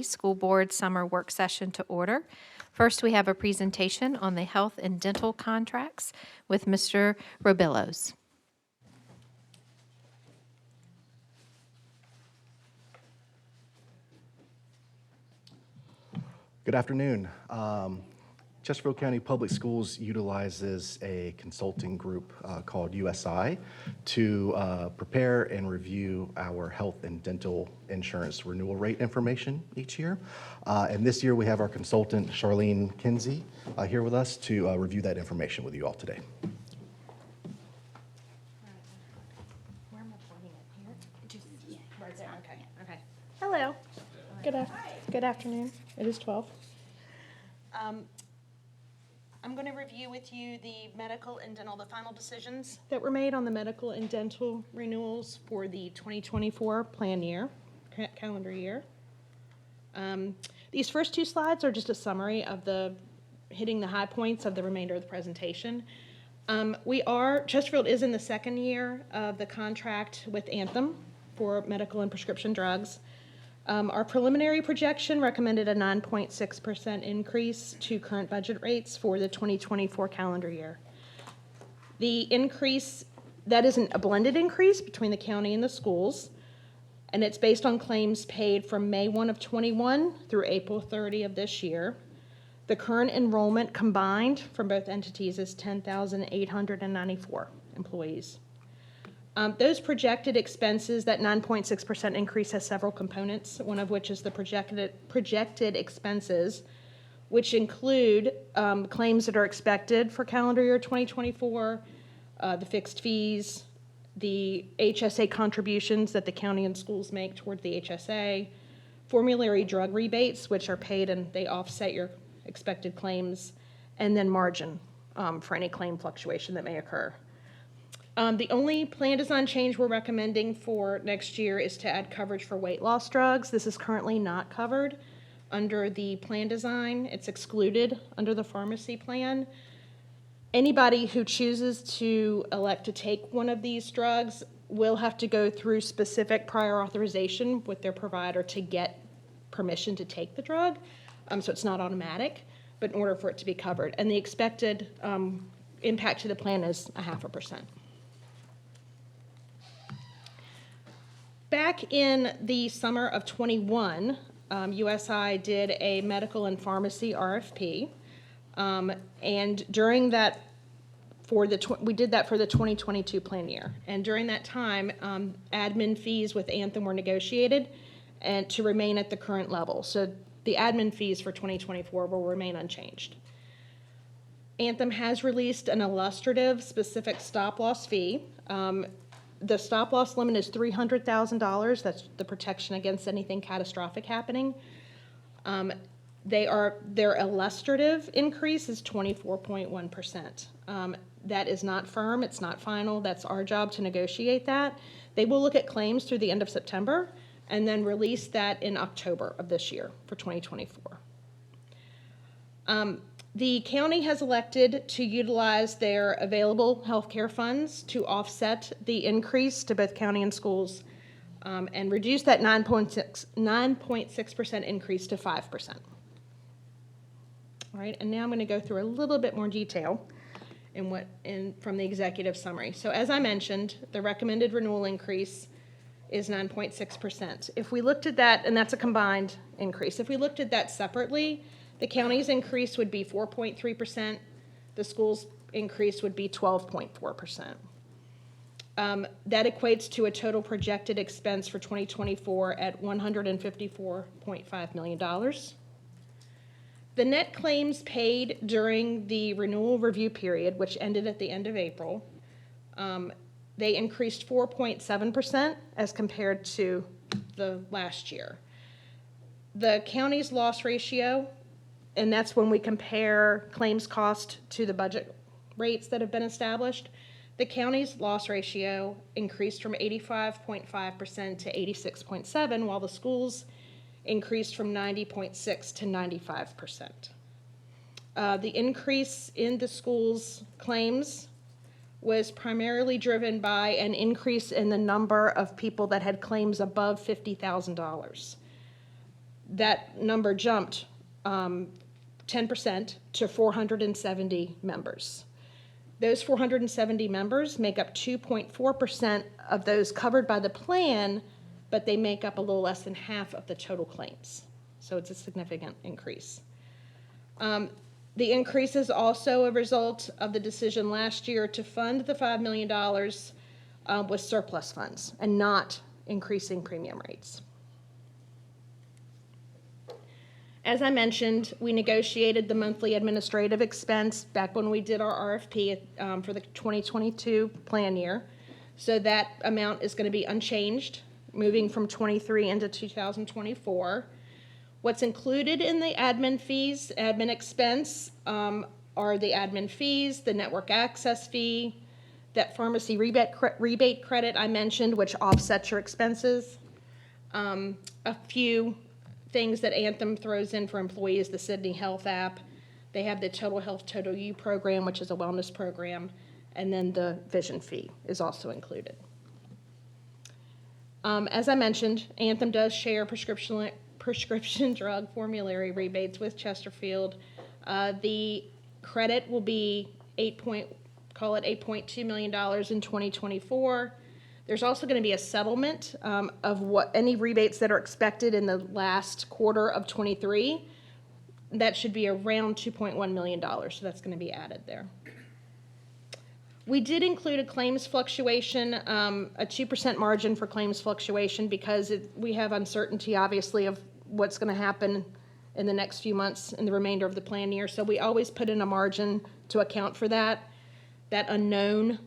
School Board Summer Work Session to order. First, we have a presentation on the health and dental contracts with Mr. Robillos. Good afternoon. Chesterfield County Public Schools utilizes a consulting group called USI to prepare and review our health and dental insurance renewal rate information each year. And this year we have our consultant, Charlene Kinsey, here with us to review that information with you all today. Where am I pointing it? Here? Just right there. Okay. Hello. Good afternoon. It is 12. I'm going to review with you the medical and dental, the final decisions That were made on the medical and dental renewals for the 2024 calendar year. These first two slides are just a summary of hitting the high points of the remainder of the presentation. Chesterfield is in the second year of the contract with Anthem for medical and prescription drugs. Our preliminary projection recommended a 9.6% increase to current budget rates for the 2024 calendar year. The increase, that isn't a blended increase between the county and the schools, and it's based on claims paid from May 1 of 21 through April 30 of this year. The current enrollment combined from both entities is 10,894 employees. Those projected expenses, that 9.6% increase has several components, one of which is the projected expenses, which include claims that are expected for calendar year 2024, the fixed fees, the HSA contributions that the county and schools make toward the HSA, formulary drug rebates, which are paid and they offset your expected claims, and then margin for any claim fluctuation that may occur. The only plan design change we're recommending for next year is to add coverage for weight loss drugs. This is currently not covered under the plan design. It's excluded under the pharmacy plan. Anybody who chooses to elect to take one of these drugs will have to go through specific prior authorization with their provider to get permission to take the drug. So it's not automatic, but in order for it to be covered. And the expected impact to the plan is 0.5%. Back in the summer of 21, USI did a medical and pharmacy RFP, and during that, we did that for the 2022 plan year. And during that time, admin fees with Anthem were negotiated and to remain at the current level. So the admin fees for 2024 will remain unchanged. Anthem has released an illustrative specific stop-loss fee. The stop-loss limit is $300,000. That's the protection against anything catastrophic happening. Their illustrative increase is 24.1%. That is not firm. It's not final. That's our job to negotiate that. They will look at claims through the end of September and then release that in October of this year for 2024. The county has elected to utilize their available healthcare funds to offset the increase to both county and schools and reduce that 9.6% increase to 5%. All right, and now I'm going to go through a little bit more detail from the executive summary. So as I mentioned, the recommended renewal increase is 9.6%. If we looked at that, and that's a combined increase, if we looked at that separately, the county's increase would be 4.3%. The school's increase would be 12.4%. That equates to a total projected expense for 2024 at $154.5 million. The net claims paid during the renewal review period, which ended at the end of April, they increased 4.7% as compared to the last year. The county's loss ratio, and that's when we compare claims cost to the budget rates that have been established, the county's loss ratio increased from 85.5% to 86.7%, while the schools increased from 90.6% to 95%. The increase in the schools' claims was primarily driven by an increase in the number of people that had claims above $50,000. that number jumped 10% to 470 members. Those 470 members make up 2.4% of those covered by the plan, but they make up a little less than half of the total claims. So it's a significant increase. The increase is also a result of the decision last year to fund the $5 million with surplus funds and not increasing premium rates. As I mentioned, we negotiated the monthly administrative expense back when we did our RFP for the 2022 plan year. So that amount is going to be unchanged, moving from 23 into 2024. What's included in the admin fees, admin expense, are the admin fees, the network access fee, that pharmacy rebate credit I mentioned, which offsets your expenses. A few things that Anthem throws in for employees, the Sydney Health app. They have the Total Health Total You program, which is a wellness program, and then the vision fee is also included. As I mentioned, Anthem does share prescription drug formulary rebates with Chesterfield. The credit will be $8.2 million in 2024. There's also going to be a settlement of any rebates that are expected in the last quarter of 23. That should be around $2.1 million, so that's going to be added there. We did include a claims fluctuation, a 2% margin for claims fluctuation because we have uncertainty, obviously, of what's going to happen in the next few months in the remainder of the plan year. So we always put in a margin to account for that unknown.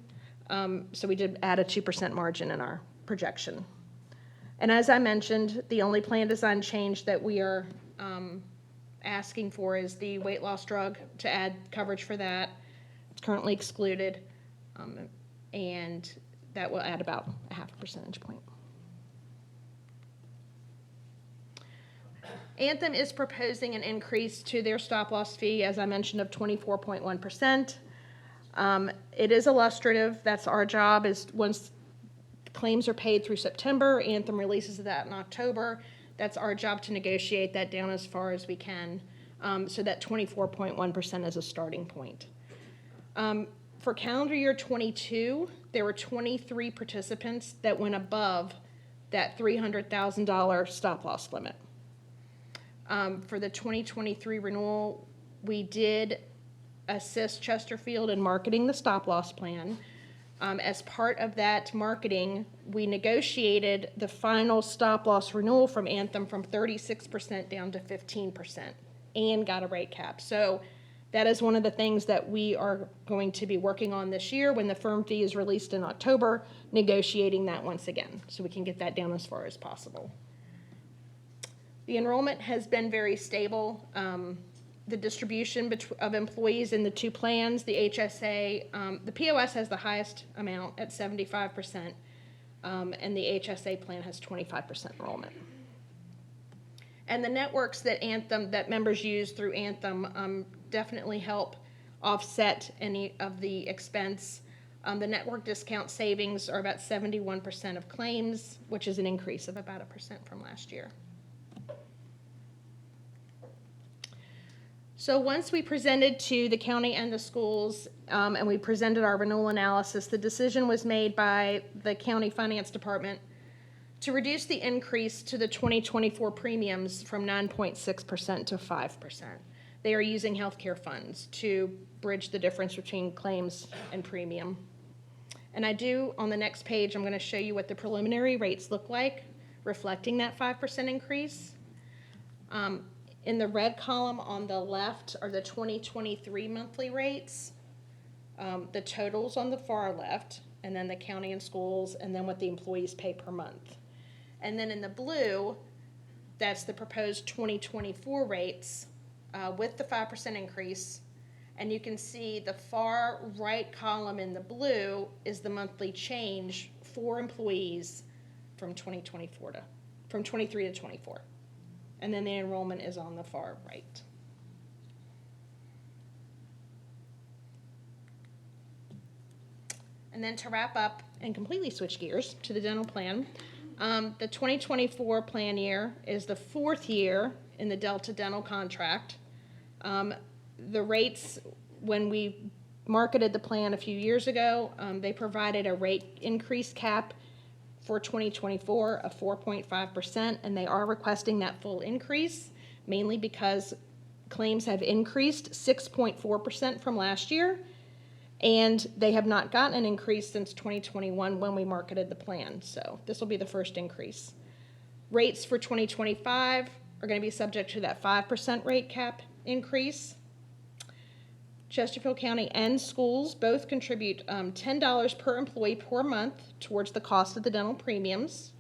So we did add a 2% margin in our projection. And as I mentioned, the only plan design change that we are asking for is the weight loss drug to add coverage for that. It's currently excluded, and that will add about a 0.5 percentage point. Anthem is proposing an increase to their stop-loss fee, as I mentioned, of 24.1%. It is illustrative. That's our job, is once claims are paid through September, Anthem releases that in October. That's our job to negotiate that down as far as we can. So that 24.1% is a starting point. For calendar year 22, there were 23 participants that went above that $300,000 stop-loss limit. For the 2023 renewal, we did assist Chesterfield in marketing the stop-loss plan. As part of that marketing, we negotiated the final stop-loss renewal from Anthem from 36% down to 15% and got a rate cap. So that is one of the things that we are going to be working on this year when the firm fee is released in October, negotiating that once again so we can get that down as far as possible. The enrollment has been very stable. The distribution of employees in the two plans, the HSA, the POS has the highest amount at 75%, and the HSA plan has 25% enrollment. And the networks that members use through Anthem definitely help offset any of the expense. The network discount savings are about 71% of claims, which is an increase of about 1% from last year. So once we presented to the county and the schools, and we presented our renewal analysis, the decision was made by the county finance department to reduce the increase to the 2024 premiums from 9.6% to 5%. They are using healthcare funds to bridge the difference between claims and premium. And on the next page, I'm going to show you what the preliminary rates look like, reflecting that 5% increase. In the red column on the left are the 2023 monthly rates, the totals on the far left, and then the county and schools, and then what the employees pay per month. And then in the blue, that's the proposed 2024 rates with the 5% increase. And you can see the far right column in the blue is the monthly change for employees from 23 to 24. And then the enrollment is on the far right. And then to wrap up and completely switch gears to the dental plan, the 2024 plan year is the fourth year in the Delta Dental contract. The rates, when we marketed the plan a few years ago, they provided a rate increase cap for 2024 of 4.5%, and they are requesting that full increase, mainly because claims have increased 6.4% from last year, and they have not gotten an increase since 2021 when we marketed the plan. So this will be the first increase. Rates for 2025 are going to be subject to that 5% rate cap increase. Chesterfield County and schools both contribute $10 per employee per month towards the cost of the dental premiums,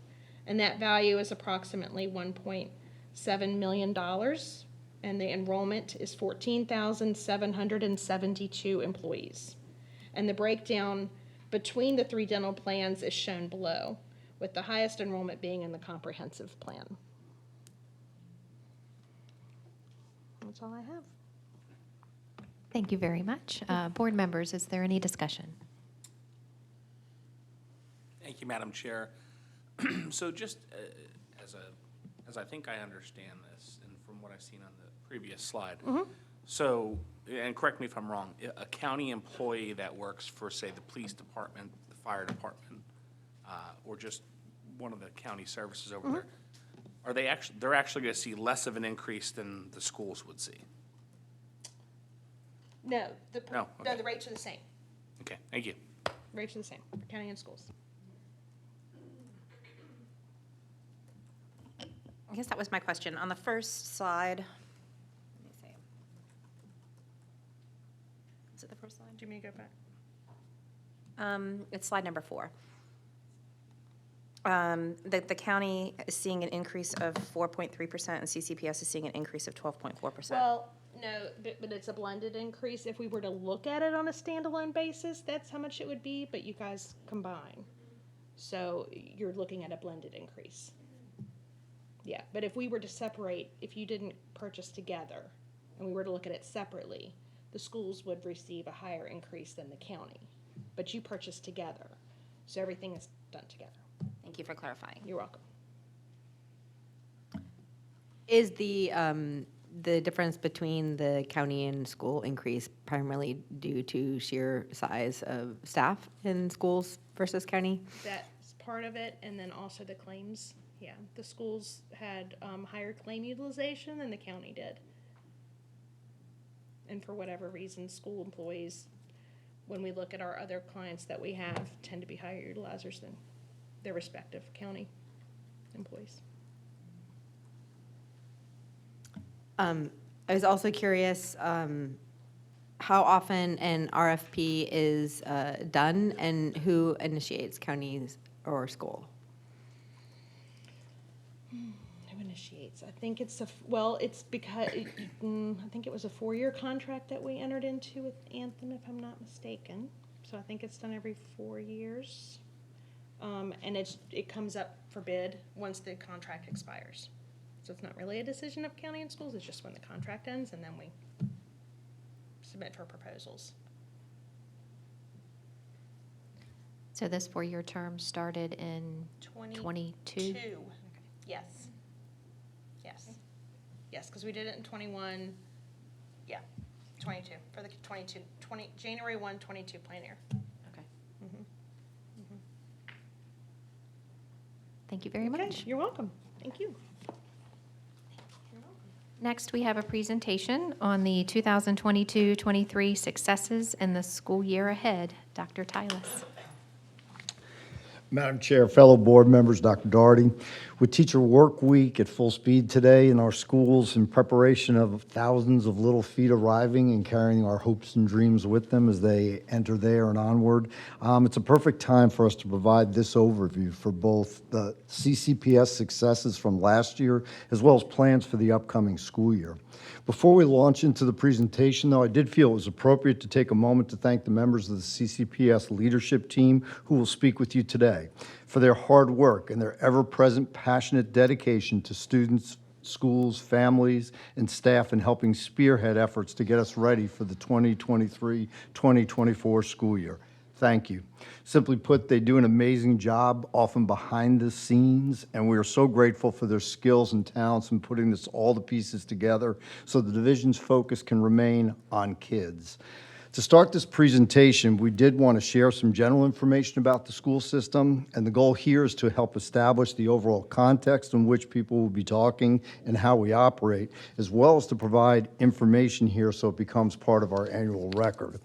and that value is approximately $1.7 million, and the enrollment is 14,772 employees. And the breakdown between the three dental plans is shown below, with the highest enrollment being in the comprehensive plan. That's all I have. Thank you very much. Board members, is there any discussion? Thank you, Madam Chair. So just as I think I understand this, and from what I've seen on the previous slide, so, and correct me if I'm wrong, a county employee that works for, say, the police department, the fire department, or just one of the county services over there, are they actually, they're actually going to see less of an increase than the schools would see? No, No, okay. the rates are the same. Okay, thank you. Rates are the same for county and schools. I guess that was my question. On the first slide, let me see. Is it the first slide? Do you want me to go back? It's slide number 4. The county is seeing an increase of 4.3%, and CCPS is seeing an increase of 12.4%. Well, no, but it's a blended increase. If we were to look at it on a standalone basis, that's how much it would be, but you guys combine. So you're looking at a blended increase. Yeah, but if we were to separate, if you didn't purchase together, and we were to look at it separately, the schools would receive a higher increase than the county. But you purchase together, so everything is done together. Thank you for clarifying. You're welcome. Is the difference between the county and school increase primarily due to sheer size of staff in schools versus county? That's part of it, and then also the claims. Yeah, the schools had higher claim utilization than the county did. And for whatever reason, school employees, when we look at our other clients that we have, tend to be higher utilizers than their respective county employees. I was also curious how often an RFP is done and who initiates, counties or school? Who initiates? I think it's it's because, I think it was a 4-year contract that we entered into with Anthem, if I'm not mistaken. So I think it's done every 4 years. And it comes up for bid once the contract expires. So it's not really a decision of county and schools, it's just when the contract ends, and then we submit for proposals. So this 4-year term started in 22? Yes. Yes. Yes, because we did it in 21, yeah, 22, for the 20 January 1, 22 plan year. Okay. Thank you very much. You're welcome. Thank you. Next, we have a presentation on the 2022-23 successes in the school year ahead. Dr. Tylis. Madam Chair, fellow board members, Dr. Daugherty, with Teacher Work Week at full speed today in our schools in preparation of thousands of little feet arriving and carrying our hopes and dreams with them as they enter there and onward, it's a perfect time for us to provide this overview for both the CCPS successes from last year as well as plans for the upcoming school year. Before we launch into the presentation, though, I did feel it was appropriate to take a moment to thank the members of the CCPS leadership team who will speak with you today for their hard work and their ever-present passionate dedication to students, schools, families, and staff in helping spearhead efforts to get us ready for the 2023-2024 school year. Thank you. Simply put, they do an amazing job, often behind the scenes, and we are so grateful for their skills and talents in putting all the pieces together so the division's focus can remain on kids. To start this presentation, we did want to share some general information about the school system, and the goal here is to help establish the overall context in which people will be talking and how we operate, as well as to provide information here so it becomes part of our annual record.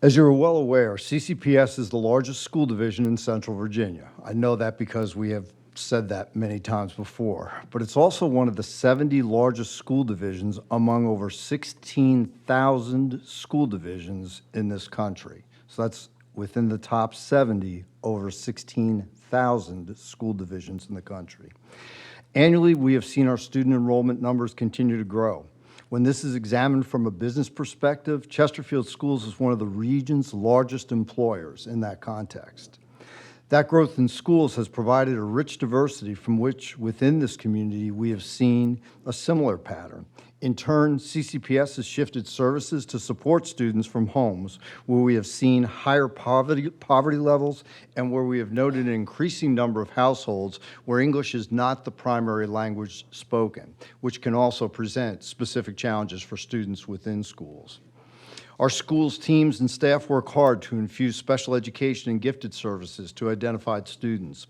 As you're well aware, CCPS is the largest school division in Central Virginia. I know that because we have said that many times before, but it's also one of the 70 largest school divisions among over 16,000 school divisions in this country. So that's within the top 70, over 16,000 school divisions in the country. Annually, we have seen our student enrollment numbers continue to grow. When this is examined from a business perspective, Chesterfield Schools is one of the region's largest employers in that context. That growth in schools has provided a rich diversity from which, within this community, we have seen a similar pattern. In turn, CCPS has shifted services to support students from homes where we have seen higher poverty levels and where we have noted an increasing number of households where English is not the primary language spoken, which can also present specific challenges for students within schools. Our schools, teams, and staff work hard to infuse special education and gifted services to identified students.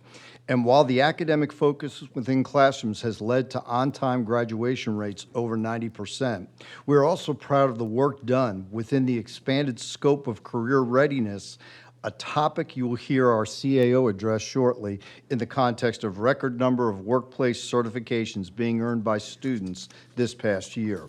And while the academic focus within classrooms has led to on-time graduation rates over 90%, we're also proud of the work done within the expanded scope of career readiness, a topic you will hear our CAO address shortly in the context of record number of workplace certifications being earned by students this past year.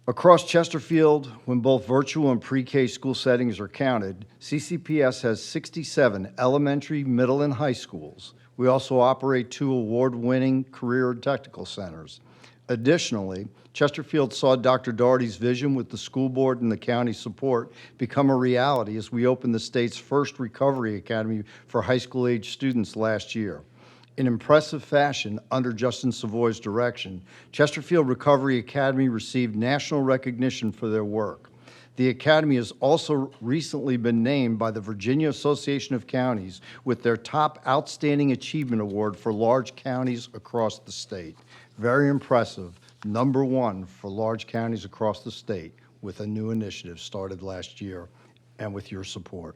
Across Chesterfield, when both virtual and pre-K school settings are counted, CCPS has 67 elementary, middle, and high schools. We also operate 2 award-winning career and technical centers. Additionally, Chesterfield saw Dr. Daugherty's vision with the school board and the county support become a reality as we opened the state's first recovery academy for high school-age students last year. In impressive fashion, under Justin Savoy's direction, Chesterfield Recovery Academy received national recognition for their work. The Academy has also recently been named by the Virginia Association of Counties with their top Outstanding Achievement Award for large counties across the state. Very impressive, #1 for large counties across the state with a new initiative started last year and with your support.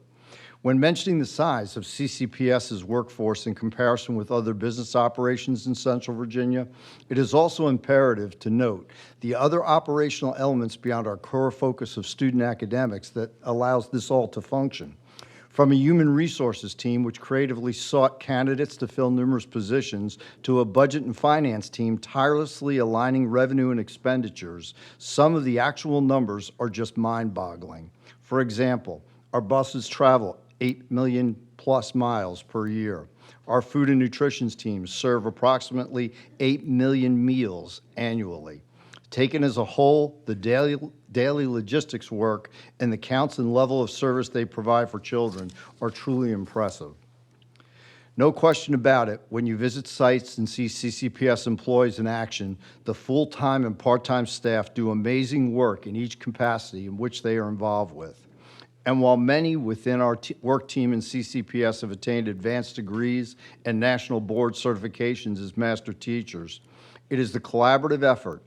When mentioning the size of CCPS's workforce in comparison with other business operations in Central Virginia, it is also imperative to note the other operational elements beyond our core focus of student academics that allows this all to function. From a human resources team, which creatively sought candidates to fill numerous positions, to a budget and finance team tirelessly aligning revenue and expenditures, some of the actual numbers are just mind-boggling. For example, our buses travel 8 million plus miles per year. Our food and nutrition teams serve approximately 8 million meals annually. Taken as a whole, the daily logistics work and the counts and level of service they provide for children are truly impressive. No question about it, when you visit sites and see CCPS employees in action, the full-time and part-time staff do amazing work in each capacity in which they are involved with. And while many within our work team in CCPS have attained advanced degrees and national board certifications as master teachers, it is the collaborative effort,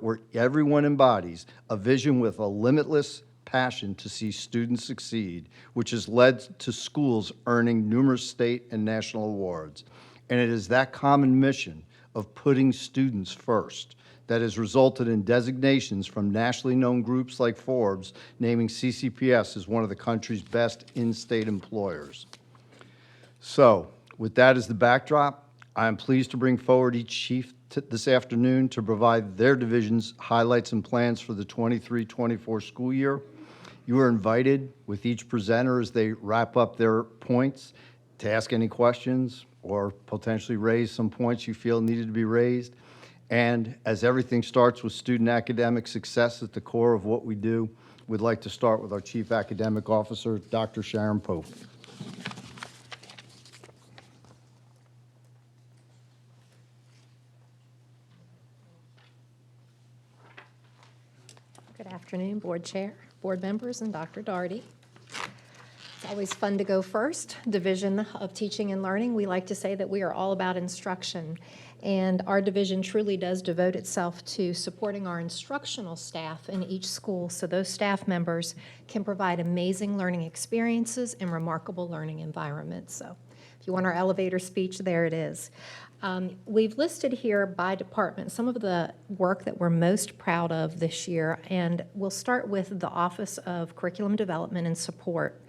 where everyone embodies a vision with a limitless passion to see students succeed, which has led to schools earning numerous state and national awards. And it is that common mission of putting students first that has resulted in designations from nationally known groups like Forbes naming CCPS as one of the country's best in-state employers. So, with that as the backdrop, I am pleased to bring forward each chief this afternoon to provide their division's highlights and plans for the 23-24 school year. You are invited with each presenter as they wrap up their points to ask any questions or potentially raise some points you feel needed to be raised. And as everything starts with student academic success at the core of what we do, we'd like to start with our Chief Academic Officer, Dr. Sharon Pope. Good afternoon, Board Chair, Board members, and Dr. Daugherty. It's always fun to go first. Division of Teaching and Learning, we like to say that we are all about instruction, and our division truly does devote itself to supporting our instructional staff in each school so those staff members can provide amazing learning experiences and remarkable learning environments. So if you want our elevator speech, there it is. We've listed here by department some of the work that we're most proud of this year, and we'll start with the Office of Curriculum Development and Support.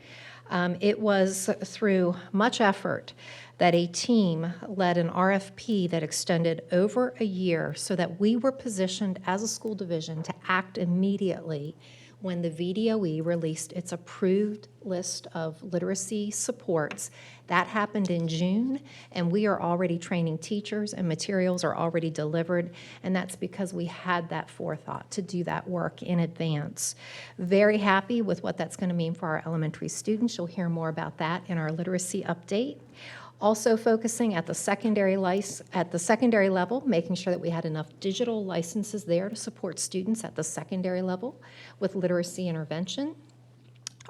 It was through much effort that a team led an RFP that extended over a year so that we were positioned as a school division to act immediately when the VDOE released its approved list of literacy supports. That happened in June, and we are already training teachers and materials are already delivered, and that's because we had that forethought to do that work in advance. Very happy with what that's going to mean for our elementary students. You'll hear more about that in our literacy update. Also focusing at the secondary level, making sure that we had enough digital licenses there to support students at the secondary level with literacy intervention.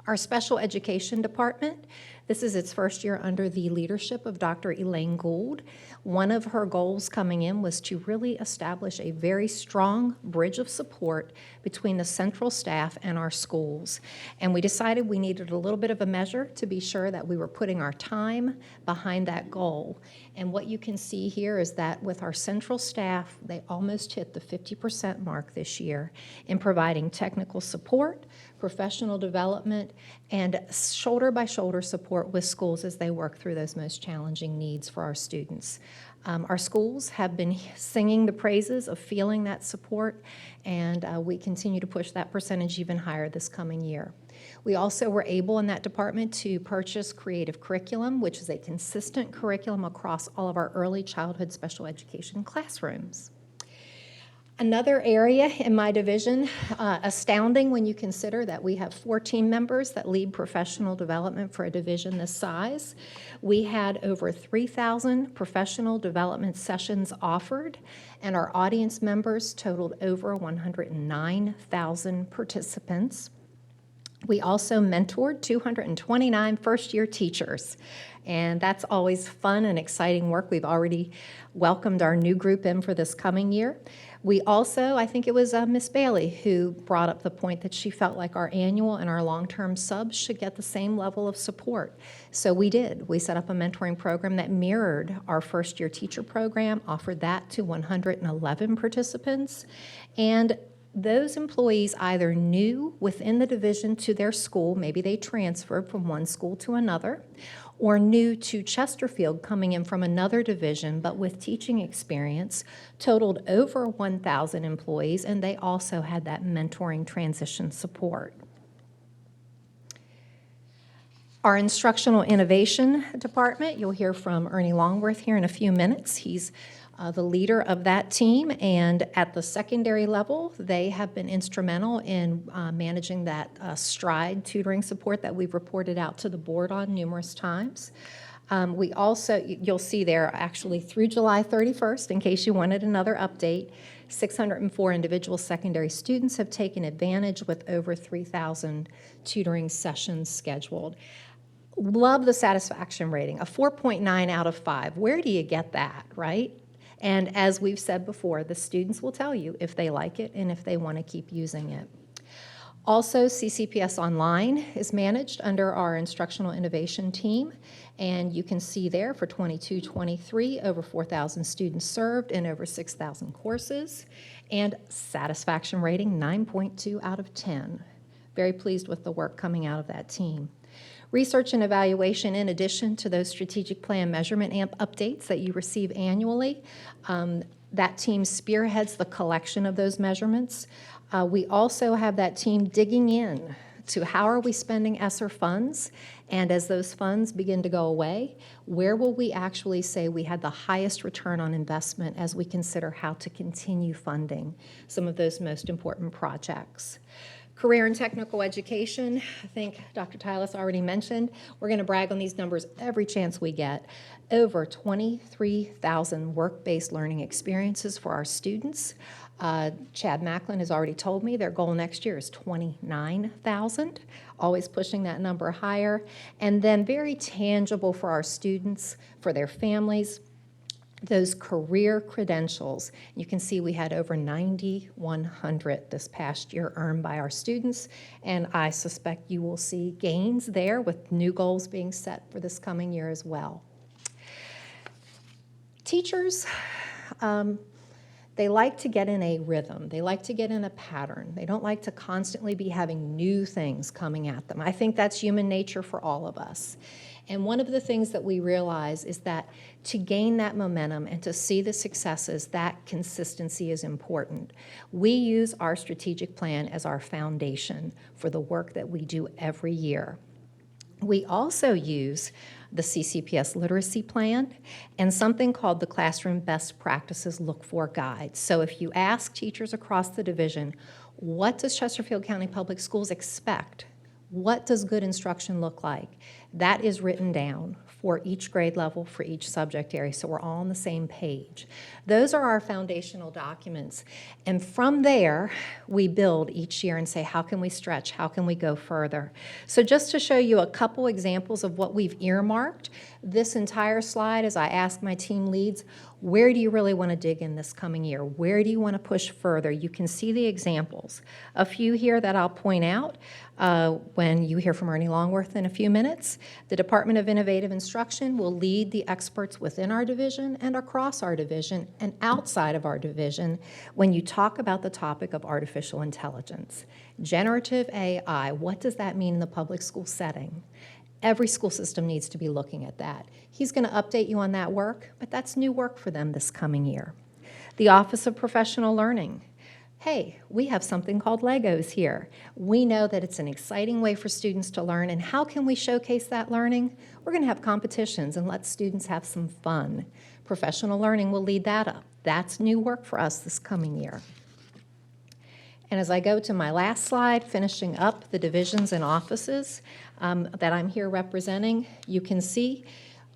Our special education department, this is its first year under the leadership of Dr. Elaine Gould. One of her goals coming in was to really establish a very strong bridge of support between the central staff and our schools. And we decided we needed a little bit of a measure to be sure that we were putting our time behind that goal. And what you can see here is that with our central staff, they almost hit the 50% mark this year in providing technical support, professional development, and shoulder-by-shoulder support with schools as they work through those most challenging needs for our students. Our schools have been singing the praises of feeling that support, and we continue to push that percentage even higher this coming year. We also were able in that department to purchase Creative Curriculum, which is a consistent curriculum across all of our early childhood special education classrooms. Another area in my division, astounding when you consider that we have 4 team members that lead professional development for a division this size. We had over 3,000 professional development sessions offered, and our audience members totaled over 109,000 participants. We also mentored 229 first-year teachers, and that's always fun and exciting work. We've already welcomed our new group in for this coming year. We also, I think it was Miss Bailey who brought up the point that she felt like our annual and our long-term subs should get the same level of support. So we did. We set up a mentoring program that mirrored our first-year teacher program, offered that to 111 participants, and those employees either knew within the division to their school, maybe they transferred from one school to another, or new to Chesterfield coming in from another division, but with teaching experience, totaled over 1,000 employees, and they also had that mentoring transition support. Our Instructional Innovation Department, you'll hear from Ernie Longworth here in a few minutes. He's the leader of that team, and at the secondary level, they have been instrumental in managing that STRIDE tutoring support that we've reported out to the board on numerous times. We also, you'll see there actually through July 31st, in case you wanted another update, 604 individual secondary students have taken advantage with over 3,000 tutoring sessions scheduled. Love the satisfaction rating, a 4.9 out of 5. Where do you get that, right? And as we've said before, the students will tell you if they like it and if they want to keep using it. Also, CCPS Online is managed under our Instructional Innovation team, and you can see there for 22-23, over 4,000 students served in over 6,000 courses, and satisfaction rating 9.2 out of 10. Very pleased with the work coming out of that team. Research and evaluation, in addition to those strategic plan measurement updates that you receive annually, that team spearheads the collection of those measurements. We also have that team digging in to how are we spending ESSER funds, and as those funds begin to go away, where will we actually say we had the highest return on investment as we consider how to continue funding some of those most important projects. Career and technical education, I think Dr. Tyler already mentioned, we're going to brag on these numbers every chance we get. Over 23,000 work-based learning experiences for our students. Chad Macklin has already told me their goal next year is 29,000, always pushing that number higher. And then very tangible for our students, for their families, those career credentials. You can see we had over 9,100 this past year earned by our students, and I suspect you will see gains there with new goals being set for this coming year as well. Teachers, they like to get in a rhythm. They like to get in a pattern. They don't like to constantly be having new things coming at them. I think that's human nature for all of us. And one of the things that we realize is that to gain that momentum and to see the successes, that consistency is important. We use our strategic plan as our foundation for the work that we do every year. We also use the CCPS literacy plan and something called the Classroom Best Practices Look For Guide. So if you ask teachers across the division, what does Chesterfield County Public Schools expect? What does good instruction look like? That is written down for each grade level, for each subject area, so we're all on the same page. Those are our foundational documents, and from there, we build each year and say, how can we stretch? How can we go further? So just to show you a couple examples of what we've earmarked, this entire slide, as I ask my team leads, where do you really want to dig in this coming year? Where do you want to push further? You can see the examples. A few here that I'll point out when you hear from Ernie Longworth in a few minutes. The Department of Innovative Instruction will lead the experts within our division and across our division and outside of our division when you talk about the topic of artificial intelligence. Generative AI, what does that mean in the public school setting? Every school system needs to be looking at that. He's going to update you on that work, but that's new work for them this coming year. The Office of Professional Learning. Hey, we have something called Legos here. We know that it's an exciting way for students to learn, and how can we showcase that learning? We're going to have competitions and let students have some fun. Professional Learning will lead that up. That's new work for us this coming year. And as I go to my last slide, finishing up the divisions and offices that I'm here representing, you can see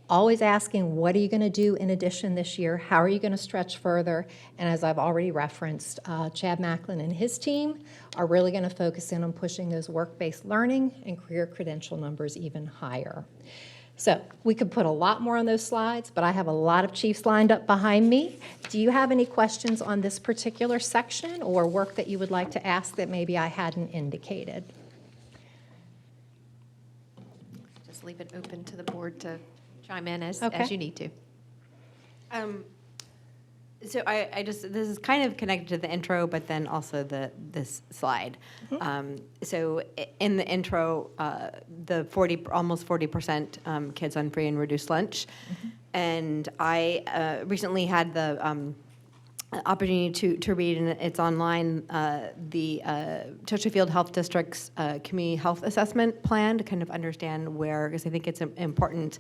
always asking, what are you going to do in addition this year? How are you going to stretch further? And as I've already referenced, Chad Macklin and his team are really going to focus in on pushing those work-based learning and career credential numbers even higher. So we could put a lot more on those slides, but I have a lot of chiefs lined up behind me. Do you have any questions on this particular section or work that you would like to ask that maybe I hadn't indicated? Just leave it open to the board to chime in as Okay. you need to. So this is kind of connected to the intro, but then also this slide. So in the intro, the almost 40% kids on free and reduced lunch. And I recently had the opportunity to read, and it's online, the Chesterfield Health District's Community Health Assessment Plan to kind of understand where, because I think it's important,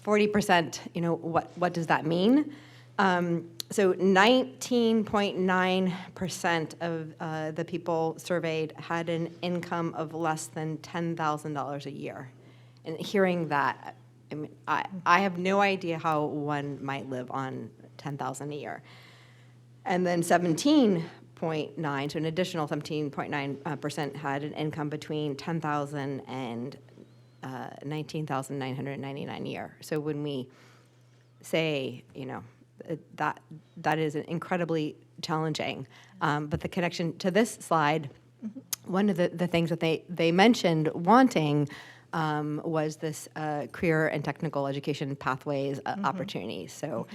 40%, what does that mean? So 19.9% of the people surveyed had an income of less than $10,000 a year. And hearing that, I mean, I have no idea how one might live on $10,000 a year. And then 17.9, so an additional 17.9% had an income between $10,000 and $19,999 a year. So when we say, that is incredibly challenging. But the connection to this slide, one of the things that they mentioned wanting was this career and technical education pathways opportunities. So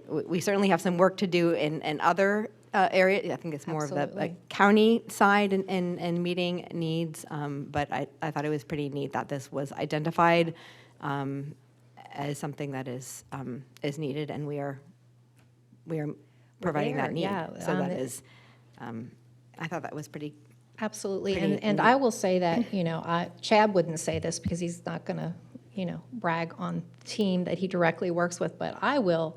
we certainly have some work to do in other areas. I think it's more of the county side and meeting needs. But I thought it was pretty neat that this was identified as something that is needed, and we are providing that need. Yeah, so that is, I thought that was pretty. Absolutely, Pretty and I will say that, Chad wouldn't say this because he's not going to brag on the team that he directly works with, but I will.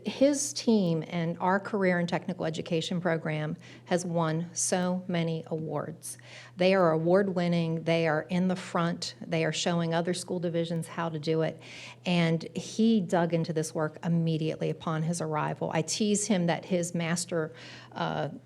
His team and our career and technical education program has won so many awards. They are award-winning. They are in the front. They are showing other school divisions how to do it. And he dug into this work immediately upon his arrival. I tease him that his master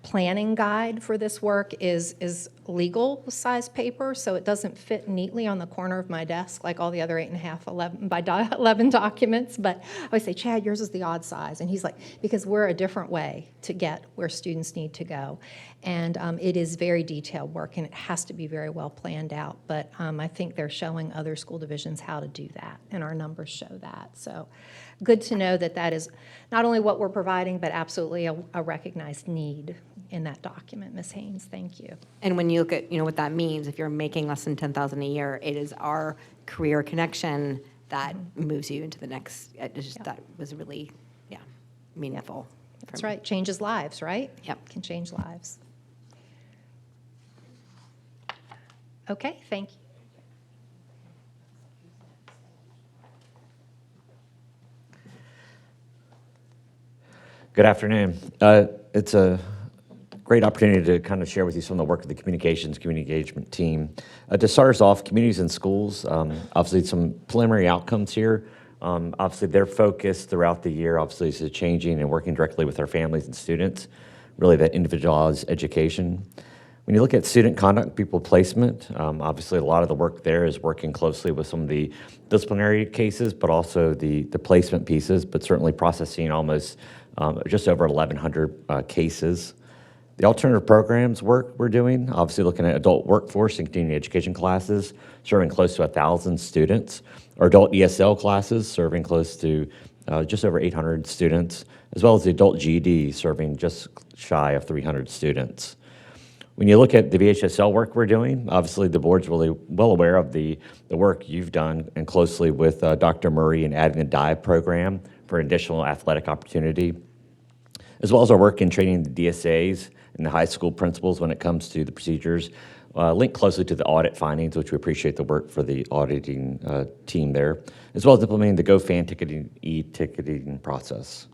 planning guide for this work is legal size paper, so it doesn't fit neatly on the corner of my desk like all the other 8.5, 11 by 11 documents. But I always say, Chad, yours is the odd size. And he's like, because we're a different way to get where students need to go. And it is very detailed work, and it has to be very well planned out. But I think they're showing other school divisions how to do that, and our numbers show that. So good to know that that is not only what we're providing, but absolutely a recognized need in that document. Ms. Haynes, thank you. And when you look at, what that means, if you're making less than $10,000 a year, it is our career connection that moves you into the next, that was really, meaningful. That's right, changes lives, right? Yep. Can change lives. Okay, thank you. Good afternoon. It's a great opportunity to kind of share with you some of the work of the community engagement team. To start us off, communities and schools, obviously some preliminary outcomes here. Obviously their focus throughout the year obviously is changing and working directly with our families and students, really that individualized education. When you look at student conduct, people placement, obviously a lot of the work there is working closely with some of the disciplinary cases, but also the placement pieces, but certainly processing almost just over 1,100 cases. The alternative programs work we're doing, obviously looking at adult workforce and continuing education classes, serving close to 1,000 students. Our adult ESL classes, serving close to just over 800 students, as well as the adult GED, serving just shy of 300 students. When you look at the VHSL work we're doing, obviously the board's really well aware of the work you've done and closely with Dr. Murray in adding the DIVE program for additional athletic opportunity, as well as our work in training the DSAs and the high school principals when it comes to the procedures, linked closely to the audit findings, which we appreciate the work for the auditing team there, as well as implementing the GoFan ticketing, e-ticketing process.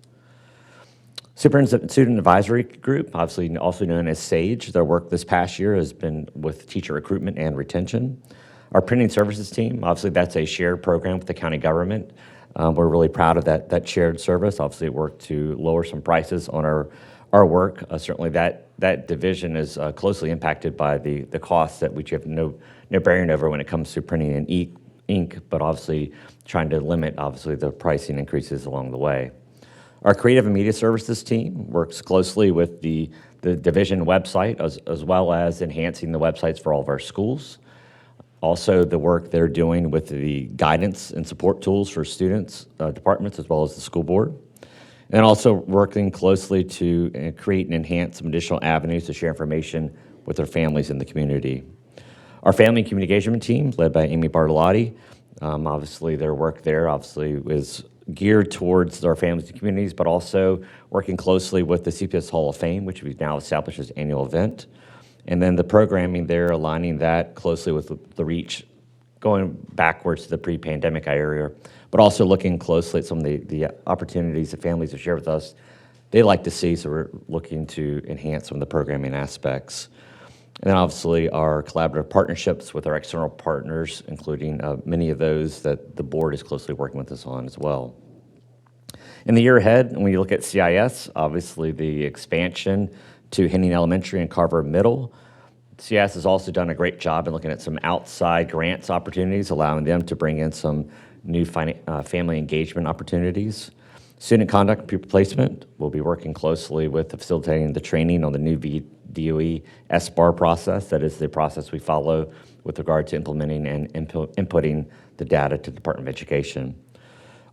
Superintendent Student Advisory Group, obviously also known as SAGE, their work this past year has been with teacher recruitment and retention. Our printing services team, obviously that's a shared program with the county government. We're really proud of that shared service. Obviously it worked to lower some prices on our work. Certainly that division is closely impacted by the costs that which you have no bearing over when it comes to printing and ink, but obviously trying to limit obviously the pricing increases along the way. Our creative and media services team works closely with the division website as well as enhancing the websites for all of our schools. Also, the work they're doing with the guidance and support tools for students, departments, as well as the school board. And also working closely to create and enhance some additional avenues to share information with their families in the community. Our family and community engagement team, led by Amy Bartolotti, obviously their work there obviously is geared towards our families and communities, but also working closely with the CPS Hall of Fame, which we've now established as an annual event. And then the programming there, aligning that closely with the reach, going backwards to the pre-pandemic era, but also looking closely at some of the opportunities that families have shared with us they like to see, so we're looking to enhance some of the programming aspects. And then obviously our collaborative partnerships with our external partners, including many of those that the board is closely working with us on as well. In the year ahead, when you look at CIS, obviously the expansion to Henning Elementary and Carver Middle, CIS has also done a great job in looking at some outside grants opportunities, allowing them to bring in some new family engagement opportunities. Student conduct and pupil placement will be working closely with facilitating the training on the new DOE SBAR process. That is the process we follow with regard to implementing and inputting the data to the Department of Education.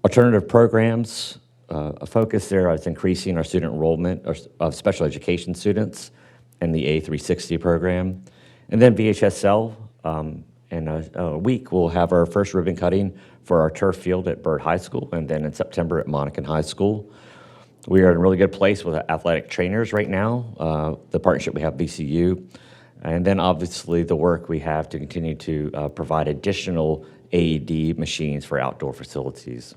Alternative programs, a focus there is increasing our student enrollment of special education students in the A360 program. And then VHSL, in a week, we'll have our first ribbon cutting for our turf field at Byrd High School, and then in September at Monacan High School. We are in a really good place with athletic trainers right now, the partnership we have with VCU, and then obviously the work we have to continue to provide additional AED machines for outdoor facilities.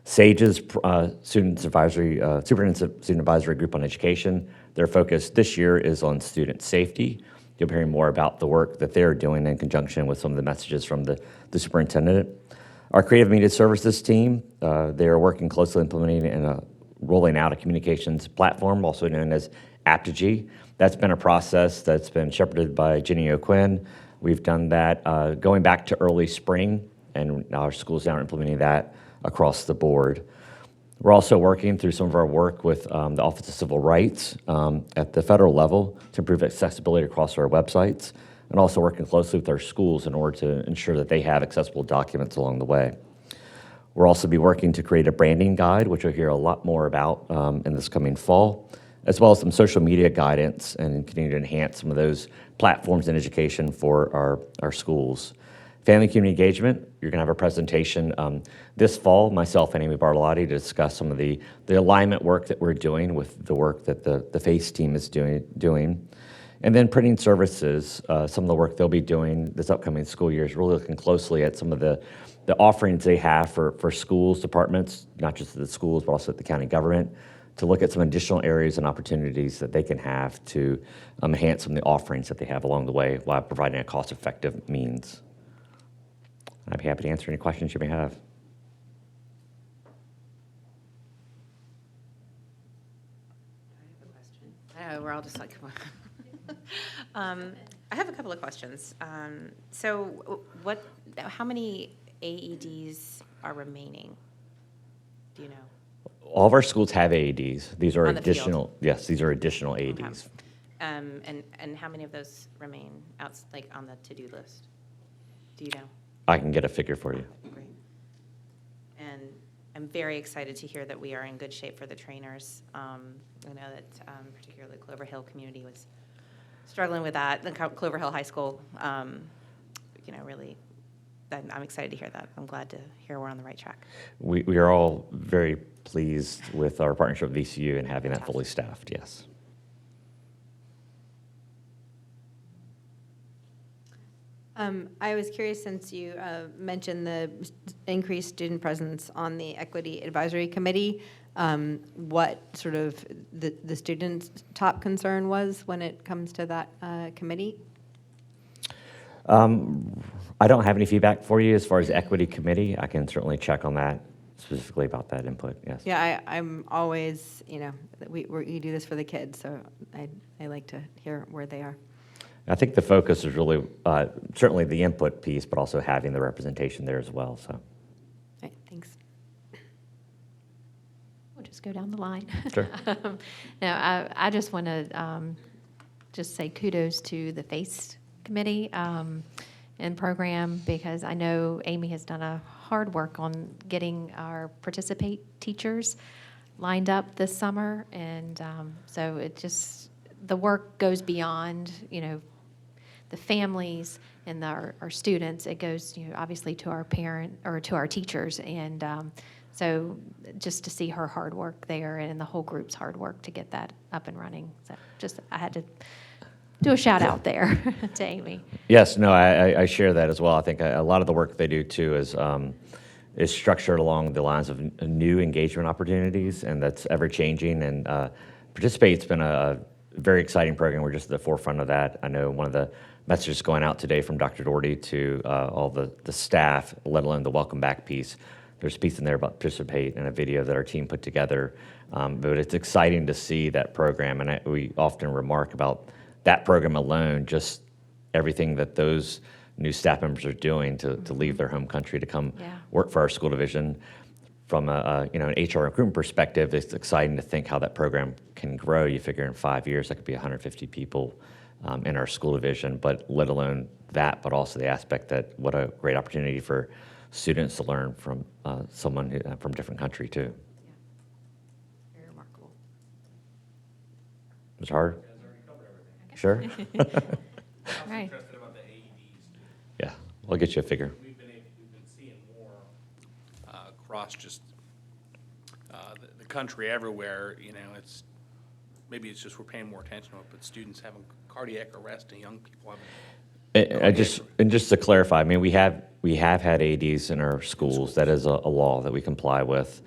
SAGE's Superintendent Student Advisory Group on Education, their focus this year is on student safety. You'll be hearing more about the work that they're doing in conjunction with some of the messages from the superintendent. Our Creative Media Services team, they are working closely implementing and rolling out a communications platform, also known as Apogee. That's been a process that's been shepherded by Jenny O'Quinn. We've done that going back to early spring, and our schools now are implementing that across the board. We're also working through some of our work with the Office of Civil Rights at the federal level to improve accessibility across our websites, and also working closely with our schools in order to ensure that they have accessible documents along the way. We'll also be working to create a branding guide, which you'll hear a lot more about in this coming fall, as well as some social media guidance and continue to enhance some of those platforms in education for our schools. Family community engagement, you're going to have a presentation this fall, myself and Amy Bartolotti, to discuss some of the alignment work that we're doing with the work that the FACE team is doing. And then printing services, some of the work they'll be doing this upcoming school year is really looking closely at some of the offerings they have for schools, departments, not just at the schools, but also at the county government, to look at some additional areas and opportunities that they can have to enhance some of the offerings that they have along the way while providing a cost-effective means. I'd be happy to answer any questions you may have. I know, we're all just like, come on. I have a couple of questions. So how many AEDs are remaining? Do you know? All of our schools have AEDs. These are On the field? additional, yes, these are additional Okay. AEDs. And how many of those remain out, like on the to-do list? Do you know? I can get a figure for you. Great. And I'm very excited to hear that we are in good shape for the trainers. I know that particularly Clover Hill community was struggling with that. The Clover Hill High School, really, I'm excited to hear that. I'm glad to hear we're on the right track. We are all very pleased with our partnership with VCU and having that fully staffed, yes. I was curious, since you mentioned the increased student presence on the Equity Advisory Committee, what sort of the students' top concern was when it comes to that committee? I don't have any feedback for you as far as the Equity Committee. I can certainly check on that, specifically about that input, yes. Yeah, I'm always, we do this for the kids, so I like to hear where they are. I think the focus is really certainly the input piece, but also having the representation there as well. So, All right, thanks. We'll just go down the line. Sure. No, I just want to just say kudos to the FACE committee and program, because I know Amy has done a hard work on getting our participate teachers lined up this summer, and so it just, the work goes beyond, the families and our students. It goes, obviously to our parent or to our teachers, and so just to see her hard work there and the whole group's hard work to get that up and running. So just, I had to do a shout out there to Amy. Yes, no, I share that as well. I think a lot of the work they do too is structured along the lines of new engagement opportunities, and that's ever changing. And Participate's been a very exciting program. We're just at the forefront of that. I know one of the messages going out today from Dr. Doherty to all the staff, let alone the welcome back piece. There's a piece in there about Participate and a video that our team put together. But it's exciting to see that program, and we often remark about that program alone, just everything that those new staff members are doing to leave their home country to come work for our school division. From an HR recruitment perspective, it's exciting to think how that program can grow. You figure in 5 years, that could be 150 people in our school division, but let alone that, but also the aspect that what a great opportunity for students to learn from someone from a different country too. Yeah. Very remarkable. Ms. Harder? Sure. Right. Interested about the AEDs. Yeah, I'll get you a figure. We've been seeing more across just the country everywhere. Maybe it's just we're paying more attention to it, but students having cardiac arrest and young people having. And just to clarify, I mean, we have had ADs in our schools. That is a law that we comply with.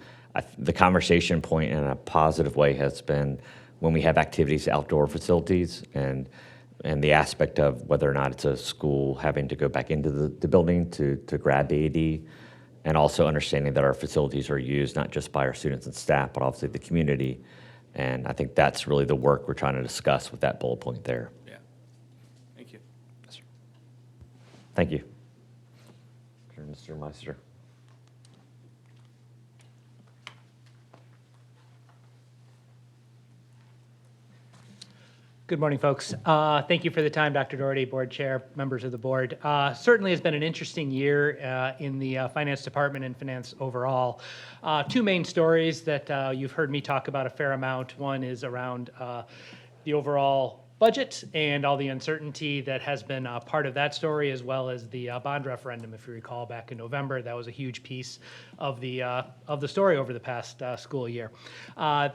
The conversation point in a positive way has been when we have activities, outdoor facilities, and the aspect of whether or not it's a school having to go back into the building to grab the AD, and also understanding that our facilities are used not just by our students and staff, but obviously the community. And I think that's really the work we're trying to discuss with that bullet point there. Yeah. Thank you. Thank you. Mr. Meister. Good morning, folks. Thank you for the time, Dr. Doherty, board chair, members of the board. Certainly has been an interesting year in the finance department and finance overall. Two main stories that you've heard me talk about a fair amount. One is around the overall budget and all the uncertainty that has been part of that story, as well as the bond referendum. If you recall, back in November, that was a huge piece of the story over the past school year.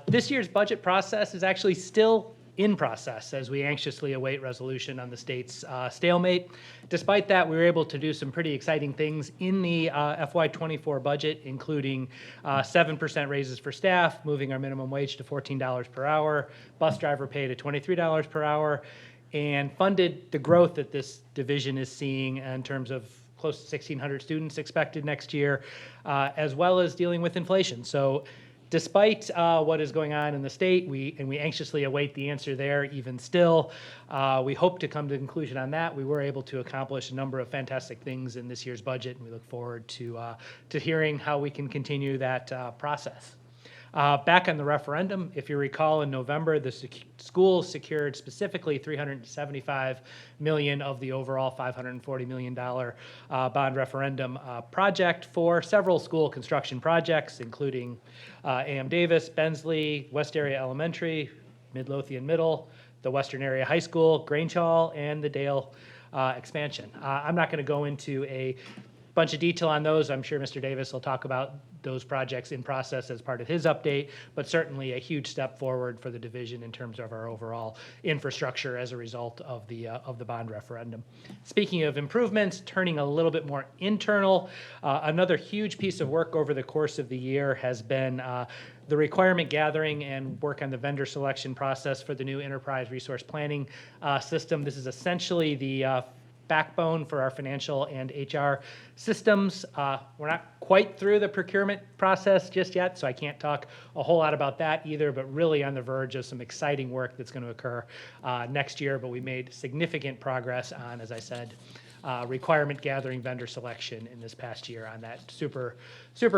This year's budget process is actually still in process as we anxiously await resolution on the state's stalemate. Despite that, we were able to do some pretty exciting things in the FY24 budget, including 7% raises for staff, moving our minimum wage to $14 per hour, bus driver pay to $23 per hour, and funded the growth that this division is seeing in terms of close to 1,600 students expected next year, as well as dealing with inflation. So despite what is going on in the state, we anxiously await the answer there even still. We hope to come to a conclusion on that. We were able to accomplish a number of fantastic things in this year's budget, and we look forward to hearing how we can continue that process. Back on the referendum, if you recall, in November, the schools secured specifically $375 million of the overall $540 million bond referendum project for several school construction projects, including A.M. Davis, Bensley, West Area Elementary, Midlothian Middle, the Western Area High School, Grange Hall, and the Dale expansion. I'm not going to go into a bunch of detail on those. I'm sure Mr. Davis will talk about those projects in process as part of his update, but certainly a huge step forward for the division in terms of our overall infrastructure as a result of the bond referendum. Speaking of improvements, turning a little bit more internal, another huge piece of work over the course of the year has been the requirement gathering and work on the vendor selection process for the new enterprise resource planning system. This is essentially the backbone for our financial and HR systems. We're not quite through the procurement process just yet, so I can't talk a whole lot about that either, but really on the verge of some exciting work that's going to occur next year. But we made significant progress on, as I said, requirement gathering, vendor selection in this past year on that super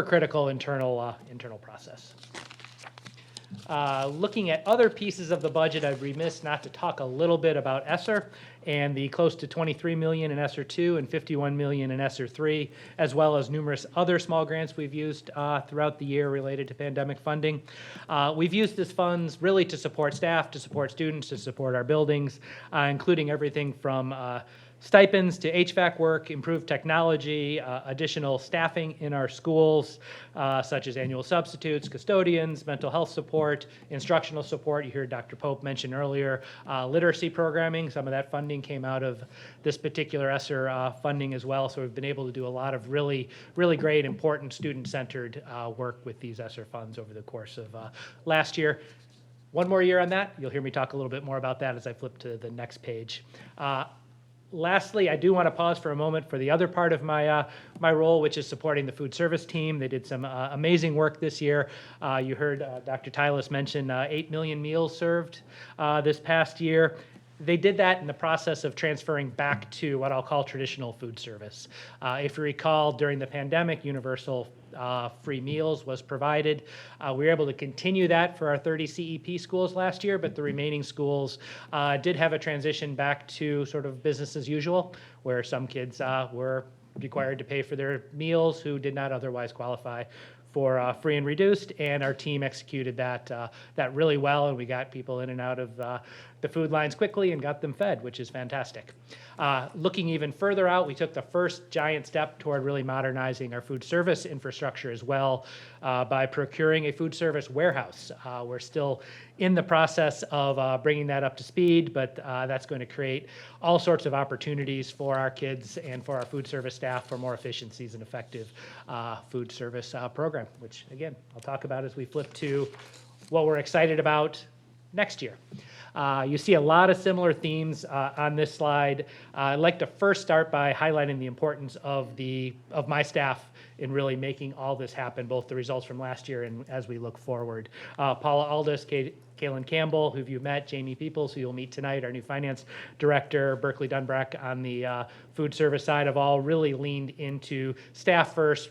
critical internal process. Looking at other pieces of the budget, I'd be remiss not to talk a little bit about ESSER and the close to $23 million in ESSER 2 and $51 million in ESSER 3, as well as numerous other small grants we've used throughout the year related to pandemic funding. We've used these funds really to support staff, to support students, to support our buildings, including everything from stipends to HVAC work, improved technology, additional staffing in our schools, such as annual substitutes, custodians, mental health support, instructional support. You heard Dr. Pope mention earlier, literacy programming. Some of that funding came out of this particular ESSER funding as well. So we've been able to do a lot of really great, important, student-centered work with these ESSER funds over the course of last year. One more year on that. You'll hear me talk a little bit more about that as I flip to the next page. Lastly, I do want to pause for a moment for the other part of my role, which is supporting the food service team. They did some amazing work this year. You heard Dr. Tylis mention 8 million meals served this past year. They did that in the process of transferring back to what I'll call traditional food service. If you recall, during the pandemic, universal free meals was provided. We were able to continue that for our 30 CEP schools last year, but the remaining schools did have a transition back to sort of business as usual, where some kids were required to pay for their meals who did not otherwise qualify for free and reduced, and our team executed that really well, and we got people in and out of the food lines quickly and got them fed, which is fantastic. Looking even further out, we took the first giant step toward really modernizing our food service infrastructure as well by procuring a food service warehouse. We're still in the process of bringing that up to speed, but that's going to create all sorts of opportunities for our kids and for our food service staff for more efficiencies and effective food service program, which again, I'll talk about as we flip to what we're excited about next year. You see a lot of similar themes on this slide. I'd like to first start by highlighting the importance of my staff in really making all this happen, both the results from last year and as we look forward. Paula Aldous, Kaylin Campbell, who you met, Jamie Peoples, who you'll meet tonight, our new finance director, Berkeley Dunbrack on the food service side, have all really leaned into staff first,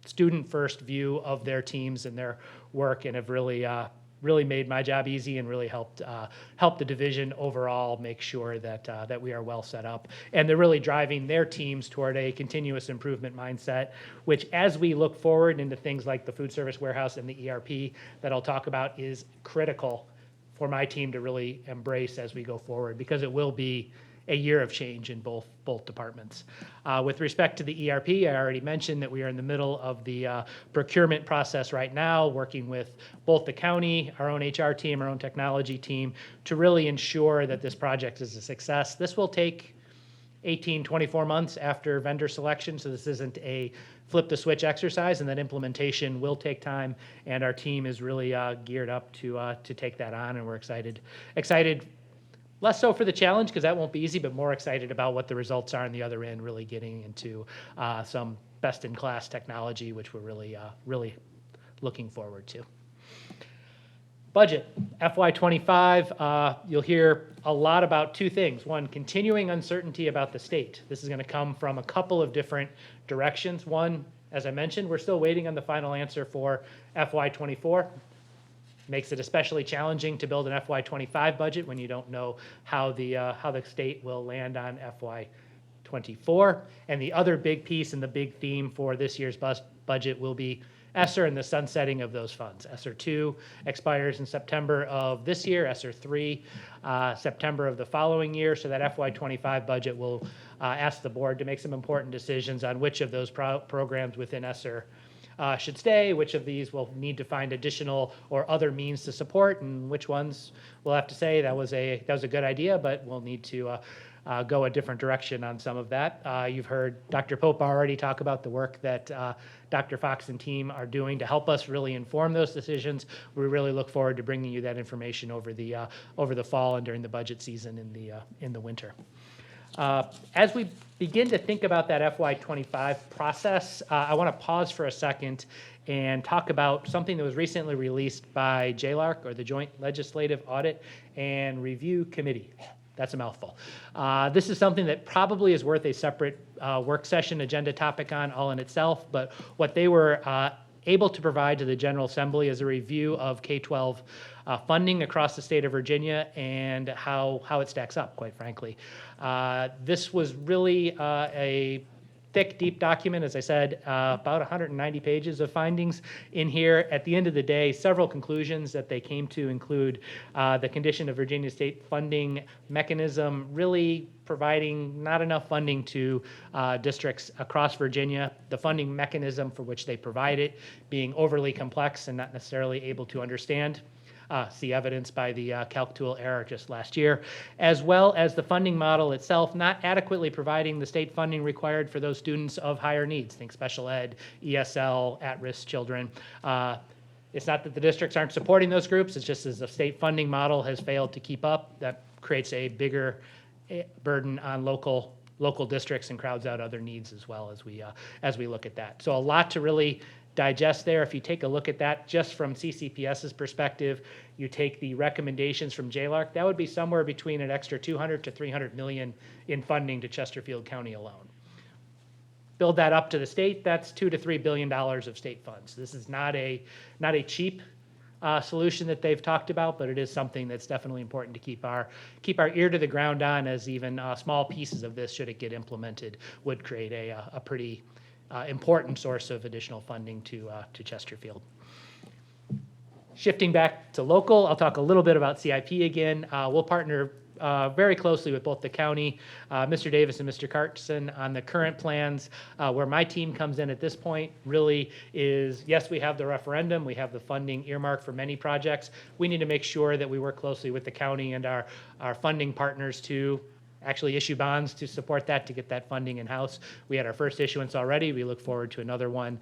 student first view of their teams and their work, and have really made my job easy and really helped the division overall make sure that we are well set up. And they're really driving their teams toward a continuous improvement mindset, which as we look forward into things like the food service warehouse and the ERP that I'll talk about is critical for my team to really embrace as we go forward, because it will be a year of change in both departments. With respect to the ERP, I already mentioned that we are in the middle of the procurement process right now, working with both the county, our own HR team, our own technology team, to really ensure that this project is a success. This will take 18, 24 months after vendor selection, so this isn't a flip the switch exercise, and that implementation will take time, and our team is really geared up to take that on, and we're excited less so for the challenge, because that won't be easy, but more excited about what the results are on the other end, really getting into some best-in-class technology, which we're really looking forward to. Budget, FY25, you'll hear a lot about two things. One, continuing uncertainty about the state. This is going to come from a couple of different directions. One, as I mentioned, we're still waiting on the final answer for FY24. Makes it especially challenging to build an FY25 budget when you don't know how the state will land on FY24. And the other big piece and the big theme for this year's budget will be ESSER and the sunsetting of those funds. ESSER 2 expires in September of this year, ESSER 3 September of the following year, so that FY25 budget will ask the board to make some important decisions on which of those programs within ESSER should stay, which of these will need to find additional or other means to support, and which ones we'll have to say that was a good idea, but we'll need to go a different direction on some of that. You've heard Dr. Pope already talk about the work that Dr. Fox and team are doing to help us really inform those decisions. We really look forward to bringing you that information over the fall and during the budget season in the winter. As we begin to think about that FY25 process, I want to pause for a second and talk about something that was recently released by JLARC, or the Joint Legislative Audit and Review Committee. That's a mouthful. This is something that probably is worth a separate work session agenda topic on all in itself, but what they were able to provide to the General Assembly is a review of K-12 funding across the state of Virginia and how it stacks up, quite frankly. This was really a thick, deep document, as I said, about 190 pages of findings in here. At the end of the day, several conclusions that they came to include the condition of Virginia state funding mechanism really providing not enough funding to districts across Virginia, the funding mechanism for which they provide it being overly complex and not necessarily able to understand. See evidence by the calc tool error just last year, as well as the funding model itself not adequately providing the state funding required for those students of higher needs, think special ed, ESL, at-risk children. It's not that the districts aren't supporting those groups, it's just as the state funding model has failed to keep up, that creates a bigger burden on local districts and crowds out other needs as well as we look at that. So a lot to really digest there. If you take a look at that just from CCPS's perspective, you take the recommendations from JLARC, that would be somewhere between an extra 200 to 300 million in funding to Chesterfield County alone. Build that up to the state, that's $2 to $3 billion of state funds. This is not a cheap solution that they've talked about, but it is something that's definitely important to keep our ear to the ground on, as even small pieces of this, should it get implemented, would create a pretty important source of additional funding to Chesterfield. Shifting back to local, I'll talk a little bit about CIP again. We'll partner very closely with both the county, Mr. Davis and Mr. Carson on the current plans. Where my team comes in at this point really is, yes, we have the referendum, we have the funding earmarked for many projects. We need to make sure that we work closely with the county and our funding partners to actually issue bonds to support that, to get that funding in-house. We had our first issuance already. We look forward to another one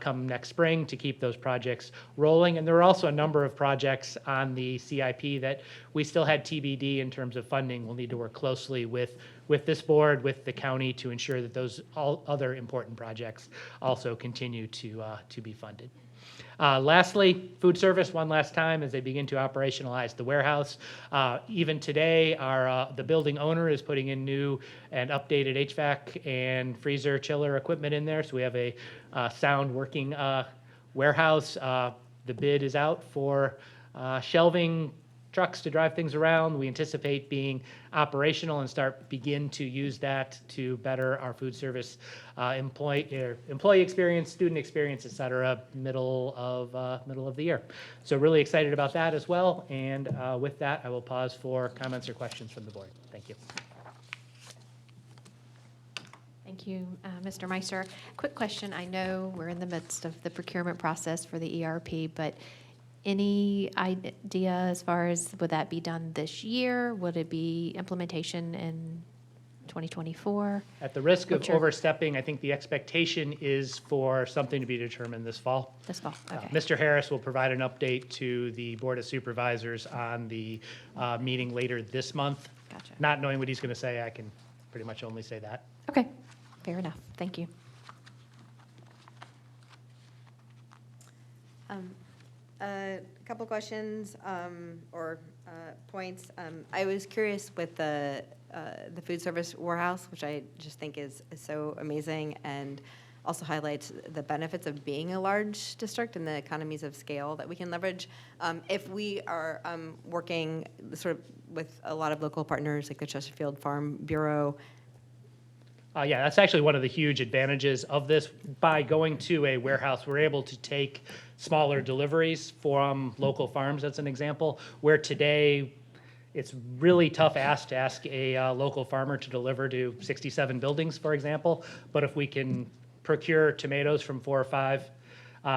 come next spring to keep those projects rolling. And there are also a number of projects on the CIP that we still had TBD in terms of funding. We'll need to work closely with this board, with the county, to ensure that those all other important projects also continue to be funded. Lastly, food service, one last time, as they begin to operationalize the warehouse. Even today, the building owner is putting in new and updated HVAC and freezer chiller equipment in there, so we have a sound working warehouse. The bid is out for shelving trucks to drive things around. We anticipate being operational and begin to use that to better our food service employee experience, student experience, et cetera, middle of the year. So really excited about that as well. And with that, I will pause for comments or questions from the board. Thank you. Thank you, Mr. Meister. Quick question. I know we're in the midst of the procurement process for the ERP, but any idea as far as would that be done this year? Would it be implementation in 2024? At the risk of What's your- overstepping, I think the expectation is for something to be determined this fall. This fall, okay. Mr. Harris will provide an update to the Board of Supervisors on the meeting later this month. Gotcha. Not knowing what he's going to say, I can pretty much only say that. Okay, fair enough. Thank you. A couple questions or points. I was curious with the food service warehouse, which I just think is so amazing and also highlights the benefits of being a large district and the economies of scale that we can leverage. If we are working sort of with a lot of local partners like the Chesterfield Farm Bureau. Yeah, that's actually one of the huge advantages of this. By going to a warehouse, we're able to take smaller deliveries from local farms, that's an example, where today it's really tough to ask a local farmer to deliver to 67 buildings, for example. But if we can procure tomatoes from 4 or 5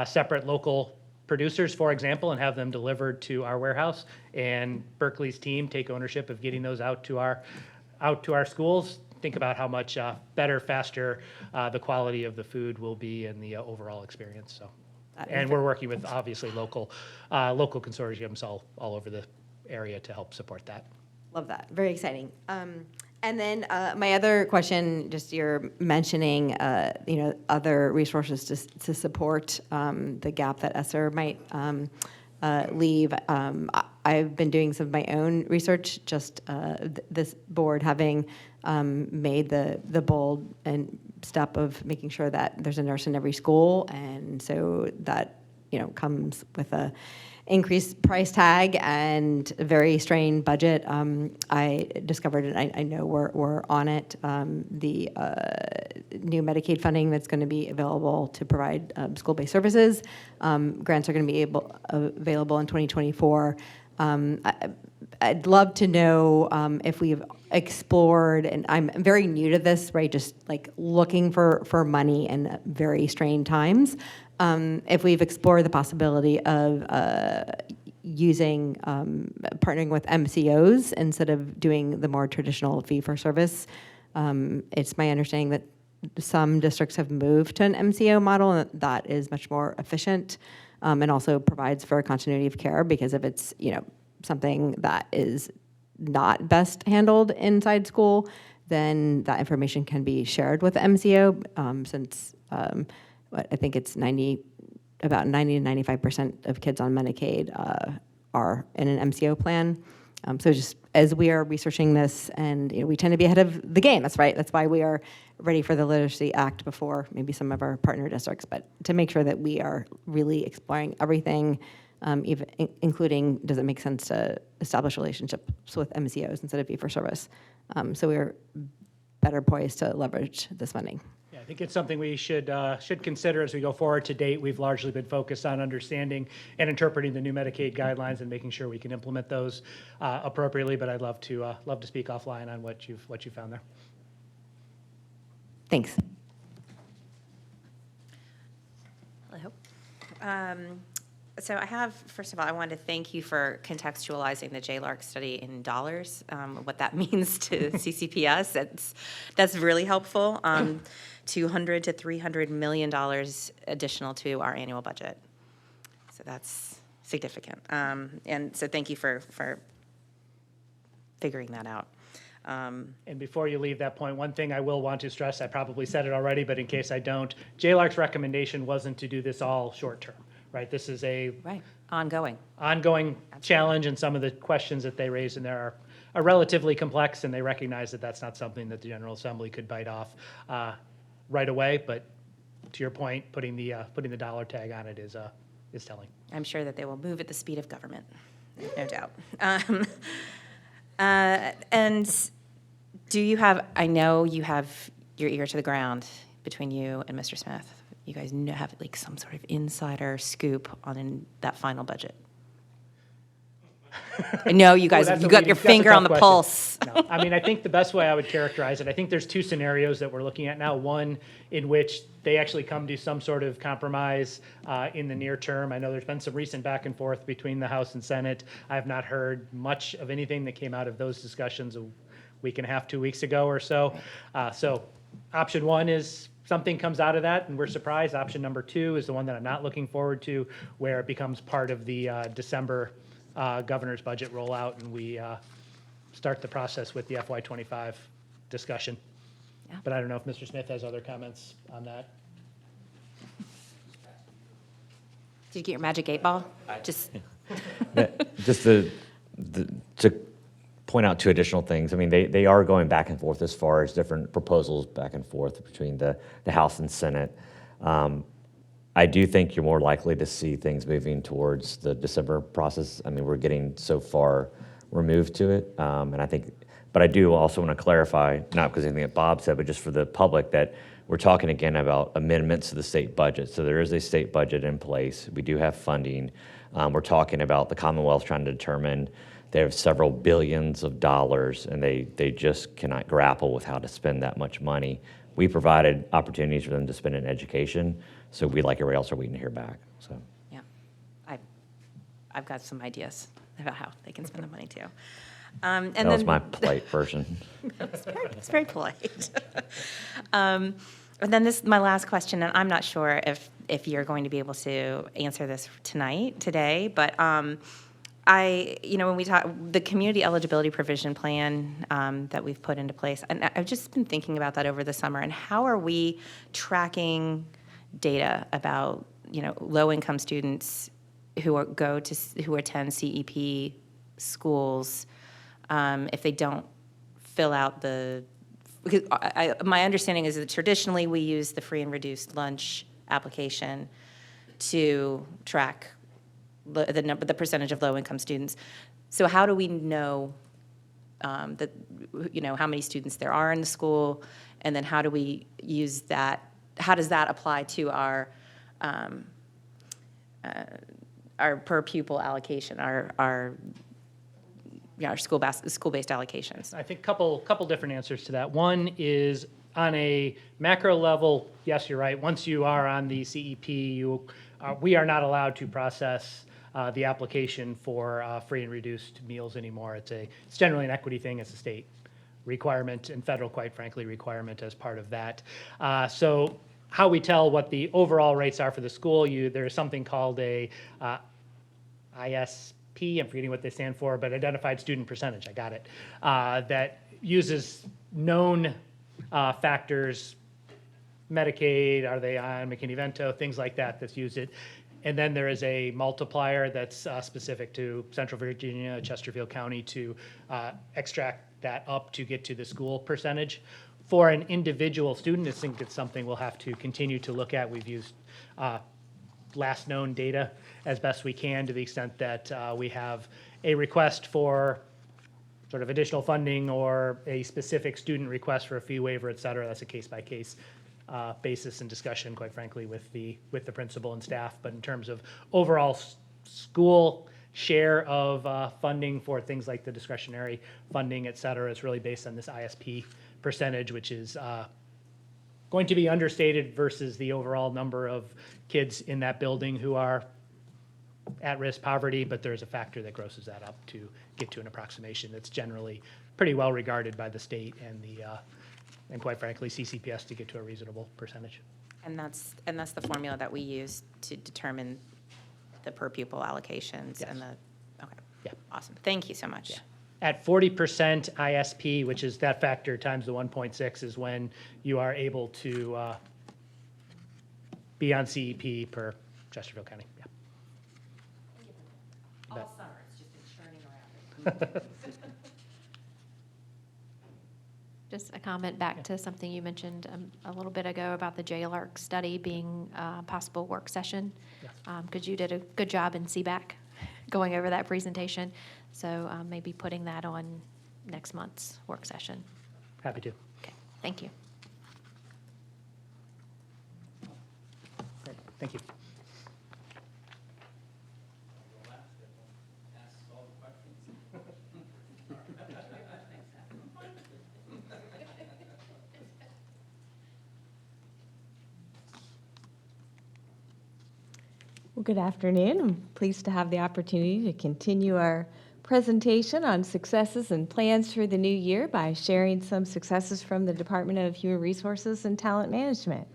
separate local producers, for example, and have them delivered to our warehouse, and Berkeley's team take ownership of getting those out to our schools, think about how much better, faster the quality of the food will be and the overall experience. So, and we're working with obviously local consortiums all over the area to help support that. Love that. Very exciting. And then my other question, just you're mentioning, other resources to support the gap that ESSER might leave. I've been doing some of my own research, just this board having made the bold and step of making sure that there's a nurse in every school, and so that comes with a increased price tag and a very strained budget. I discovered, and I know we're on it, the new Medicaid funding that's going to be available to provide school-based services. Grants are going to be available in 2024. I'd love to know if we've explored, and I'm very new to this, right, just like looking for money in very strained times, if we've explored the possibility of using, partnering with MCOs instead of doing the more traditional fee-for-service. It's my understanding that some districts have moved to an MCO model, and that is much more efficient and also provides for a continuity of care, because if it's, something that is not best handled inside school, then that information can be shared with the MCO, since I think it's about 90 to 95% of kids on Medicaid are in an MCO plan. So just as we are researching this, and we tend to be ahead of the game, that's right. That's why we are ready for the Literacy Act before maybe some of our partner districts, but to make sure that we are really exploring everything, even including, does it make sense to establish relationships with MCOs instead of fee-for-service? So we're better poised to leverage this funding. Yeah, think it's something we should consider as we go forward. To date, we've largely been focused on understanding and interpreting the new Medicaid guidelines and making sure we can implement those appropriately. But I'd love to speak offline on what you found there. Thanks. Hello. So I have, first of all, I wanted to thank you for contextualizing the JLARC study in dollars, what that means to CCPS. That's really helpful. $200 to $300 million additional to our annual budget. So that's significant. And so thank you for figuring that out. And before you leave that point, one thing I will want to stress, I probably said it already, but in case I don't, JLARC's recommendation wasn't to do this all short-term, right? This is a Right, ongoing. ongoing challenge, and some of the questions that they raise in there are relatively complex, and they recognize that that's not something that the General Assembly could bite off right away. But to your point, putting the dollar tag on it is telling. I'm sure that they will move at the speed of government, no doubt. And do you have, I know you have your ear to the ground between you and Mr. Smith. You guys have like some sort of insider scoop on that final budget. I know you guys, you got your finger on the pulse. No, I mean, I think the best way I would characterize it, I think there's two scenarios that we're looking at now. One in which they actually come to some sort of compromise in the near term. I know there's been some recent back and forth between the House and Senate. I have not heard much of anything that came out of those discussions a week and a half, 2 weeks ago or so. So option one is something comes out of that and we're surprised. Option number two is the one that I'm not looking forward to, where it becomes part of the December governor's budget rollout, and we start the process with the FY25 discussion. Yeah. But I don't know if Mr. Smith has other comments on that. Did you get your magic 8-ball? Just Just to point out two additional things. I mean, they are going back and forth as far as different proposals back and forth between the House and Senate. I do think you're more likely to see things moving towards the December process. I mean, we're getting so far removed to it, and I think, but I do also want to clarify, not because anything that Bob said, but just for the public, that we're talking again about amendments to the state budget. So there is a state budget in place. We do have funding. We're talking about the Commonwealth trying to determine they have several billions of dollars, and they just cannot grapple with how to spend that much money. We provided opportunities for them to spend in education, so we, like everybody else, are waiting to hear back. So yeah, I've got some ideas about how they can spend the money too. And that was my polite version. It's very polite. And then my last question, and I'm not sure if you're going to be able to answer this today, but when we talk, the community eligibility provision plan that we've put into place, and I've just been thinking about that over the summer, and how are we tracking data about, low-income students who attend CEP schools if they don't fill out because my understanding is that traditionally we use the free and reduced lunch application to track the percentage of low-income students. So how do we know that, how many students there are in the school, and then how do we use that? How does that apply to our per pupil allocation, our school-based allocations? I think couple different answers to that. One is on a macro level, yes, you're right. Once you are on the CEP, we are not allowed to process the application for free and reduced meals anymore. It's generally an equity thing. It's a state requirement and federal, quite frankly, requirement as part of that. So how we tell what the overall rates are for the school, there's something called a ISP, I'm forgetting what they stand for, but Identified Student Percentage, I got it, that uses known factors, Medicaid, are they on McKinney-Vento, things like that, that's used it. And then there is a multiplier that's specific to Central Virginia, Chesterfield County, to extract that up to get to the school percentage. For an individual student, I think it's something we'll have to continue to look at. We've used last known data as best we can, to the extent that we have a request for sort of additional funding or a specific student request for a fee waiver, et cetera. That's a case-by-case basis and discussion, quite frankly, with the principal and staff. But in terms of overall school share of funding for things like the discretionary funding, et cetera, it's really based on this ISP percentage, which is going to be understated versus the overall number of kids in that building who are at-risk poverty, but there's a factor that grosses that up to get to an approximation that's generally pretty well regarded by the state and quite frankly, CCPS to get to a reasonable percentage. And that's the formula that we use to determine the per pupil allocations and Yes. okay. Yeah. Awesome. Thank you so much. Yeah. At 40% ISP, which is that factor times the 1.6, is when you are able to be on CEP per Chesterfield County. Yeah. All summer, it's just been churning around. Just a comment back to something you mentioned a little bit ago about the JLARC study being a possible work session. Yes. Because you did a good job in CBAC going over that presentation. So maybe putting that on next month's work session. Happy to. Okay, thank you. Great. Thank you. Well, good afternoon. I'm pleased to have the opportunity to continue our presentation on successes and plans for the new year by sharing some successes from the Department of Human Resources and Talent Management.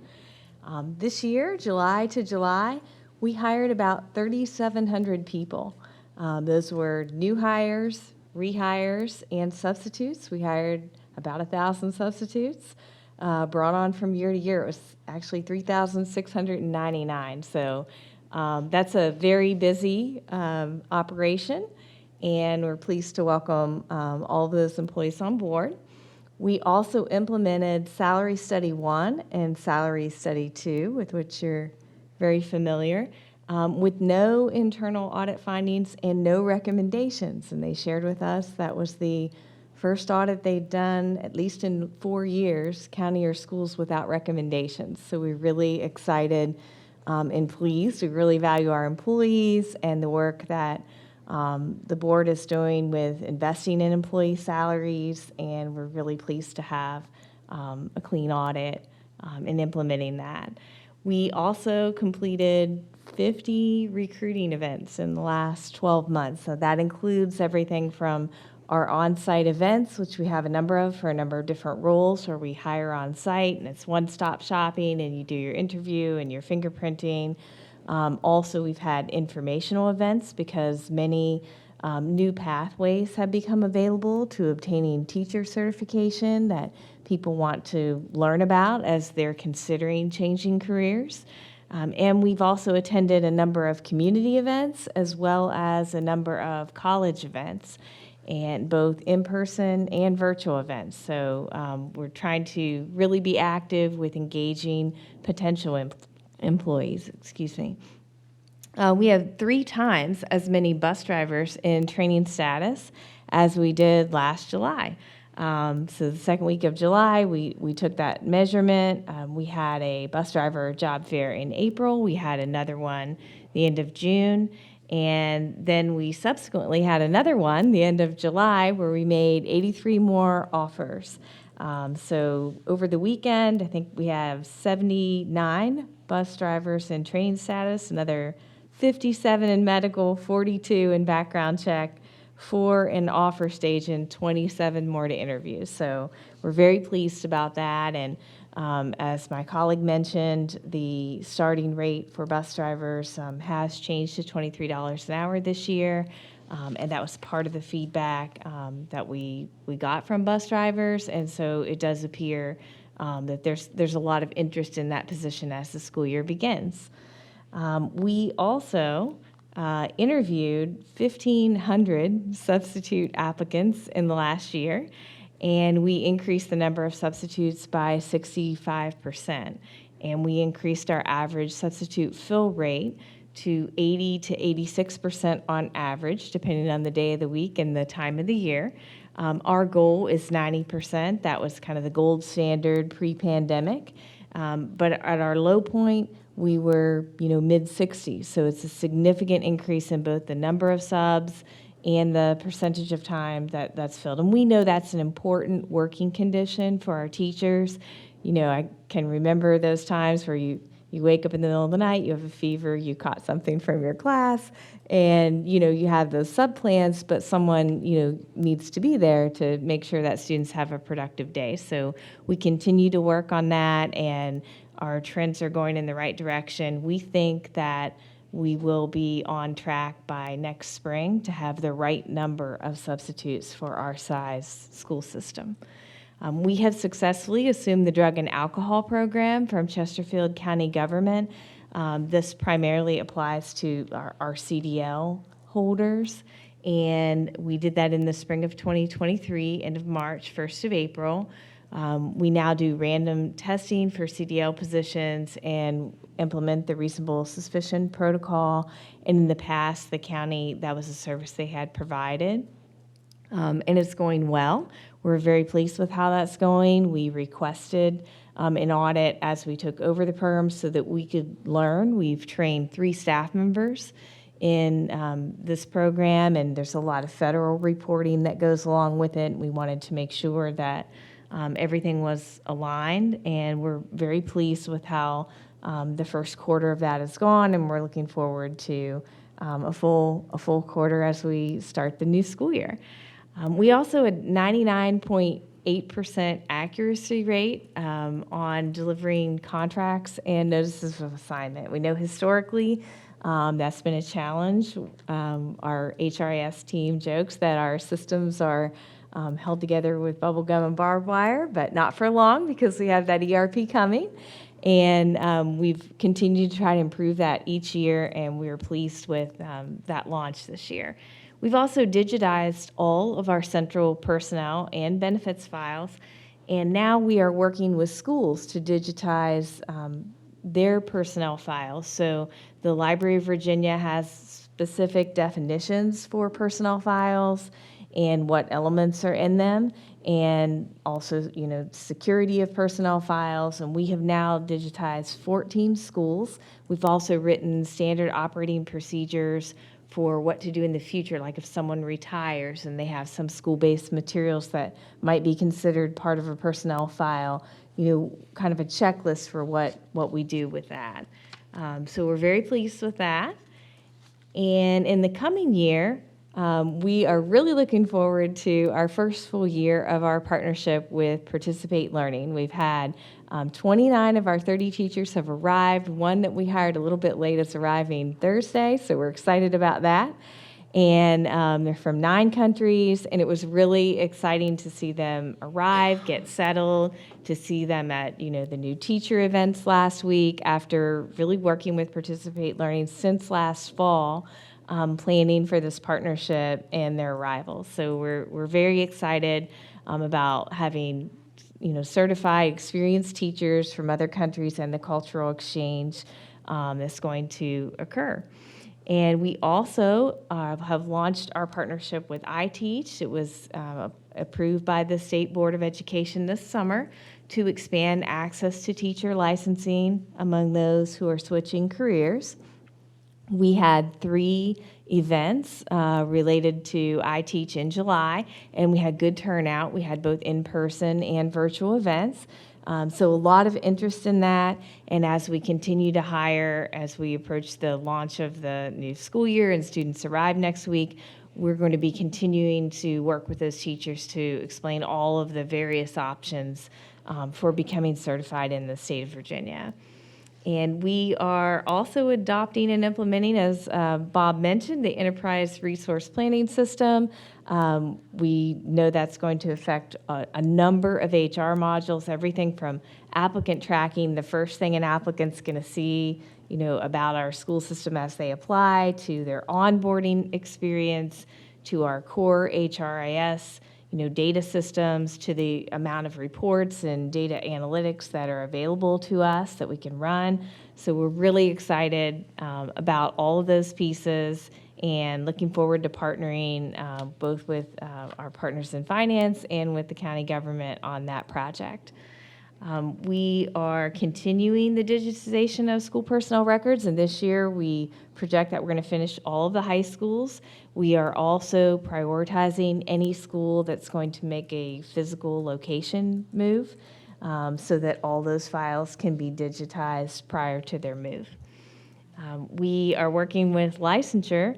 This year, July to July, we hired about 3,700 people. Those were new hires, rehires, and substitutes. We hired about 1,000 substitutes. Brought on from year to year, it was actually 3,699. So that's a very busy operation, and we're pleased to welcome all of those employees on board. We also implemented Salary Study 1 and Salary Study 2, with which you're very familiar, with no internal audit findings and no recommendations. And they shared with us that was the first audit they'd done, at least in 4 years, county or schools without recommendations. So we're really excited and pleased. We really value our employees and the work that the board is doing with investing in employee salaries, and we're really pleased to have a clean audit in implementing that. We also completed 50 recruiting events in the last 12 months. So that includes everything from our on-site events, which we have a number of for a number of different roles, where we hire on-site and it's one-stop shopping and you do your interview and your fingerprinting. Also, we've had informational events because many new pathways have become available to obtaining teacher certification that people want to learn about as they're considering changing careers. And we've also attended a number of community events as well as a number of college events, and both in-person and virtual events. So we're trying to really be active with engaging potential employees. We have 3 times as many bus drivers in training status as we did last July. So the second week of July, we took that measurement. We had a bus driver job fair in April. We had another one the end of June. And then we subsequently had another one the end of July where we made 83 more offers. So over the weekend, I think we have 79 bus drivers in training status, another 57 in medical, 42 in background check, 4 in offer stage, and 27 more to interview. So we're very pleased about that. And as my colleague mentioned, the starting rate for bus drivers has changed to $23 an hour this year. And that was part of the feedback that we got from bus drivers. And so it does appear that there's a lot of interest in that position as the school year begins. We also interviewed 1,500 substitute applicants in the last year, and we increased the number of substitutes by 65%. And we increased our average substitute fill rate to 80 to 86% on average, depending on the day of the week and the time of the year. Our goal is 90%. That was kind of the gold standard pre-pandemic. But at our low point, we were, mid-60s. So it's a significant increase in both the number of subs and the percentage of time that's filled. And we know that's an important working condition for our teachers. I can remember those times where you wake up in the middle of the night, you have a fever, you caught something from your class, and, you have those sub-plans, but someone, needs to be there to make sure that students have a productive day. So we continue to work on that, and our trends are going in the right direction. We think that we will be on track by next spring to have the right number of substitutes for our size school system. We have successfully assumed the drug and alcohol program from Chesterfield County government. This primarily applies to our CDL holders, and we did that in the spring of 2023, end of March, 1st of April. We now do random testing for CDL positions and implement the reasonable suspicion protocol. And in the past, the county, that was a service they had provided. And it's going well. We're very pleased with how that's going. We requested an audit as we took over the program so that we could learn. We've trained 3 staff members in this program, and there's a lot of federal reporting that goes along with it. We wanted to make sure that everything was aligned, and we're very pleased with how the first quarter of that has gone, and we're looking forward to a full quarter as we start the new school year. We also had 99.8% accuracy rate on delivering contracts and notices of assignment. We know historically that's been a challenge. Our HRIS team jokes that our systems are held together with bubble gum and barbed wire, but not for long because we have that ERP coming. And we've continued to try to improve that each year, and we're pleased with that launch this year. We've also digitized all of our central personnel and benefits files, and now we are working with schools to digitize their personnel files. So the Library of Virginia has specific definitions for personnel files and what elements are in them, and also, security of personnel files. And we have now digitized 14 schools. We've also written standard operating procedures for what to do in the future, like if someone retires and they have some school-based materials that might be considered part of a personnel file, kind of a checklist for what we do with that. So we're very pleased with that. And in the coming year, we are really looking forward to our first full year of our partnership with Participate Learning. We've had 29 of our 30 teachers have arrived. One that we hired a little bit late is arriving Thursday, so we're excited about that. And they're from 9 countries, and it was really exciting to see them arrive, get settled, to see them at the new teacher events last week after really working with Participate Learning since last fall. Planning for this partnership and their arrival. So we're very excited about having certified, experienced teachers from other countries and the cultural exchange that's going to occur. And we also have launched our partnership with iTeach. It was approved by the State Board of Education this summer to expand access to teacher licensing among those who are switching careers. We had 3 events related to iTeach in July, and we had good turnout. We had both in-person and virtual events. So a lot of interest in that, and as we continue to hire, as we approach the launch of the new school year and students arrive next week, we're going to be continuing to work with those teachers to explain all of the various options for becoming certified in the state of Virginia. And we are also adopting and implementing, as Bob mentioned, the Enterprise Resource Planning System. We know that's going to affect a number of HR modules, everything from applicant tracking, the first thing an applicant's going to see, about our school system as they apply, to their onboarding experience, to our core HRIS, data systems, to the amount of reports and data analytics that are available to us that we can run. So we're really excited about all of those pieces and looking forward to partnering both with our partners in finance and with the county government on that project. We are continuing the digitization of school personnel records, and this year we project that we're going to finish all of the high schools. We are also prioritizing any school that's going to make a physical location move, so that all those files can be digitized prior to their move. We are working with licensure.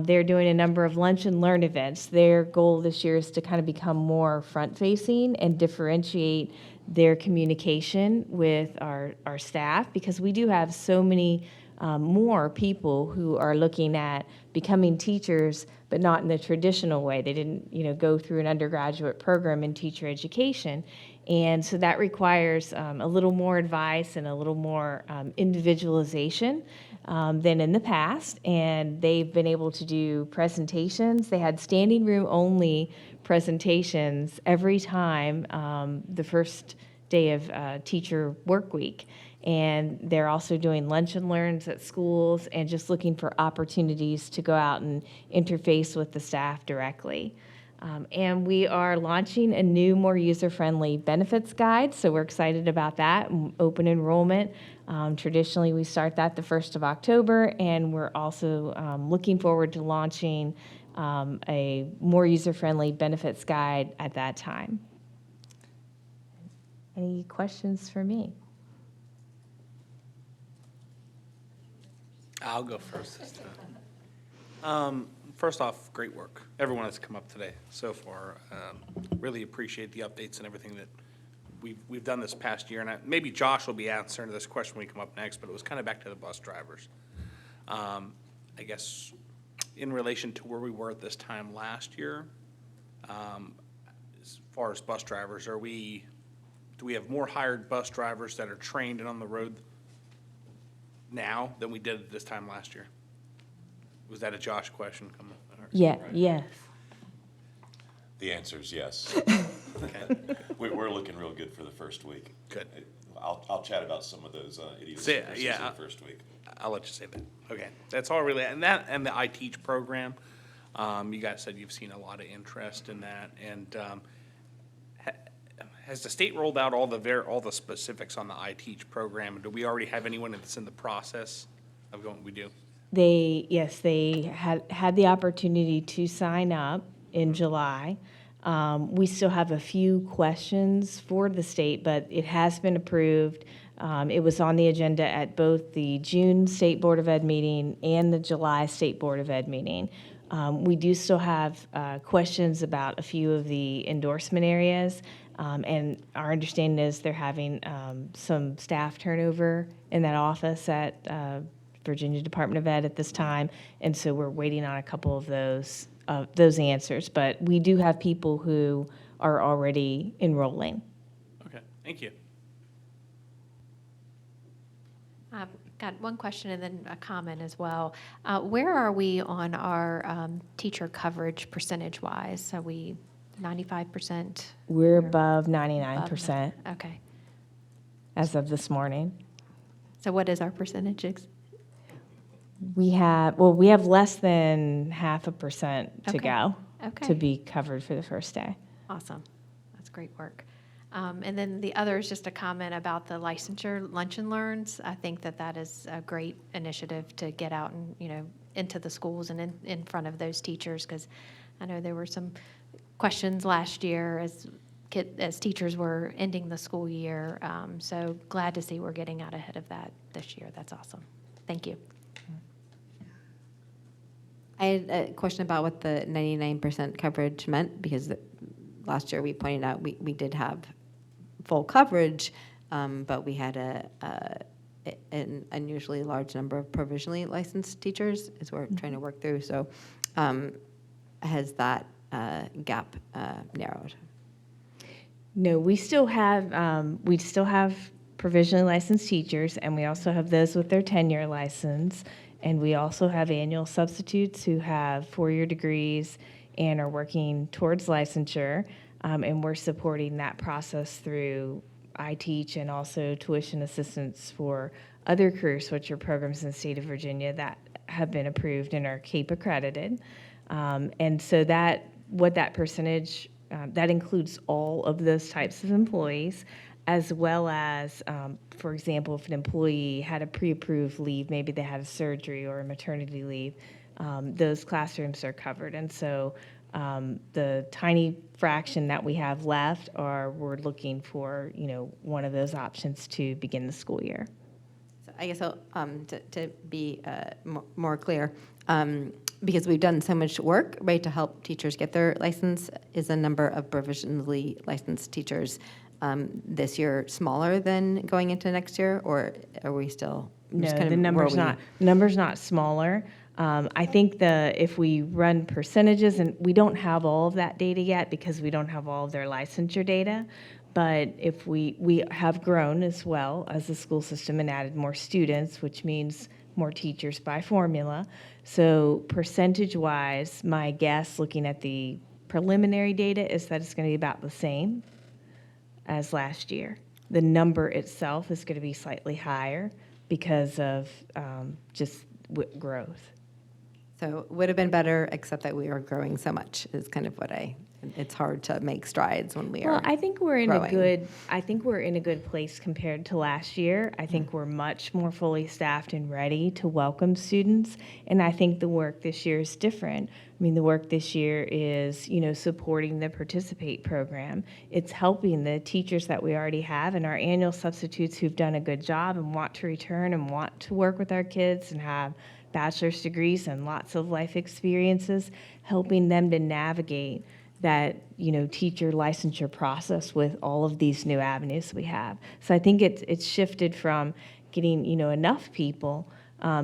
They're doing a number of lunch and learn events. Their goal this year is to kind of become more front-facing and differentiate their communication with our staff, because we do have so many more people who are looking at becoming teachers, but not in the traditional way. They didn't, go through an undergraduate program in teacher education. And so that requires a little more advice and a little more individualization than in the past. And they've been able to do presentations. They had standing room only presentations every time the first day of teacher work week. And they're also doing lunch and learns at schools and just looking for opportunities to go out and interface with the staff directly. And we are launching a new, more user-friendly benefits guide, so we're excited about that. Open enrollment, traditionally we start that the 1st of October, and we're also looking forward to launching a more user-friendly benefits guide at that time. Any questions for me? I'll go first this time. First off, great work. Everyone that's come up today so far. Really appreciate the updates and everything that we've done this past year. And maybe Josh will be answering this question when we come up next, but it was kind of back to the bus drivers. I guess in relation to where we were at this time last year, as far as bus drivers, do we have more hired bus drivers that are trained and on the road now than we did this time last year? Was that a Josh question? Yeah, yes. The answer is yes. Okay. We're looking real good for the first week. Good. I'll chat about some of those idiosyncrasies in the first week. I'll let you say that. Okay, that's all really, and the I Teach program. You guys said you've seen a lot of interest in that, and has the state rolled out all the specifics on the I Teach program? Do we already have anyone that's in the process of going? We do. They had the opportunity to sign up in July. We still have a few questions for the state, but it has been approved. It was on the agenda at both the June State Board of Ed meeting and the July State Board of Ed meeting. We do still have questions about a few of the endorsement areas, and our understanding is they're having some staff turnover in that office at Virginia Department of Ed at this time, and so we're waiting on a couple of those answers. But we do have people who are already enrolling. Okay, thank you. I've got one question and then a comment as well. Where are we on our teacher coverage percentage-wise? Are we 95%? We're above 99% Okay. as of this morning. So what is our percentage? We have less than 0.5% to Okay. go Okay. to be covered for the first day. Awesome. That's great work. And then the other is just a comment about the licensure lunch and learns. I think that is a great initiative to get out and, into the schools and in front of those teachers, because I know there were some questions last year as teachers were ending the school year. So glad to see we're getting out ahead of that this year. That's awesome. Thank you. I had a question about what the 99% coverage meant, because last year we pointed out we did have full coverage, but we had an unusually large number of provisionally licensed teachers, as we're trying to work through. So has that gap narrowed? No, we still have provisionally licensed teachers, and we also have those with their tenure license, and we also have annual substitutes who have 4-year degrees and are working towards licensure, and we're supporting that process through I Teach and also tuition assistance for other career switcher programs in the state of Virginia that have been approved and are CAPE accredited. And so that percentage, that includes all of those types of employees. as well as, for example, if an employee had a pre-approved leave, maybe they had a surgery or a maternity leave, those classrooms are covered. And so the tiny fraction that we have left we're looking for, one of those options to begin the school year. So I guess to be more clear, because we've done so much work, right, to help teachers get their license, is the number of provisionally licensed teachers this year smaller than going into next year, or are we still? No, just kind the of number's not smaller. I think if we run percentages, and we don't have all of that data yet because we don't have all of their licensure data, but if we have grown as well as the school system and added more students, which means more teachers by formula. So percentage-wise, my guess, looking at the preliminary data, is that it's going to be about the same as last year. The number itself is going to be slightly higher because of just growth. So it would have been better, except that we are growing so much is kind of it's hard to make strides when we are. Well, I think we're in growing. a good place compared to last year. I think we're much more fully staffed and ready to welcome students. And I think the work this year is different. I mean, the work this year is, supporting the Participate program. It's helping the teachers that we already have and our annual substitutes who've done a good job and want to return and want to work with our kids and have bachelor's degrees and lots of life experiences, helping them to navigate that, teacher licensure process with all of these new avenues we have. So I think it's shifted from getting, enough people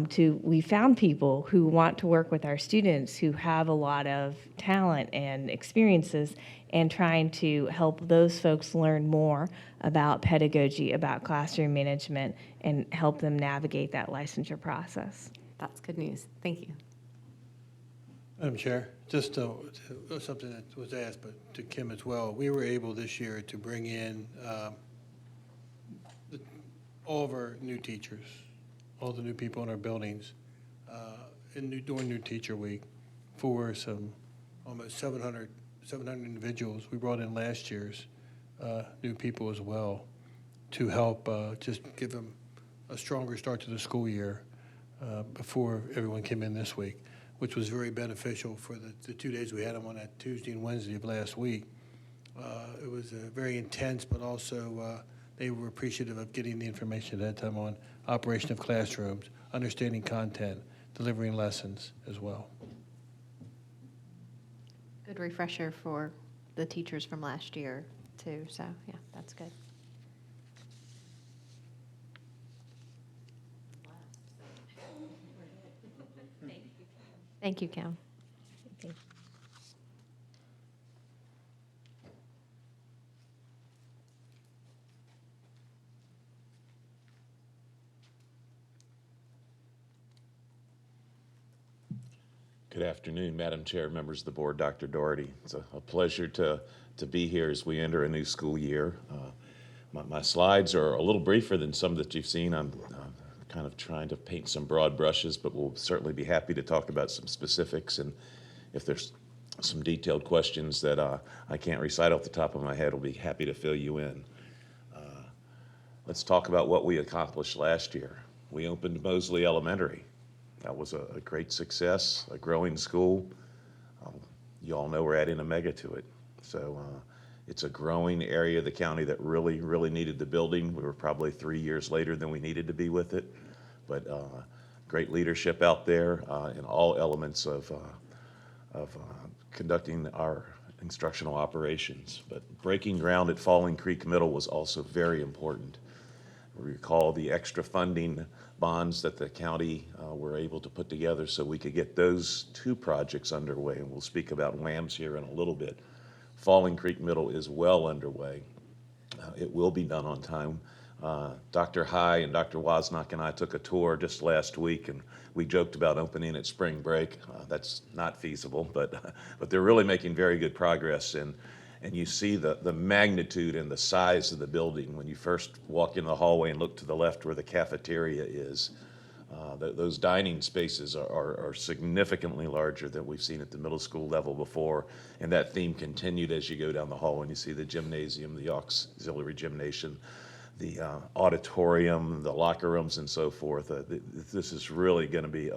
to we found people who want to work with our students who have a lot of talent and experiences, and trying to help those folks learn more about pedagogy, about classroom management, and help them navigate that licensure process. That's good news. Thank you. Madam Chair, just something that was asked, but to Kim as well. We were able this year to bring in all of our new teachers, all the new people in our buildings, during New Teacher Week for some almost 700 individuals. We brought in last year's new people as well to help just give them a stronger start to the school year before everyone came in this week, which was very beneficial for the 2 days we had them on that Tuesday and Wednesday of last week. It was very intense, but also they were appreciative of getting the information at that time on operation of classrooms, understanding content, delivering lessons as well. Good refresher for the teachers from last year, too. So, yeah, that's good. Thank you, Kim. Good afternoon, Madam Chair, members of the board, Dr. Doherty. It's a pleasure to be here as we enter a new school year. My slides are a little briefer than some that you've seen. I'm kind of trying to paint some broad brushes, but we'll certainly be happy to talk about some specifics. And if there's some detailed questions that I can't recite off the top of my head, I'll be happy to fill you in. Let's talk about what we accomplished last year. We opened Mosley Elementary. That was a great success, a growing school. You all know we're adding a mega to it. So it's a growing area of the county that really, really needed the building. We were probably 3 years later than we needed to be with it. But great leadership out there in all elements of conducting our instructional operations. But breaking ground at Falling Creek Middle was also very important. We recall the extra funding bonds that the county were able to put together so we could get those two projects underway, and we'll speak about WAMs here in a little bit. Falling Creek Middle is well underway. It will be done on time. Dr. High and Dr. Wozniak and I took a tour just last week, and we joked about opening at spring break. That's not feasible, but they're really making very good progress. And you see the magnitude and the size of the building when you first walk in the hallway and look to the left where the cafeteria is. Those dining spaces are significantly larger than we've seen at the middle school level before, and that theme continued as you go down the hall and you see the gymnasium, the auxiliary gymnasium, the auditorium, the locker rooms, and so forth. This is really going to be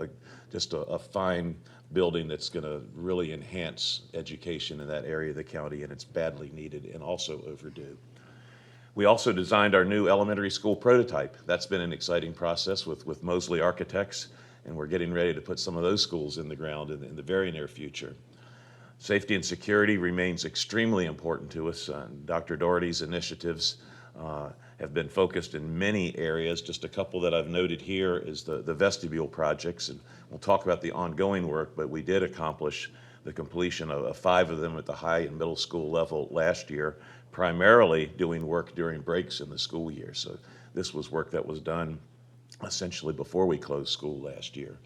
just a fine building that's going to really enhance education in that area of the county, and it's badly needed and also overdue. We also designed our new elementary school prototype. That's been an exciting process with Mosley Architects, and we're getting ready to put some of those schools in the ground in the very near future. Safety and security remains extremely important to us. Dr. Doherty's initiatives have been focused in many areas. Just a couple that I've noted here is the vestibule projects, and we'll talk about the ongoing work, but we did accomplish the completion of 5 of them at the high and middle school level last year, primarily doing work during breaks in the school year. So this was work that was done essentially before we closed school last year.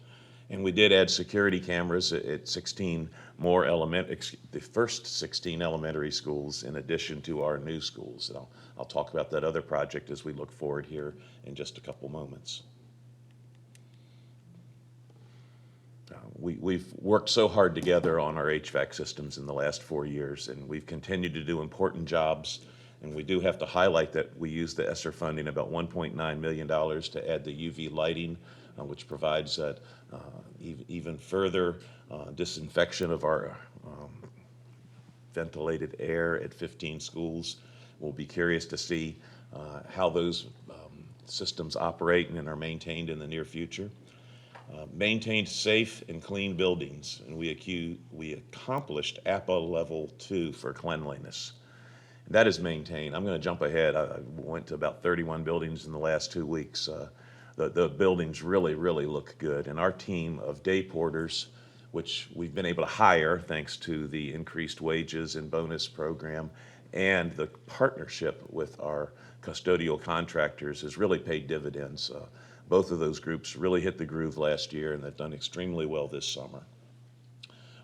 And we did add security cameras at 16 more the first 16 elementary schools in addition to our new schools. And I'll talk about that other project as we look forward here in just a couple moments. We've worked so hard together on our HVAC systems in the last 4 years, and we've continued to do important jobs. And we do have to highlight that we used the ESSER funding, about $1.9 million, to add the UV lighting, which provides that even further disinfection of our ventilated air at 15 schools. We'll be curious to see how those systems operate and are maintained in the near future. Maintained safe and clean buildings, and we accomplished APA Level 2 for cleanliness. That is maintained. I'm going to jump ahead. I went to about 31 buildings in the last 2 weeks. The buildings really look good, and our team of day porters, which we've been able to hire thanks to the increased wages and bonus program, and the partnership with our custodial contractors has really paid dividends. Both of those groups really hit the groove last year, and they've done extremely well this summer.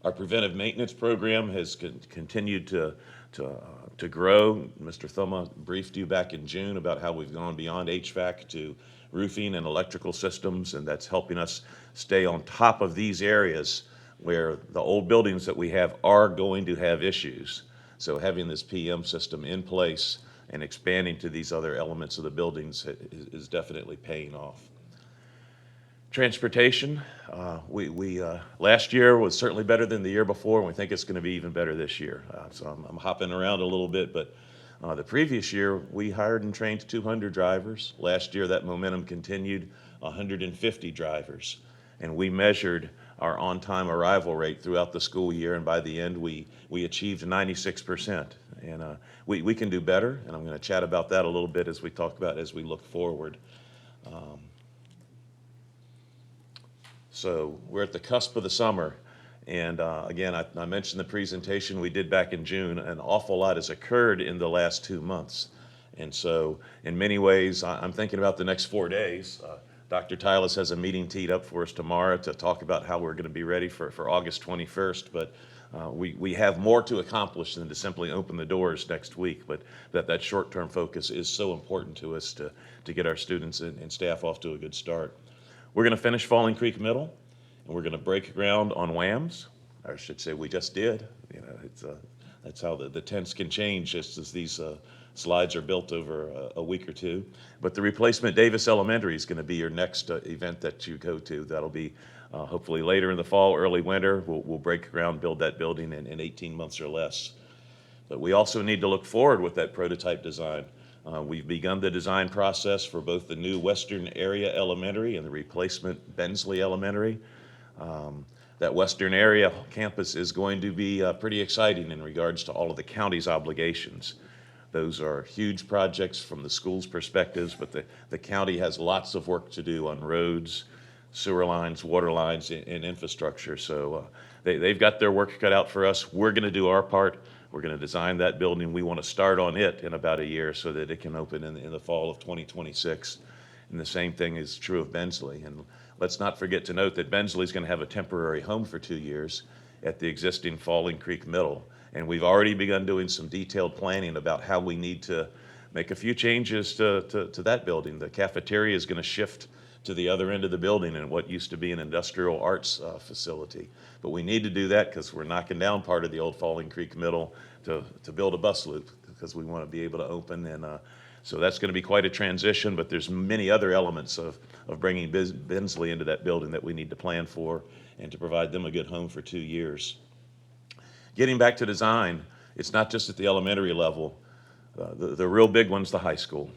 Our preventive maintenance program has continued to grow. Mr. Thoma briefed you back in June about how we've gone beyond HVAC to roofing and electrical systems, and that's helping us stay on top of these areas where the old buildings that we have are going to have issues. So having this PM system in place and expanding to these other elements of the buildings is definitely paying off. Transportation, last year was certainly better than the year before, and we think it's going to be even better this year. So I'm hopping around a little bit, but the previous year we hired and trained 200 drivers. Last year that momentum continued, 150 drivers, and we measured our on-time arrival rate throughout the school year, and by the end we achieved 96%. And we can do better, and I'm going to chat about that a little bit as we talk about as we look forward. So we're at the cusp of the summer, and again, I mentioned the presentation we did back in June. An awful lot has occurred in the last 2 months, and so in many ways, I'm thinking about the next 4 days. Dr. Tyler has a meeting teed up for us tomorrow to talk about how we're going to be ready for August 21st, but we have more to accomplish than to simply open the doors next week, but that short-term focus is so important to us to get our students and staff off to a good start. We're going to finish Falling Creek Middle, and we're going to break ground on WAMS. I should say we just did. You know, that's how the tense can change just as these slides are built over a week or two. But the replacement Davis Elementary is going to be your next event that you go to. That'll be hopefully later in the fall, early winter. We'll break ground, build that building in 18 months or less. But we also need to look forward with that prototype design. We've begun the design process for both the new Western Area Elementary and the replacement Bensley Elementary. That Western Area campus is going to be pretty exciting in regards to all of the county's obligations. Those are huge projects from the school's perspectives, but the county has lots of work to do on roads, sewer lines, water lines, and infrastructure. So they've got their work cut out for us. We're going to do our part. We're going to design that building. We want to start on it in about a year so that it can open in the fall of 2026. And the same thing is true of Bensley. And let's not forget to note that Bensley is going to have a temporary home for 2 years at the existing Falling Creek Middle. And we've already begun doing some detailed planning about how we need to make a few changes to that building. The cafeteria is going to shift to the other end of the building in what used to be an industrial arts facility. But we need to do that because we're knocking down part of the old Falling Creek Middle to build a bus loop, because we want to be able to open. And so that's going to be quite a transition, but there's many other elements of bringing Bensley into that building that we need to plan for and to provide them a good home for 2 years. Getting back to design, it's not just at the elementary level. The real big one's the high school.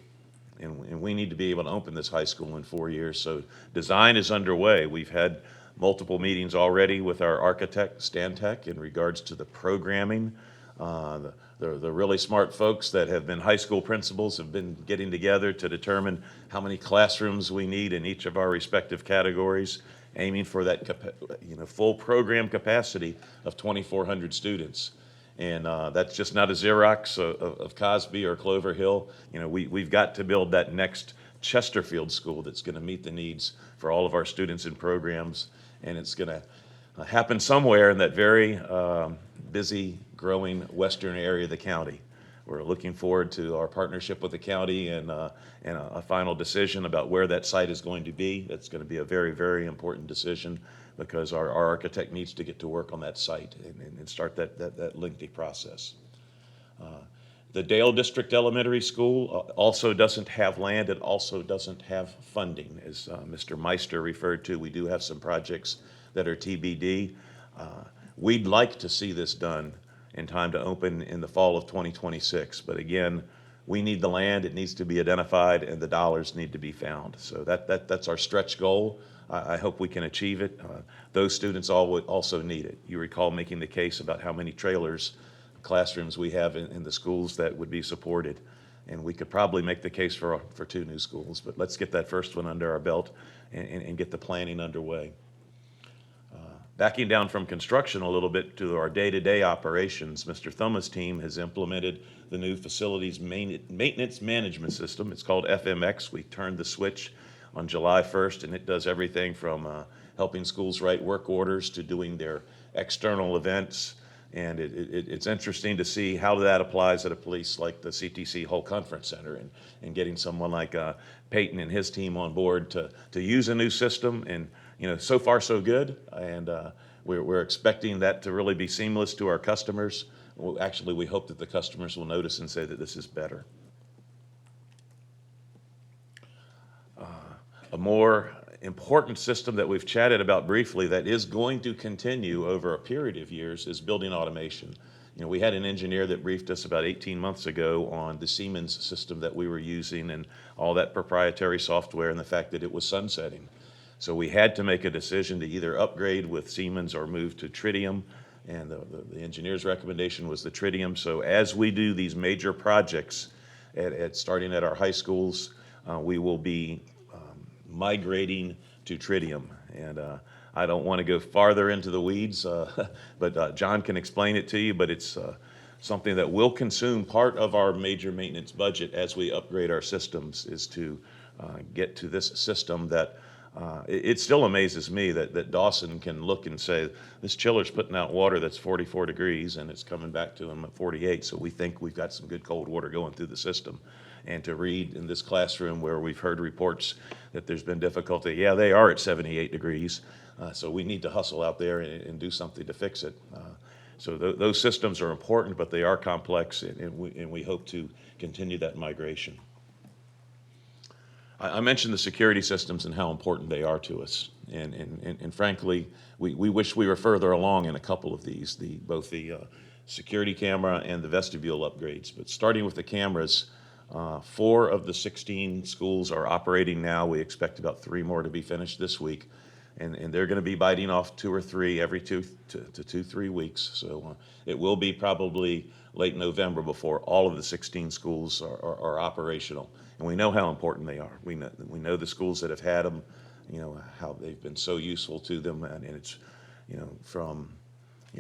And we need to be able to open this high school in 4 years. So design is underway. We've had multiple meetings already with our architect, Stantec, in regards to the programming. The really smart folks that have been high school principals have been getting together to determine how many classrooms we need in each of our respective categories, aiming for that full program capacity of 2,400 students. And that's just not a Xerox of Cosby or Clover Hill. We've got to build that next Chesterfield school that's going to meet the needs for all of our students and programs. And it's going to happen somewhere in that very busy, growing western area of the county. We're looking forward to our partnership with the county and a final decision about where that site is going to be. That's going to be a very, very important decision, because our architect needs to get to work on that site and start that lengthy process. The Dale District Elementary School also doesn't have land. It also doesn't have funding. As Mr. Meister referred to, we do have some projects that are TBD. We'd like to see this done in time to open in the fall of 2026. But again, we need the land, it needs to be identified, and the dollars need to be found. So that's our stretch goal. I hope we can achieve it. Those students also need it. You recall making the case about how many classrooms we have in the schools that would be supported. And we could probably make the case for 2 new schools, but let's get that first one under our belt and get the planning underway. Backing down from construction a little bit to our day-to-day operations, Mr. Thuma's team has implemented the new facilities maintenance management system. It's called FMX. We turned the switch on July 1st, and it does everything from helping schools write work orders to doing their external events. And it's interesting to see how that applies at a place like the CTC Whole Conference Center, and getting someone like Peyton and his team on board to use a new system. And so far so good, and we're expecting that to really be seamless to our customers. Well, actually, we hope that the customers will notice and say that this is better. A more important system that we've chatted about briefly that is going to continue over a period of years is building automation. We had an engineer that briefed us about 18 months ago on the Siemens system that we were using and all that proprietary software, and the fact that it was sunsetting. So we had to make a decision to either upgrade with Siemens or move to Tritium, and the engineer's recommendation was the Tritium. So as we do these major projects starting at our high schools, we will be migrating to Tritium. And I don't want to go farther into the weeds, but John can explain it to you, but it's something that will consume part of our major maintenance budget as we upgrade our systems, is to get to this system that it still amazes me that Dawson can look and say, this chiller's putting out water that's 44 degrees and it's coming back to him at 48, so we think we've got some good cold water going through the system. And to read in this classroom where we've heard reports that there's been difficulty, yeah, they are at 78 degrees, so we need to hustle out there and do something to fix it. So those systems are important, but they are complex, and we hope to continue that migration. I mentioned the security systems and how important they are to us, and frankly, we wish we were further along in a couple of these, both the security camera and the vestibule upgrades. But starting with the cameras, 4 of the 16 schools are operating now. We expect about 3 more to be finished this week, and they're going to be biting off 2 or 3 every 2 to 3 weeks. So it will be probably late November before all of the 16 schools are operational. And we know how important they are. We know the schools that have had them, how they've been so useful to them, and it's, from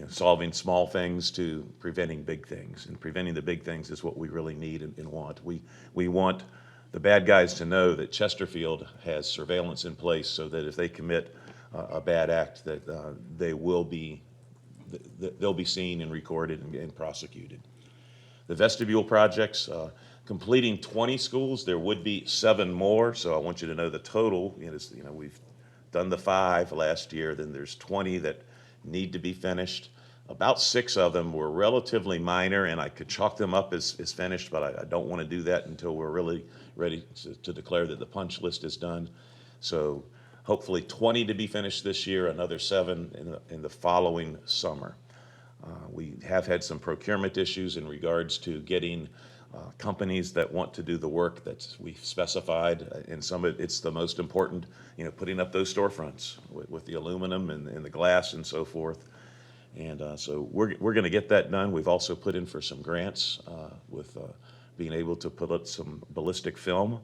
solving small things to preventing big things. And preventing the big things is what we really need and want. We want the bad guys to know that Chesterfield has surveillance in place, so that if they commit a bad act, that they'll be seen and recorded and prosecuted. The vestibule projects, completing 20 schools, there would be 7 more, so I want you to know the total, we've done the 5 last year, then there's 20 that need to be finished. About 6 of them were relatively minor, and I could chalk them up as finished, but I don't want to do that until we're really ready to declare that the punch list is done. So hopefully 20 to be finished this year, another 7 in the following summer. We have had some procurement issues in regards to getting companies that want to do the work that we've specified. And some of it's the most important, putting up those storefronts with the aluminum and the glass and so forth. And so we're going to get that done. We've also put in for some grants with being able to put up some ballistic film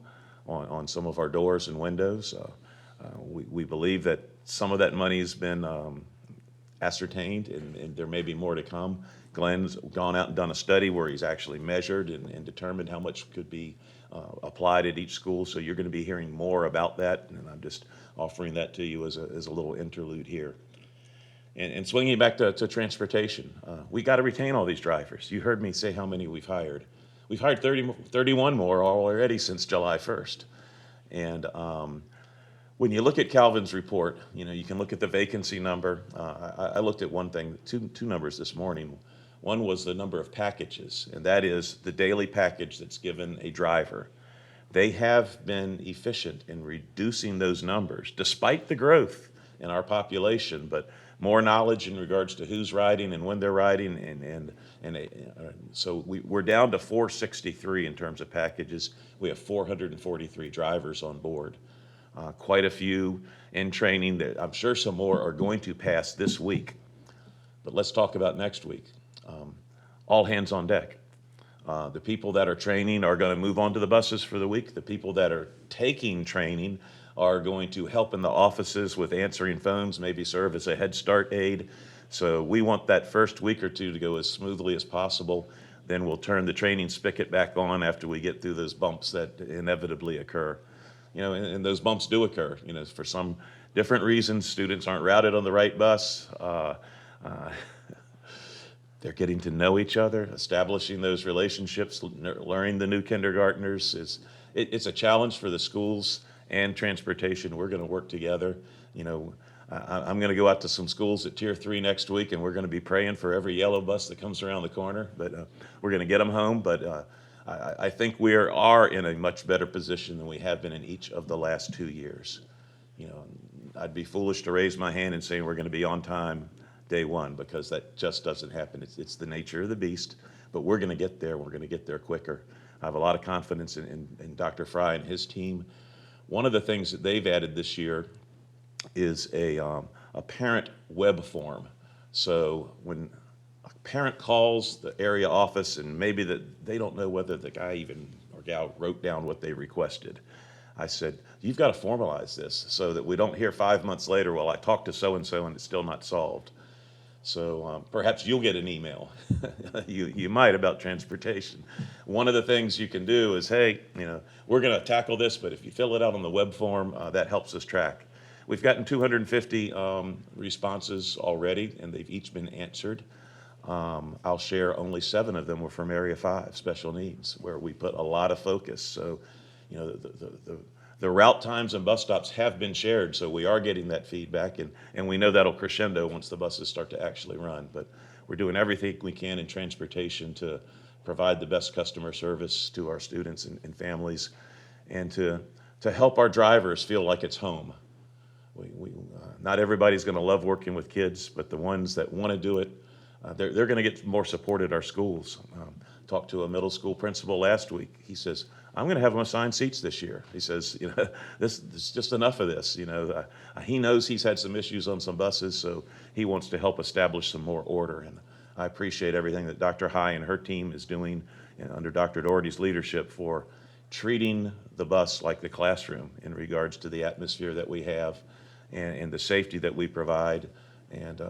on some of our doors and windows. We believe that some of that money's been ascertained, and there may be more to come. Glenn's gone out and done a study where he's actually measured and determined how much could be applied at each school. So you're going to be hearing more about that, and I'm just offering that to you as a little interlude here. And swinging back to transportation, we got to retain all these drivers. You heard me say how many we've hired. We've hired 31 more already since July 1st. And when you look at Calvin's report, you can look at the vacancy number. I looked at one thing, two numbers this morning. One was the number of packages, and that is the daily package that's given a driver. They have been efficient in reducing those numbers, despite the growth in our population, but more knowledge in regards to who's riding and when they're riding, and so we're down to 463 in terms of packages. We have 443 drivers on board. Quite a few in training. That I'm sure some more are going to pass this week. But let's talk about next week. All hands on deck. The people that are training are going to move on to the buses for the week. The people that are taking training are going to help in the offices with answering phones, maybe serve as a Head Start aide. So we want that first week or two to go as smoothly as possible. Then we'll turn the training spigot back on after we get through those bumps that inevitably occur. And those bumps do occur. For some different reasons, students aren't routed on the right bus. They're getting to know each other, establishing those relationships, learning the new kindergartners. It's a challenge for the schools and transportation. We're going to work together. I'm going to go out to some schools at Tier 3 next week, and we're going to be praying for every yellow bus that comes around the corner. But we're going to get them home. But I think we are in a much better position than we have been in each of the last 2 years. I'd be foolish to raise my hand and say we're going to be on time day one, because that just doesn't happen. It's the nature of the beast, but we're going to get there. We're going to get there quicker. I have a lot of confidence in Dr. Fry and his team. One of the things that they've added this year is a parent web form. So when a parent calls the area office and maybe that they don't know whether the guy even or gal wrote down what they requested, I said, you've got to formalize this so that we don't hear 5 months later, well, I talked to so-and-so and it's still not solved. So perhaps you'll get an email. You might, about transportation. One of the things you can do is, hey, we're going to tackle this, but if you fill it out on the web form, that helps us track. We've gotten 250 responses already, and they've each been answered. I'll share only 7 of them were from Area 5, special needs, where we put a lot of focus. So, the route times and bus stops have been shared, so we are getting that feedback, and we know that'll crescendo once the buses start to actually run. But we're doing everything we can in transportation to provide the best customer service to our students and families, and to help our drivers feel like it's home. Not everybody's going to love working with kids, but the ones that want to do it, they're going to get more support at our schools. Talked to a middle school principal last week. He says, I'm going to have them assign seats this year. He says, this is just enough of this. He knows he's had some issues on some buses, so he wants to help establish some more order. And I appreciate everything that Dr. High and her team is doing under Dr. Doherty's leadership for treating the bus like the classroom in regards to the atmosphere that we have and the safety that we provide, and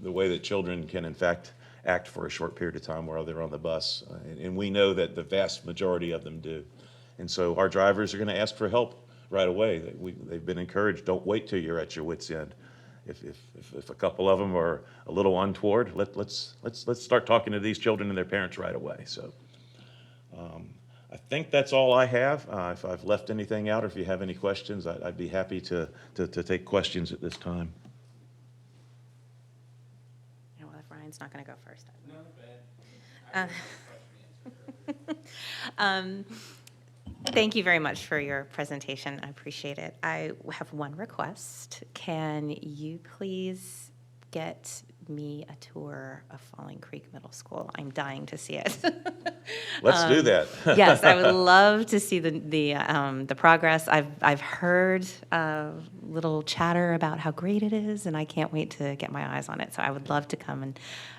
the way that children can, in fact, act for a short period of time while they're on the bus. And we know that the vast majority of them do. And so our drivers are going to ask for help right away. They've been encouraged, don't wait till you're at your wit's end. if a couple of them are a little untoward, let's start talking to these children and their parents right away. So I think that's all I have. If I've left anything out, or if you have any questions, I'd be happy to take questions at this time. Well, if Ryan's not going to go first. No, bad. Thank you very much for your presentation. I appreciate it. I have one request. Can you please get me a tour of Falling Creek Middle School? I'm dying to see it. Let's do that. Yes, I would love to see the progress. I've heard little chatter about how great it is, and I can't wait to get my eyes on it. So I would love to come, and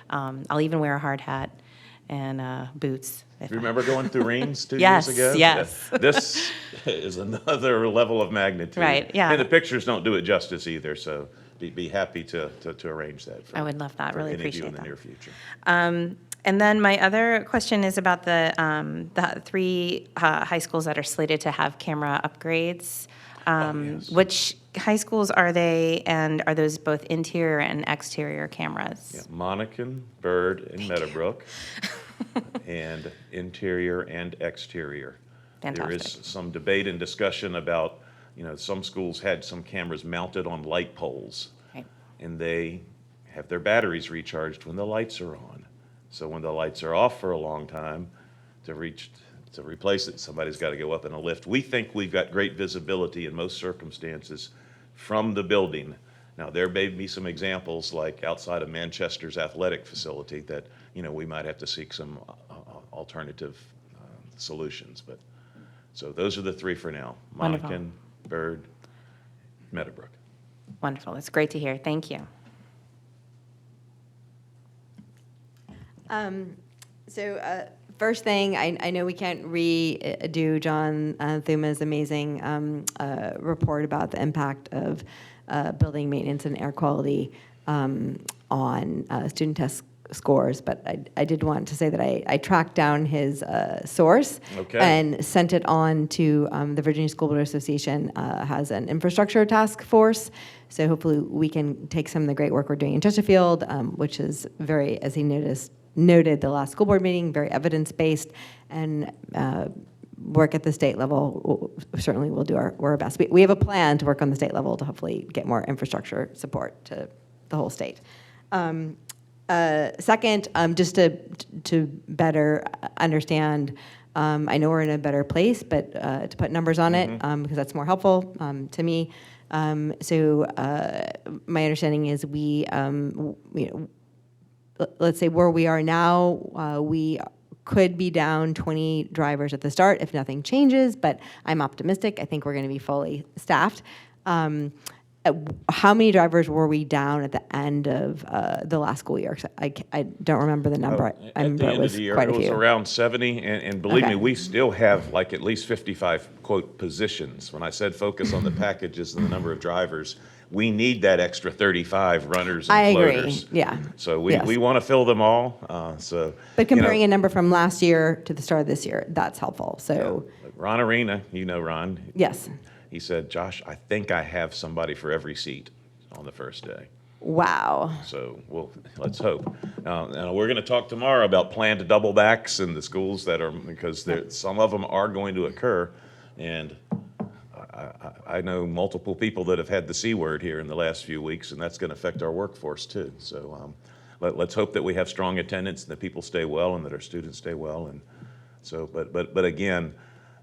I'll even wear a hard hat and boots. You remember going through Reams 2 Yes, years ago? yes. Yeah. This is another level of magnitude. Right, yeah. And the pictures don't do it justice either, so be happy to arrange that. I would love that. for Really any of you appreciate in the that. near future. And then my other question is about the three high schools that are slated to have camera upgrades. Yes. Which high schools are they, and are those both interior and exterior cameras? Yeah, Monacan, Bird, and Meadowbrook, and interior and exterior. There is Fantastic. some debate and discussion about, some schools had some cameras mounted on light poles, Right. and they have their batteries recharged when the lights are on. So when the lights are off for a long time, to replace it, somebody's got to go up in a lift. We think we've got great visibility in most circumstances from the building. Now, there may be some examples, like outside of Manchester's athletic facility, that, we might have to seek some alternative solutions. But, so those are the three for now. Wonderful. Monacan, Bird, Meadowbrook. Wonderful. That's great to hear. Thank you. First thing, I know we can't redo John Thuma's amazing report about the impact of building maintenance and air quality on student test scores, but I did want to say that I tracked down his source Okay. and sent it on to the Virginia School Board Association, has an infrastructure task force. So hopefully we can take some of the great work we're doing in Chesterfield, which is very, as he noted the last school board meeting, very evidence-based, and work at the state level. Certainly we'll do our best. We have a plan to work on the state level to hopefully get more infrastructure support to the whole state. Second, just to better understand, I know we're in a better place, but to put numbers on it, because that's more helpful to me. So my understanding is let's say where we are now, we could be down 20 drivers at the start if nothing changes, but I'm optimistic. I think we're going to be fully staffed. How many drivers were we down at the end of the last school year? 'Cause I don't remember the number. At the end of the year, quite a it was few. around 70, and believe Okay. me, we still have like at least 55, quote, positions. When I said focus on the packages and the number of drivers, we need that extra 35 runners and I agree, floaters. yeah. So Yes. we want to fill them all, But comparing a number from last year to the start of this year, that's helpful. So, Ron Arena, Ron. yes. He said, Josh, I think I have somebody for every seat on the first day. Wow. So let's hope. Now we're going to talk tomorrow about planned double backs in the schools because some of them are going to occur. And I know multiple people that have had the C word here in the last few weeks, and that's going to affect our workforce too. So let's hope that we have strong attendance and that people stay well and that our students stay well. And so, but again,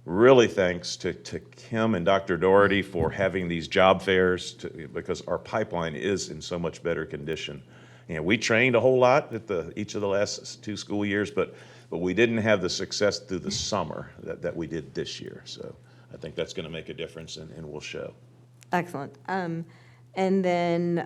really thanks to Kim and Dr. Doherty for having these job fairs because our pipeline is in so much better condition. We trained a whole lot at each of the last 2 school years, but we didn't have the success through the summer that we did this year. So I think that's going to make a difference and will show. Excellent. And then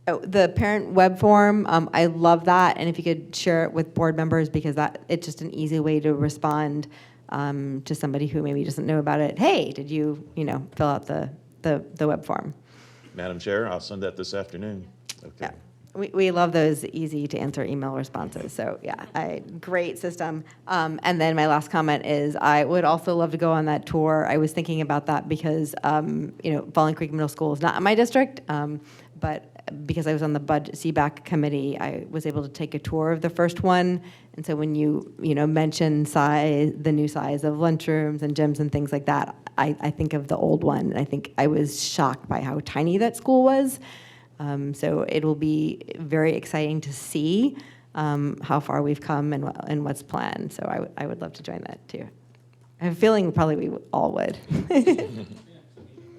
the parent web form, I love that. And if you could share it with board members, because it's just an easy way to respond to somebody who maybe doesn't know about it. Hey, did you fill out the web form? Madam Chair, I'll send that this afternoon. Okay. Yeah. We love those easy to answer email responses. So yeah, great system. And then my last comment is I would also love to go on that tour. I was thinking about that because, Falling Creek Middle School is not in my district, but because I was on the budget CBAC committee, I was able to take a tour of the first one. And so when you mention the new size of lunchrooms and gyms and things like that, I think of the old one. And I think I was shocked by how tiny that school was. So it will be very exciting to see how far we've come and what's planned. So I would love to join that too. I have a feeling probably we all would.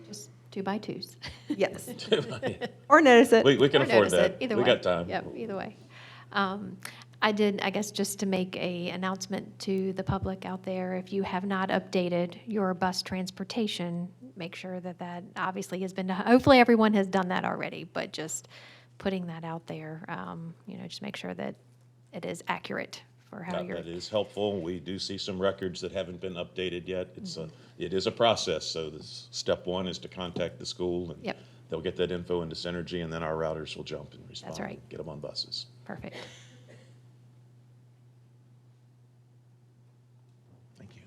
Just 2x2s. Yes. Or notice it. We can Or afford notice that. it, either We way. got time. Yep, either way. I guess just to make a announcement to the public out there, if you have not updated your bus transportation, make sure that obviously has been, hopefully everyone has done that already, but just putting that out there, just make sure that it is accurate for how you're. That is helpful. We do see some records that haven't been updated yet. It is a process, so step one is to contact the school, and Yep. they'll get that info into Synergy, and then our routers will jump and respond. That's right. And get them on buses. Perfect. Thank you.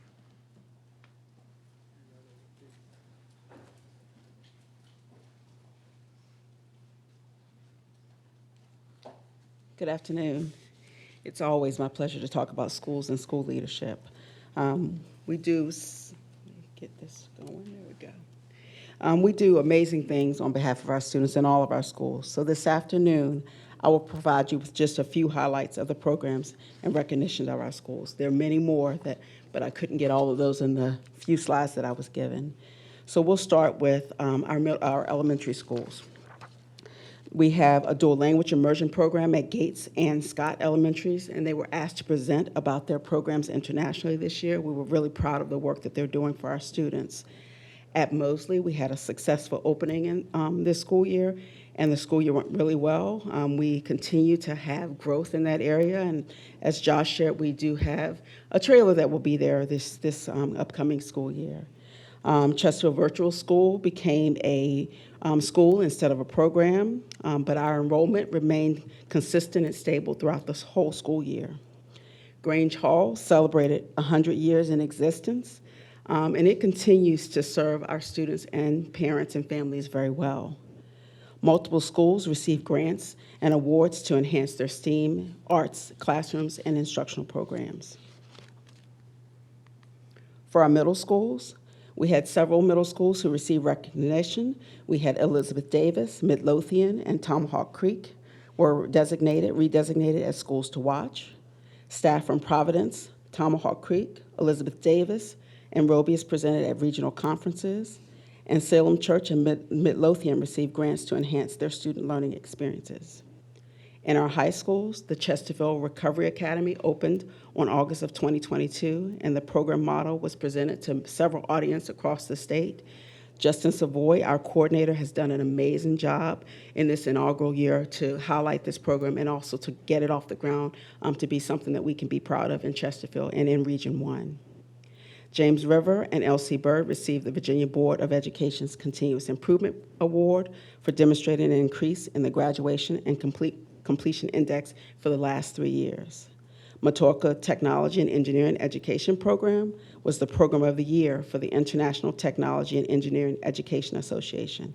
Good afternoon. It's always my pleasure to talk about schools and school leadership. We do, get this going, there we go. We do amazing things on behalf of our students in all of our schools. So this afternoon, I will provide you with just a few highlights of the programs and recognition of our schools. There are many more, but I couldn't get all of those in the few slides that I was given. So we'll start with our elementary schools. We have a dual language immersion program at Gates and Scott Elementaries, and they were asked to present about their programs internationally this year. We were really proud of the work that they're doing for our students. At Mosley, we had a successful opening in this school year, and the school year went really well. We continue to have growth in that area, and as Josh shared, we do have a trailer that will be there this upcoming school year. Chesterfield Virtual School became a school instead of a program, but our enrollment remained consistent and stable throughout this whole school year. Grange Hall celebrated 100 years in existence, and it continues to serve our students and parents and families very well. Multiple schools received grants and awards to enhance their STEAM, arts, classrooms, and instructional programs. For our middle schools, we had several middle schools who received recognition. We had Elizabeth Davis, Midlothian, and Tomahawk Creek were redesignated as schools to watch. Staff from Providence, Tomahawk Creek, Elizabeth Davis, and Robius presented at regional conferences. And Salem Church and Midlothian received grants to enhance their student learning experiences. In our high schools, the Chesterfield Recovery Academy opened on August of 2022, and the program model was presented to several audiences across the state. Justin Savoy, our coordinator, has done an amazing job in this inaugural year to highlight this program and also to get it off the ground to be something that we can be proud of in Chesterfield and in Region 1. James River and L.C. Byrd received the Virginia Board of Education's Continuous Improvement Award for demonstrating an increase in the graduation and completion index for the last 3 years. Matoka Technology and Engineering Education Program was the Program of the Year for the International Technology and Engineering Education Association.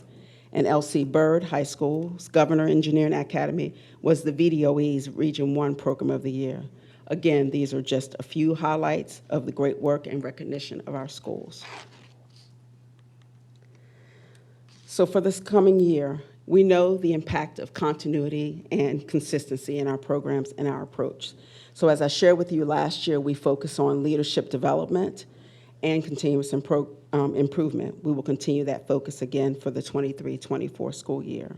And L.C. Byrd High School's Governor Engineering Academy was the VDOE's Region 1 Program of the Year. Again, these are just a few highlights of the great work and recognition of our schools. So for this coming year, we know the impact of continuity and consistency in our programs and our approach. So as I shared with you last year, we focus on leadership development and continuous improvement. We will continue that focus again for the 23-24 school year.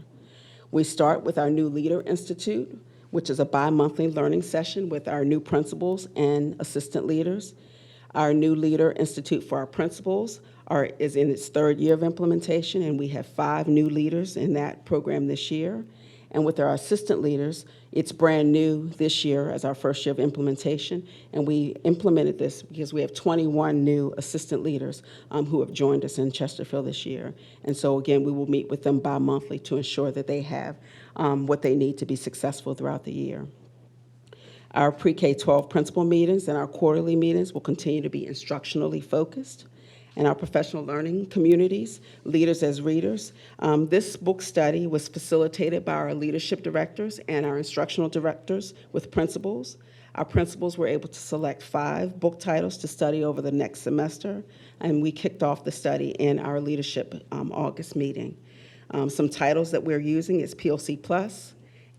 We start with our new Leader Institute, which is a bi-monthly learning session with our new principals and assistant leaders. Our new Leader Institute for our principals is in its 3rd year of implementation, and we have 5 new leaders in that program this year. And with our assistant leaders, it's brand new this year as our first year of implementation. And we implemented this because we have 21 new assistant leaders who have joined us in Chesterfield this year. And so again, we will meet with them bi-monthly to ensure that they have what they need to be successful throughout the year. Our pre-K-12 principal meetings and our quarterly meetings will continue to be instructionally focused. And our professional learning communities, Leaders as Readers. This book study was facilitated by our leadership directors and our instructional directors with principals. Our principals were able to select 5 book titles to study over the next semester, and we kicked off the study in our leadership August meeting. Some titles that we're using is PLC Plus,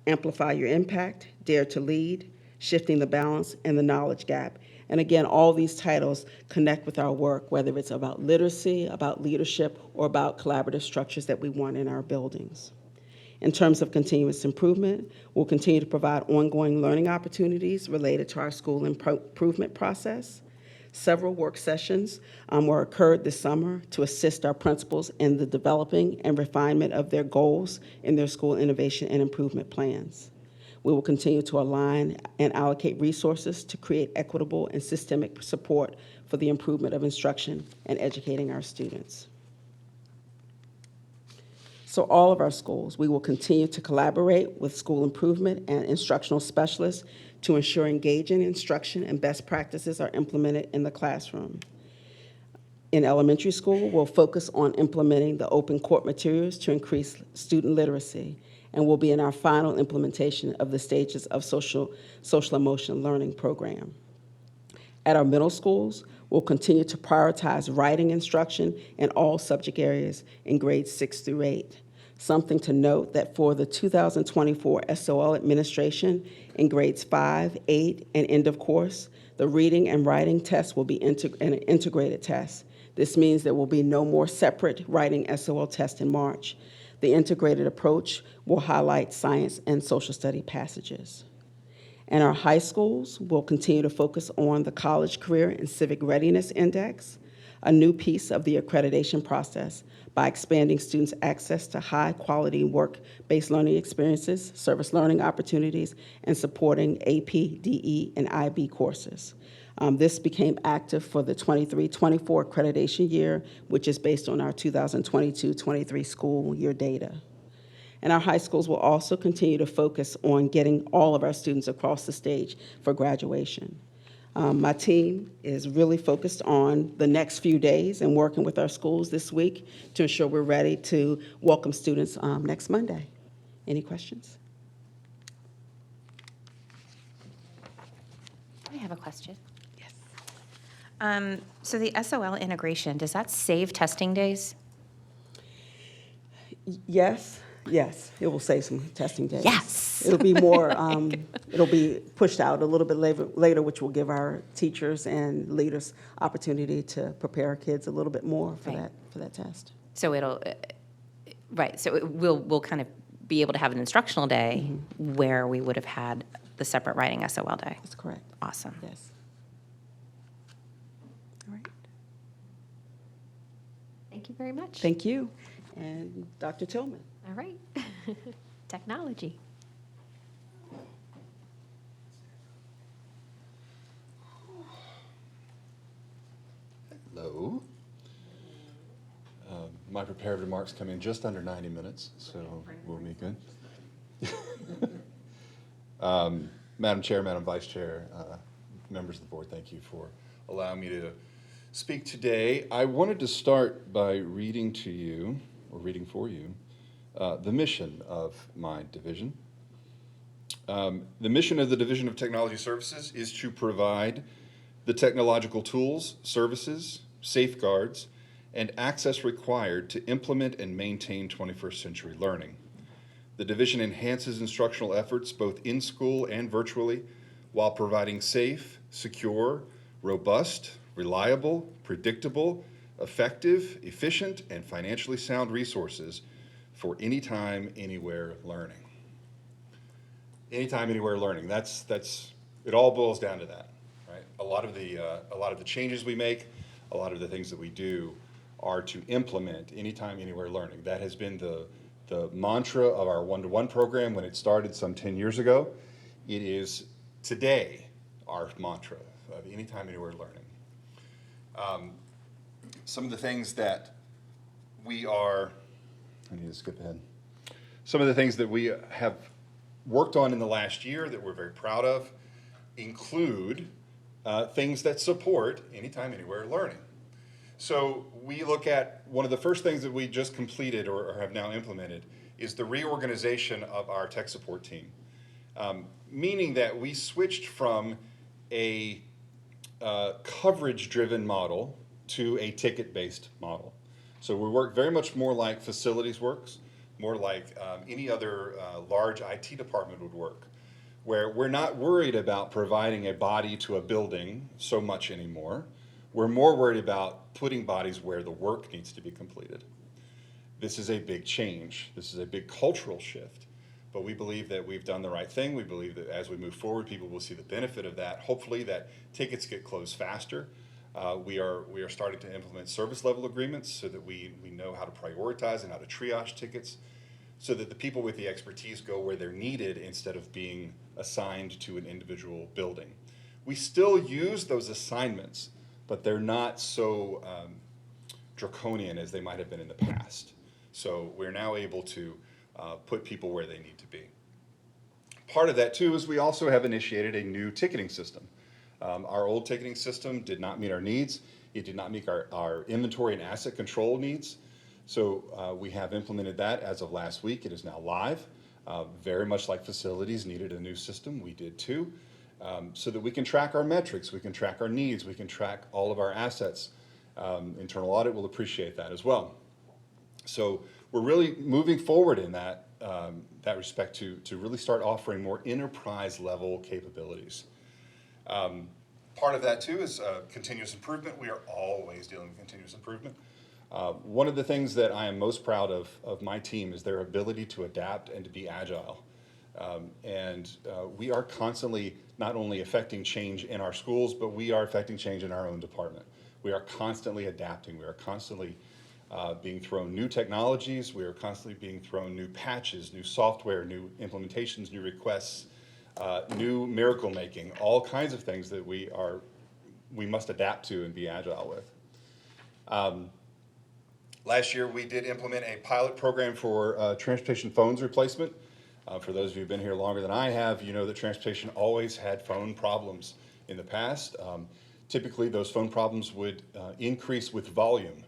Amplify Your Impact, Dare to Lead, Shifting the Balance, and The Knowledge Gap. And again, all these titles connect with our work, whether it's about literacy, about leadership, or about collaborative structures that we want in our buildings. In terms of continuous improvement, we'll continue to provide ongoing learning opportunities related to our school improvement process. Several work sessions were occurred this summer to assist our principals in the developing and refinement of their goals in their school innovation and improvement plans. We will continue to align and allocate resources to create equitable and systemic support for the improvement of instruction and educating our students. So all of our schools, we will continue to collaborate with school improvement and instructional specialists to ensure engaging instruction and best practices are implemented in the classroom. In elementary school, we'll focus on implementing the open court materials to increase student literacy, and will be in our final implementation of the stages of social emotional learning program. At our middle schools, we'll continue to prioritize writing instruction in all subject areas in grades 6 through 8. Something to note that for the 2024 SOL administration in grades 5, 8, and end of course, the reading and writing test will be an integrated test. This means there will be no more separate writing SOL test in March. The integrated approach will highlight science and social study passages. And our high schools will continue to focus on the College Career and Civic Readiness Index, a new piece of the accreditation process by expanding students' access to high-quality work-based learning experiences, service learning opportunities, and supporting AP, DE, and IB courses. This became active for the 23-24 accreditation year, which is based on our 2022-23 school year data. And our high schools will also continue to focus on getting all of our students across the stage for graduation. My team is really focused on the next few days and working with our schools this week to ensure we're ready to welcome students next Monday. Any questions? I have a question. So the SOL integration, does that save testing days? Yes, it will save some testing days. Yes. It'll be more, it'll be pushed out a little bit later, which will give our teachers and leaders opportunity to prepare our kids a little bit more for that test. So we'll kind of be able to have an instructional day where we would have had the separate writing SOL day. That's correct. Awesome. Yes. All right. Thank you very much. Thank you. And Dr. Tillman. All right. Technology. Hello. My prepared remarks come in just under 90 minutes, so we'll be good. Madam Chair, Madam Vice Chair, members of the board, thank you for allowing me to speak today. I wanted to start by reading to you, or reading for you, the mission of my division. The mission of the Division of Technology Services is to provide the technological tools, services, safeguards, and access required to implement and maintain 21st century learning. The division enhances instructional efforts both in school and virtually while providing safe, secure, robust, reliable, predictable, effective, efficient, and financially sound resources for anytime, anywhere learning. Anytime, anywhere learning. That's it. All boils down to that, right? A lot of the changes we make, a lot of the things that we do, are to implement anytime, anywhere learning. That has been the the mantra of our one-to-one program when it started some 10 years ago. It is today our mantra of anytime, anywhere learning. Some of the things that we are, I need to skip ahead. Some of the things that we have worked on in the last year that we're very proud of include things that support anytime, anywhere learning. So we look at one of the first things that we just completed or have now implemented is the reorganization of our tech support team, meaning that we switched from a coverage-driven model to a ticket-based model. So we work very much more like facilities works, more like any other large IT department would work, where we're not worried about providing a body to a building so much anymore. We're more worried about putting bodies where the work needs to be completed. This is a big change. This is a big cultural shift. But we believe that we've done the right thing. We believe that as we move forward, people will see the benefit of that. Hopefully that tickets get closed faster. We are starting to implement service level agreements so that we know how to prioritize and how to triage tickets so that the people with the expertise go where they're needed instead of being assigned to an individual building. We still use those assignments, but they're not so draconian as they might have been in the past. So we're now able to put people where they need to be. Part of that too is we also have initiated a new ticketing system. Our old ticketing system did not meet our needs. It did not meet our inventory and asset control needs. So we have implemented that as of last week. It is now live. Very much like facilities needed a new system, we did too. So that we can track our metrics, we can track our needs, we can track all of our assets. Internal audit will appreciate that as well. So we're really moving forward in that respect to really start offering more enterprise level capabilities. Part of that too is continuous improvement. We are always dealing with continuous improvement. One of the things that I am most proud of my team is their ability to adapt and to be agile. We are constantly not only affecting change in our schools, but we are affecting change in our own department. We are constantly adapting. We are constantly being thrown new technologies. We are constantly being thrown new patches, new software, new implementations, new requests, new miracle making, all kinds of things that we must adapt to and be agile with. Last year, we did implement a pilot program for transportation phones replacement. For those of you who've been here longer than I have, you know that transportation always had phone problems in the past. Typically, those phone problems would increase with volume.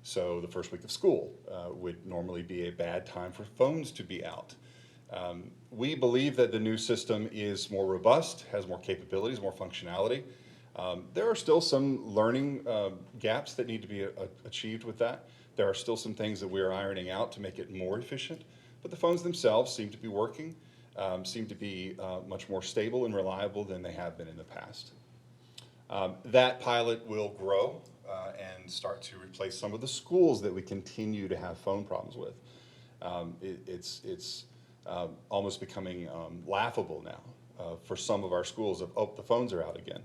So the first week of school would normally be a bad time for phones to be out. We believe that the new system is more robust, has more capabilities, more functionality. There are still some learning gaps that need to be achieved with that. There are still some things that we are ironing out to make it more efficient, but the phones themselves seem to be working, seem to be much more stable and reliable than they have been in the past. That pilot will grow and start to replace some of the schools that we continue to have phone problems with. It's almost becoming laughable now for some of our schools of, oh, the phones are out again.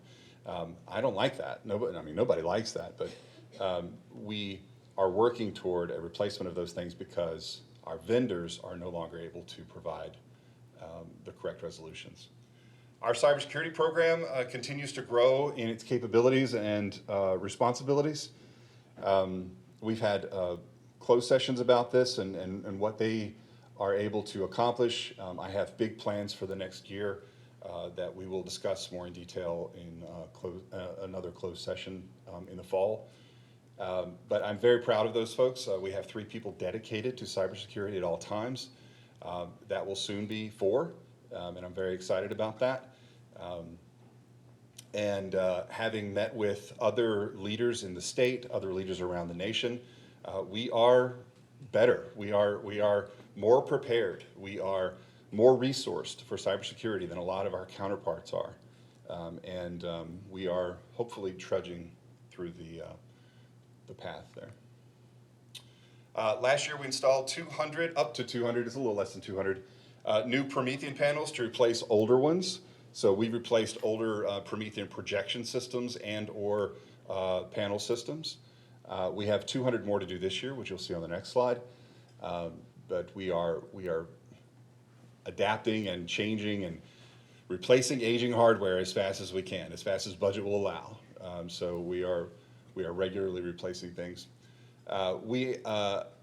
I don't like that. Nobody likes that, but we are working toward a replacement of those things because our vendors are no longer able to provide the correct resolutions. Our cybersecurity program continues to grow in its capabilities and responsibilities. We've had closed sessions about this and what they are able to accomplish. I have big plans for the next year that we will discuss more in detail in another closed session in the fall. But I'm very proud of those folks. We have 3 people dedicated to cybersecurity at all times. That will soon be 4, and I'm very excited about that. Having met with other leaders in the state, other leaders around the nation, we are better. We are more prepared. We are more resourced for cybersecurity than a lot of our counterparts are. We are hopefully trudging through the path there. Last year we installed 200, up to 200, it's a little less than 200, new Promethean panels to replace older ones. So we replaced older Promethean projection systems and or panel systems. We have 200 more to do this year, which you'll see on the next slide. but we are adapting and changing and replacing aging hardware as fast as we can, as fast as budget will allow. So we are regularly replacing things. We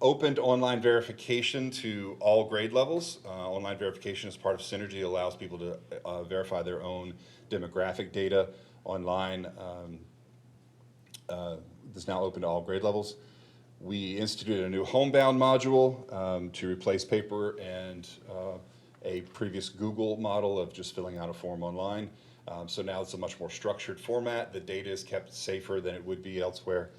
opened online verification to all grade levels. Online verification is part of Synergy, allows people to verify their own demographic data online. It's now open to all grade levels. We instituted a new homebound module to replace paper and a previous Google model of just filling out a form online. So now it's a much more structured format. The data is kept safer than it would be elsewhere.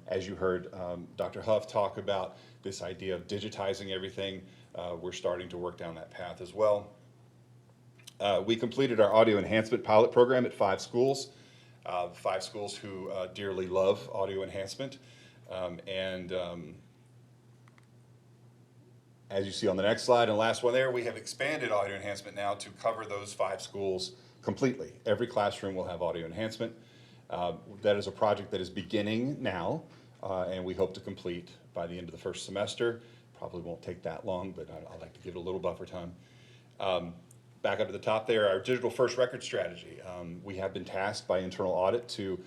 As you heard Dr. Huff talk about this idea of digitizing everything, we're starting to work down that path as well. We completed our audio enhancement pilot program at 5 schools. 5 schools who dearly love audio enhancement. As you see on the next slide, and the last one there, we have expanded audio enhancement now to cover those 5 schools completely. Every classroom will have audio enhancement. That is a project that is beginning now, and we hope to complete by the end of the first semester. Probably won't take that long, but I like to give it a little buffer time. Back up to the top there, our digital first record strategy. We have been tasked by internal audit to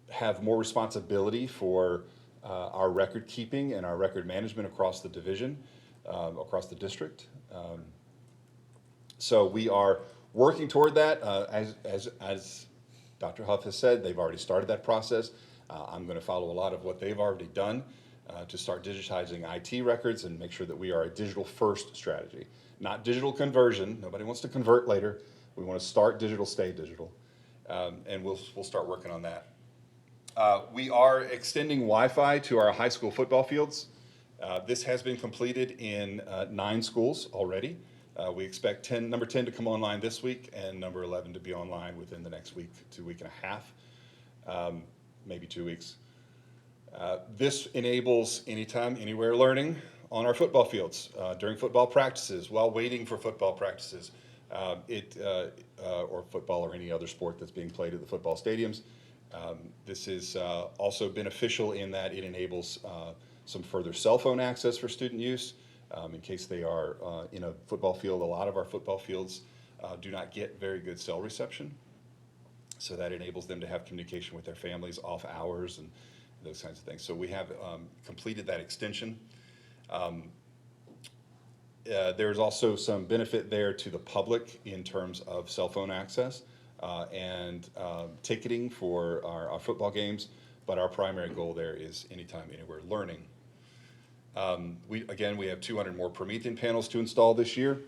have more responsibility for our record keeping and our record management across the division, across the district. So we are working toward that. As Dr. Huff has said, they've already started that process. I'm going to follow a lot of what they've already done to start digitizing IT records and make sure that we are a digital first strategy. Not digital conversion. Nobody wants to convert later. We want to start digital, stay digital. And we'll start working on that. We are extending Wi-Fi to our high school football fields. This has been completed in 9 schools already. We expect number 10 to come online this week and number 11 to be online within the next week to week and a half, maybe 2 weeks. This enables anytime, anywhere learning on our football fields, during football practices, while waiting for football practices, or football or any other sport that's being played at the football stadiums. This is also beneficial in that it enables some further cell phone access for student use in case they are in a football field. A lot of our football fields do not get very good cell reception, so that enables them to have communication with their families off hours and those kinds of things. So we have completed that extension. There's also some benefit there to the public in terms of cell phone access and ticketing for our football games, but our primary goal there is anytime, anywhere learning. We have 200 more Promethean panels to install this year.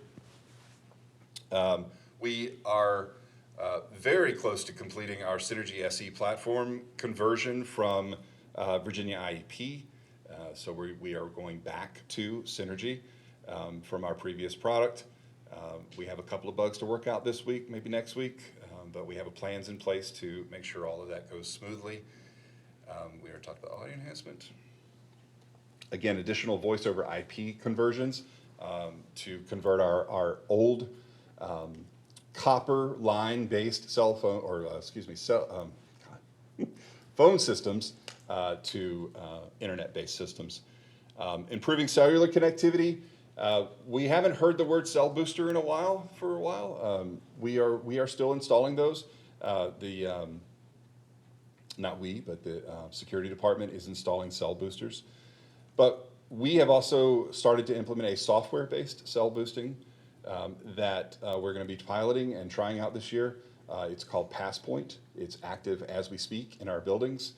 We are very close to completing our Synergy SE platform conversion from Virginia IEP. So we are going back to Synergy from our previous product. We have a couple of bugs to work out this week, maybe next week, but we have plans in place to make sure all of that goes smoothly. We already talked about audio enhancement. Again, additional voice over IP conversions to convert our old copper line-based cell phone, or phone systems to internet-based systems. Improving cellular connectivity. We haven't heard the word cell booster for a while. We are still installing those. Not we, but the security department is installing cell boosters. But we have also started to implement a software-based cell boosting that we're going to be piloting and trying out this year. It's called PassPoint. It's active as we speak in our buildings.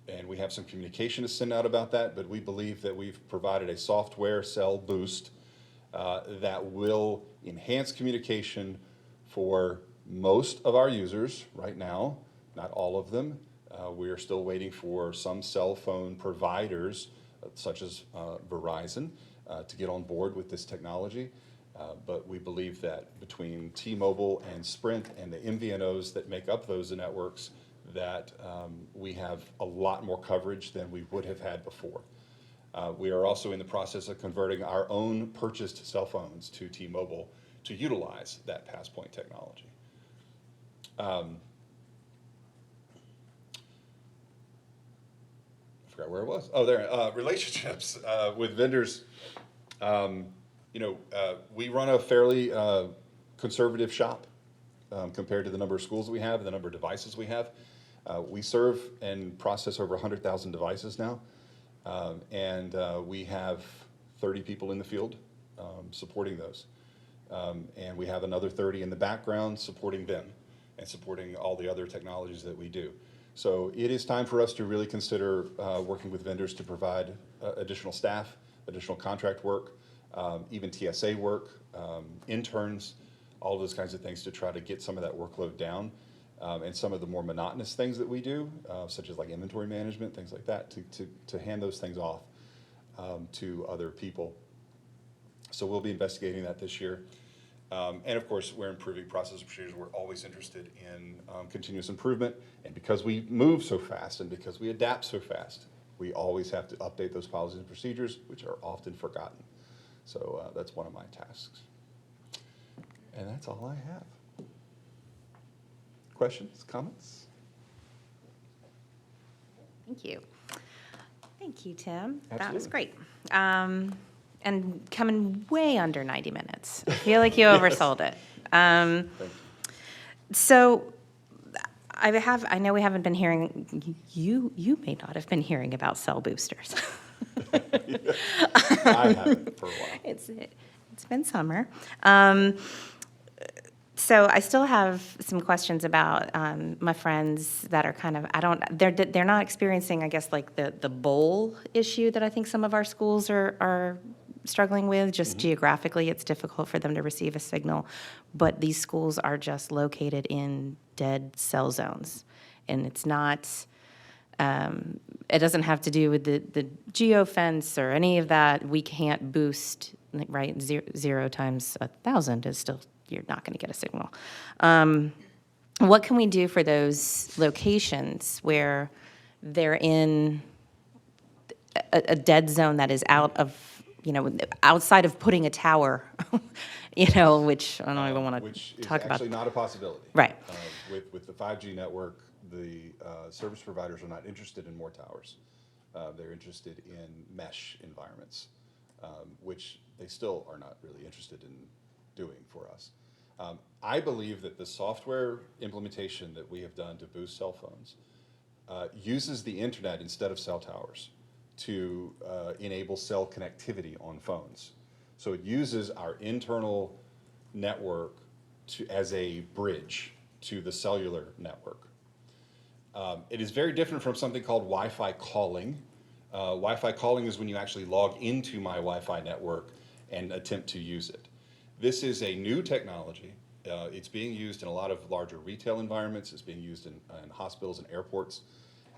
And we have some communication to send out about that, but we believe that we've provided a software cell boost that will enhance communication for most of our users right now, not all of them. We are still waiting for some cell phone providers, such as Verizon, to get on board with this technology. But we believe that between T-Mobile and Sprint and the MVNOs that make up those networks, that we have a lot more coverage than we would have had before. We are also in the process of converting our own purchased cell phones to T-Mobile to utilize that PassPoint technology. I forgot where it was. Oh, there. Relationships with vendors. We run a fairly conservative shop compared to the number of schools we have and the number of devices we have. We serve and process over 100,000 devices now, and we have 30 people in the field supporting those. And we have another 30 in the background supporting them and supporting all the other technologies that we do. So it is time for us to really consider working with vendors to provide additional staff, additional contract work, even TSA work, interns, all those kinds of things to try to get some of that workload down. And some of the more monotonous things that we do, such as like inventory management, things like that, to hand those things off to other people. So we'll be investigating that this year. And of course, we're improving process and procedures. We're always interested in continuous improvement. And because we move so fast and because we adapt so fast, we always have to update those policies and procedures, which are often forgotten. So that's one of my tasks. And that's all I have. Questions, comments? Thank you. Thank you, Tim. That Absolutely. was great. And coming way under 90 minutes. I feel like you oversold it. Thank you. So I know we haven't been hearing, you may not have been hearing about cell boosters. I haven't for a while. It's been summer. So I still have some questions about my friends that are kind of, they're not experiencing, I guess, like the bowl issue that I think some of our schools are struggling with. Just geographically, it's difficult for them to receive a signal. But these schools are just located in dead cell zones. And it's not, it doesn't have to do with the geofence or any of that. We can't boost, right? 0 times 1,000 is still, you're not going to get a signal. What can we do for those locations where they're in a dead zone that is out of, outside of putting a tower, which I don't even want to talk about. Which is actually not a possibility. Right. With the 5G network, the service providers are not interested in more towers. They're interested in mesh environments, which they still are not really interested in doing for us. I believe that the software implementation that we have done to boost cell phones uses the internet instead of cell towers to enable cell connectivity on phones. So it uses our internal network as a bridge to the cellular network. It is very different from something called Wi-Fi calling. Wi-Fi calling is when you actually log into my Wi-Fi network and attempt to use it. This is a new technology. It's being used in a lot of larger retail environments. It's being used in hospitals and airports.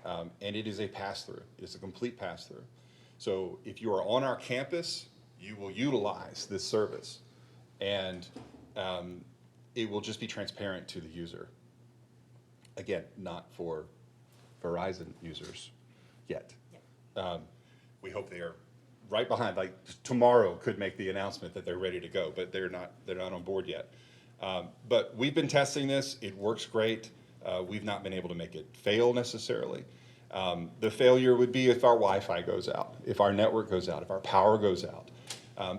And it is a pass-through. It's a complete pass-through. So if you are on our campus, you will utilize this service. And it will just be transparent to the user. Again, not for Verizon users yet. We hope they are right behind. Like tomorrow could make the announcement that they're ready to go, but they're not on board yet. But we've been testing this. It works great. We've not been able to make it fail necessarily. The failure would be if our Wi-Fi goes out, if our network goes out, if our power goes out.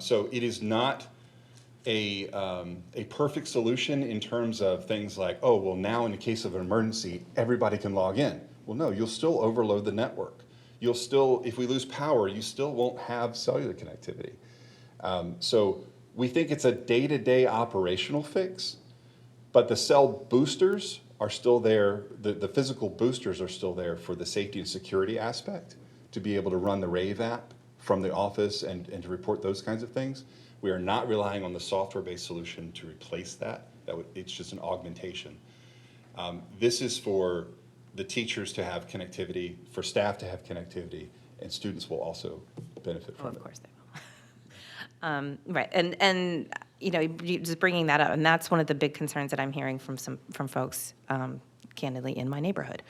So it is not a perfect solution in terms of things like, oh, well, now in the case of an emergency, everybody can log in. Well, no, you'll still overload the network. You'll still, if we lose power, you still won't have cellular connectivity. So we think it's a day-to-day operational fix, but the cell boosters are still there. The physical boosters are still there for the safety and security aspect, to be able to run the Rave app from the office and to report those kinds of things. We are not relying on the software-based solution to replace that. It's just an augmentation. This is for the teachers to have connectivity, for staff to have connectivity, and students will also benefit from it. Of course they will. Right, and just bringing that up, and that's one of the big concerns that I'm hearing from folks, candidly, in my neighborhood.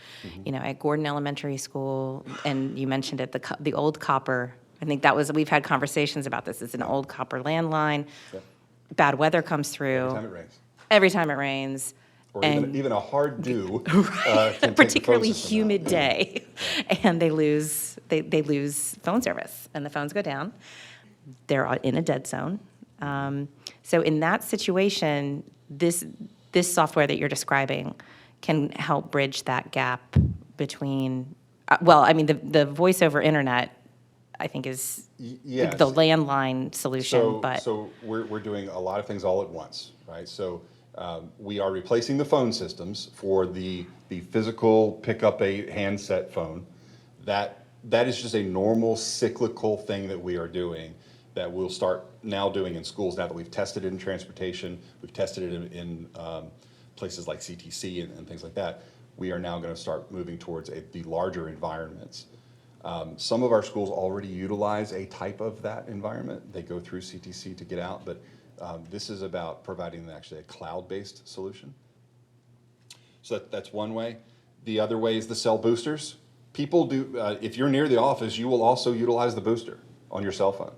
At Gordon Elementary School, and you mentioned it, the old copper. I think we've had conversations about this. It's an old copper landline. Yep. Bad weather comes through. Every time it rains. Every time it rains. Or And- even a hard do. Can take the phone particularly system out. humid day, and they lose phone service, and the phones go down. They're in a dead zone. So in that situation, this software that you're describing can help bridge that gap between. Well, I mean, the voice over internet, I think, is Yes. the landline solution, but. So we're doing a lot of things all at once, right? So we are replacing the phone systems for the physical pick up a handset phone. That is just a normal cyclical thing that we are doing that we'll start now doing in schools now that we've tested it in transportation, we've tested it in places like CTC and things like that. We are now going to start moving towards the larger environments. Some of our schools already utilize a type of that environment. They go through CTC to get out, but this is about providing actually a cloud-based solution. So that's one way. The other way is the cell boosters. People do, if you're near the office, you will also utilize the booster on your cell phone.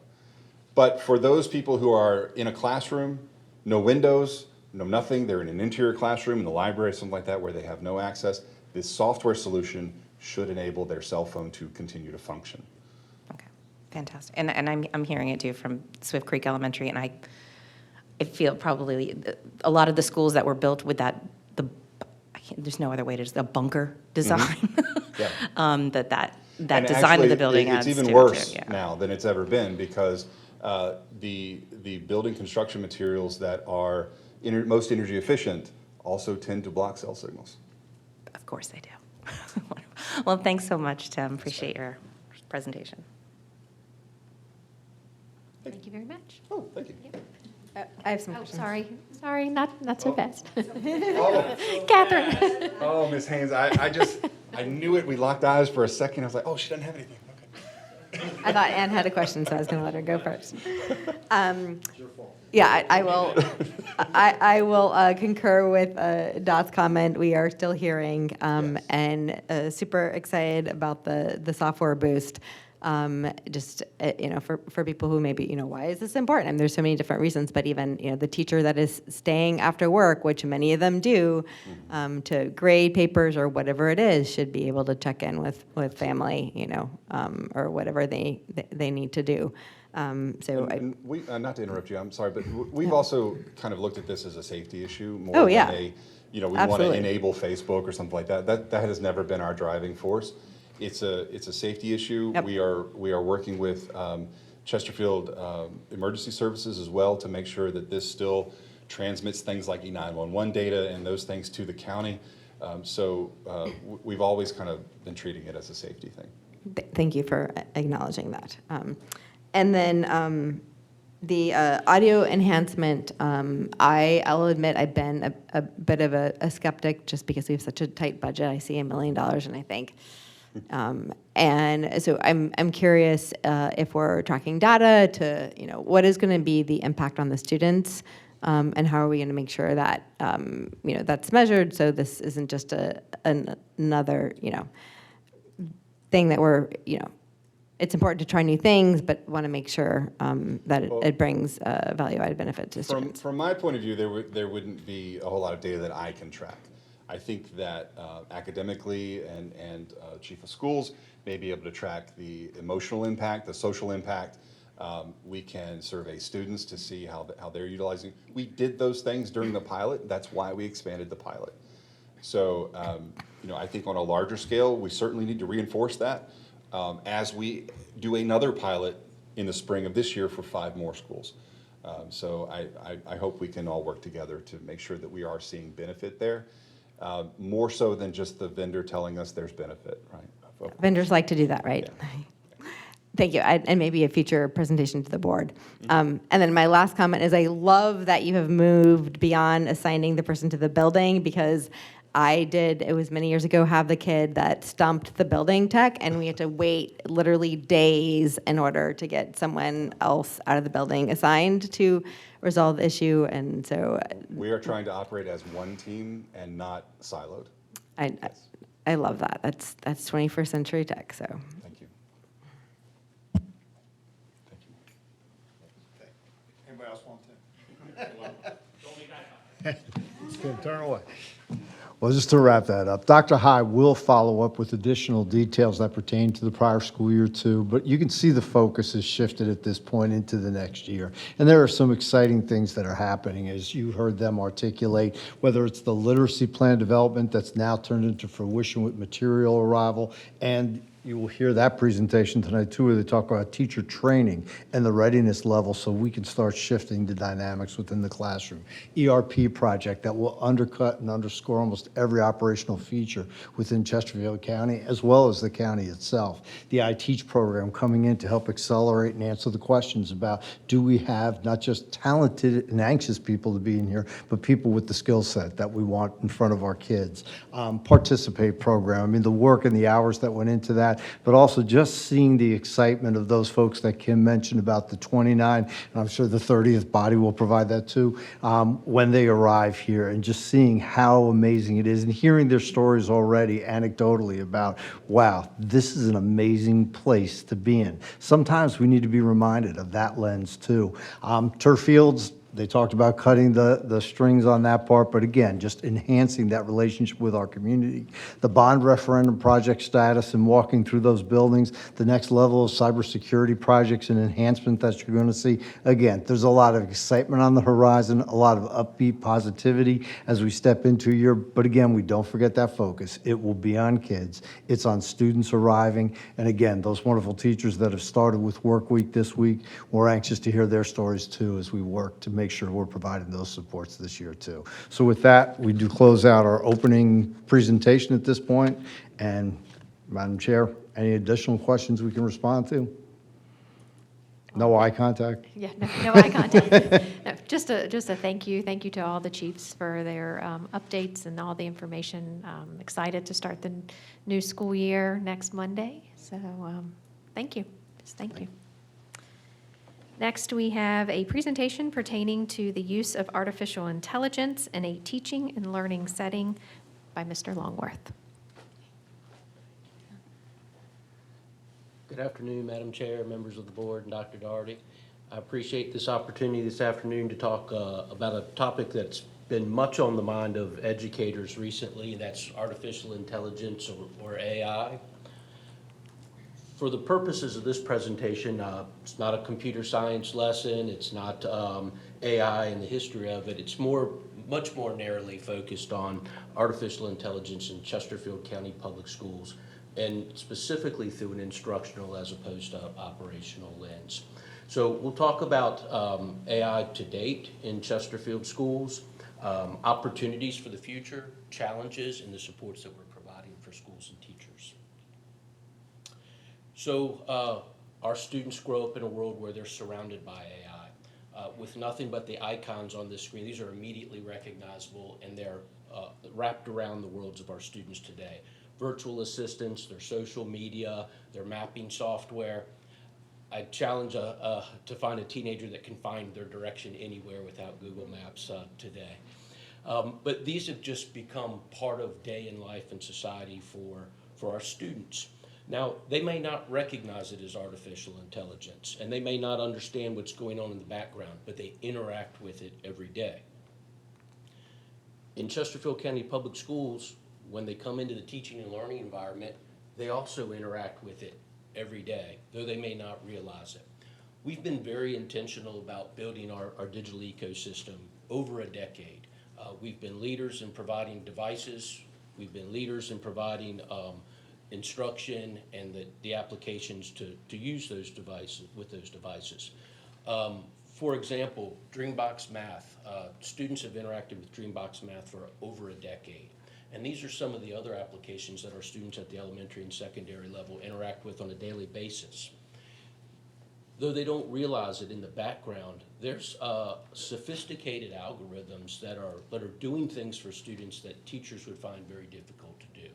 But for those people who are in a classroom, no windows, no nothing, they're in an interior classroom in the library, something like that, where they have no access, this software solution should enable their cell phone to continue to function. Okay, fantastic. And I'm hearing it too from Swift Creek Elementary, and I feel probably a lot of the schools that were built with there's no other way to just a bunker design. Yeah. that And design of actually, the building adds it's to even it, worse too, yeah. now than it's ever been because the building construction materials that are most energy efficient also tend to block cell signals. Of course they do. Well, thanks so much, Tim. Appreciate your presentation. Thank you very much. Oh, thank you. I have some Oh, questions. sorry, not so fast. Oh, Catherine. oh, Ms. Haynes, I knew it. We locked eyes for a second. I was like, oh, she doesn't have anything. Okay. I thought Ann had a question, so I was going to let her go first. Yeah, I will. I will concur with Dot's comment. We are still hearing, and super excited about the software boost. Just for people who maybe why is this important? And there's so many different reasons. But even the teacher that is staying after work, which many of them do, to grade papers or whatever it is, should be able to check in with family, or whatever they need to do. And we, not to interrupt you, I'm sorry, but we've also kind of looked at this as a safety issue more Oh, than yeah. we want to Absolutely. enable Facebook or something like that. That has never been our driving force. It's a safety issue. Yep. We are working with Chesterfield Emergency Services as well to make sure that this still transmits things like E911 data and those things to the county. We've always kind of been treating it as a safety thing. Thank you for acknowledging that. And then the audio enhancement, I'll admit I've been a bit of a skeptic just because we have such a tight budget. I see $1 million and I think, and so I'm curious if we're tracking data to, what is going to be the impact on the students, and how are we going to make sure that, that's measured so this isn't just another, thing that we're, it's important to try new things, but want to make sure that it brings value-added benefit to students. From my point of view, there wouldn't be a whole lot of data that I can track. I think that academically and chief of schools may be able to track the emotional impact, the social impact. We can survey students to see how they're utilizing. We did those things during the pilot. That's why we expanded the pilot. So, I think on a larger scale, we certainly need to reinforce that as we do another pilot in the spring of this year for 5 more schools. So I hope we can all work together to make sure that we are seeing benefit there, more so than just the vendor telling us there's benefit, right? Vendors like to do that, right? Yeah. Thank you, and maybe a future presentation to the board. And then my last comment is I love that you have moved beyond assigning the person to the building, because I did, it was many years ago, have the kid that stumped the building tech, and we had to wait literally days in order to get someone else out of the building assigned to resolve the issue. And so We are trying to operate as one team and not siloed. I love that. That's 21st century tech, so. Thank you. Thank you. Anybody else want to? Good, turn away. Well, just to wrap that up, Dr. High will follow up with additional details that pertain to the prior school year too, but you can see the focus has shifted at this point into the next year. And there are some exciting things that are happening, as you heard them articulate, whether it's the literacy plan development that's now turned into fruition with material arrival, and you will hear that presentation tonight too, where they talk about teacher training and the readiness level so we can start shifting the dynamics within the classroom. ERP project that will undercut and underscore almost every operational feature within Chesterfield County, as well as the county itself. The iTeach program coming in to help accelerate and answer the questions about, do we have not just talented and anxious people to be in here, but people with the skill set that we want in front of our kids. Participate program, I mean, the work and the hours that went into that, but also just seeing the excitement of those folks that Kim mentioned about the 29, and I'm sure the 30th body will provide that too, when they arrive here, and just seeing how amazing it is and hearing their stories already anecdotally about, wow, this is an amazing place to be in. Sometimes we need to be reminded of that lens too. Turf fields, they talked about cutting the strings on that part, but again, just enhancing that relationship with our community. The bond referendum project status and walking through those buildings, the next level of cybersecurity projects and enhancement that you're going to see. Again, there's a lot of excitement on the horizon, a lot of upbeat positivity as we step into a year. But again, we don't forget that focus. It will be on kids. It's on students arriving. And again, those wonderful teachers that have started with Work Week this week, we're anxious to hear their stories too as we work to make sure we're providing those supports this year too. So with that, we do close out our opening presentation at this point. And Madam Chair, any additional questions we can respond to? No eye contact? Yeah, no eye contact. No, just a thank you. Thank you to all the chiefs for their updates and all the information. Excited to start the new school year next Monday. So thank you. Just thank you. Next, we have a presentation pertaining to the use of artificial intelligence in a teaching and learning setting by Mr. Longworth. Good afternoon, Madam Chair, members of the board, and Dr. Daugherty. I appreciate this opportunity this afternoon to talk about a topic that's been much on the mind of educators recently, and that's artificial intelligence or AI. For the purposes of this presentation, it's not a computer science lesson, it's not AI and the history of it, it's much more narrowly focused on artificial intelligence in Chesterfield County Public Schools, and specifically through an instructional as opposed to operational lens. So we'll talk about AI to date in Chesterfield schools, opportunities for the future, challenges, and the supports that we're providing for schools and teachers. So our students grow up in a world where they're surrounded by AI. With nothing but the icons on this screen, these are immediately recognizable, and they're wrapped around the worlds of our students today. Virtual assistants, their social media, their mapping software. I challenge to find a teenager that can find their direction anywhere without Google Maps today. But these have just become part of day in life and society for our students. Now, they may not recognize it as artificial intelligence, and they may not understand what's going on in the background, but they interact with it every day. In Chesterfield County Public Schools, when they come into the teaching and learning environment, they also interact with it every day, though they may not realize it. We've been very intentional about building our digital ecosystem over a decade. We've been leaders in providing devices. We've been leaders in providing instruction and the applications to use those devices with those devices. For example, Dreambox Math. Students have interacted with Dreambox Math for over a decade. And these are some of the other applications that our students at the elementary and secondary level interact with on a daily basis. Though they don't realize it in the background, there's sophisticated algorithms that are doing things for students that teachers would find very difficult to do.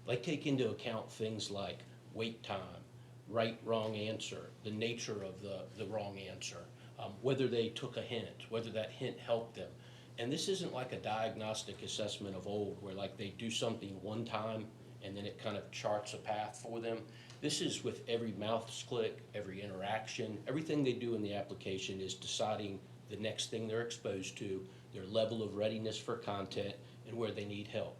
Like take into account things like wait time, right, wrong answer, the nature of the wrong answer, whether they took a hint, whether that hint helped them. And this isn't like a diagnostic assessment of old where like they do something one time and then it kind of charts a path for them. This is with every mouse click, every interaction, everything they do in the application is deciding the next thing they're exposed to, their level of readiness for content, and where they need help.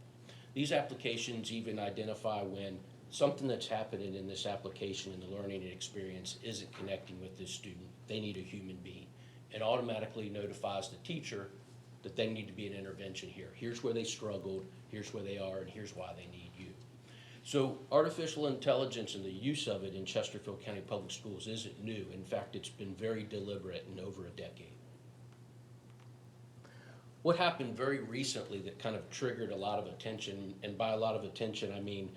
These applications even identify when something that's happening in this application and the learning experience isn't connecting with this student. They need a human being. It automatically notifies the teacher that they need to be an intervention here. Here's where they struggled, here's where they are, and here's why they need you. So artificial intelligence and the use of it in Chesterfield County Public Schools isn't new. In fact, it's been very deliberate in over a decade. What happened very recently that kind of triggered a lot of attention, and by a lot of attention I mean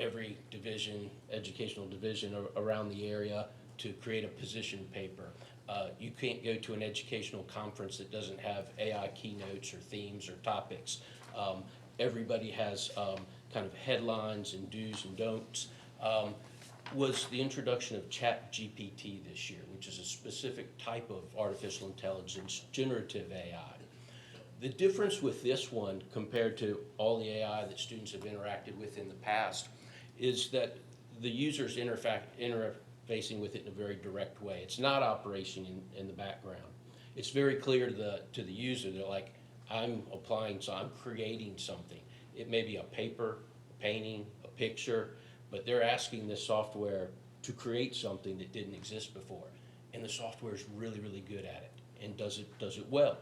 every division, educational division around the area to create a position paper. You can't go to an educational conference that doesn't have AI keynotes or themes or topics. Everybody has kind of headlines and do's and don'ts. Was the introduction of ChatGPT this year, which is a specific type of artificial intelligence, generative AI. The difference with this one compared to all the AI that students have interacted with in the past is that the user's interfacing with it in a very direct way. It's not operating in the background. It's very clear to the user. They're like, I'm applying, so I'm creating something. It may be a paper, a painting, a picture, but they're asking this software to create something that didn't exist before. And the software is really, really good at it and does it well.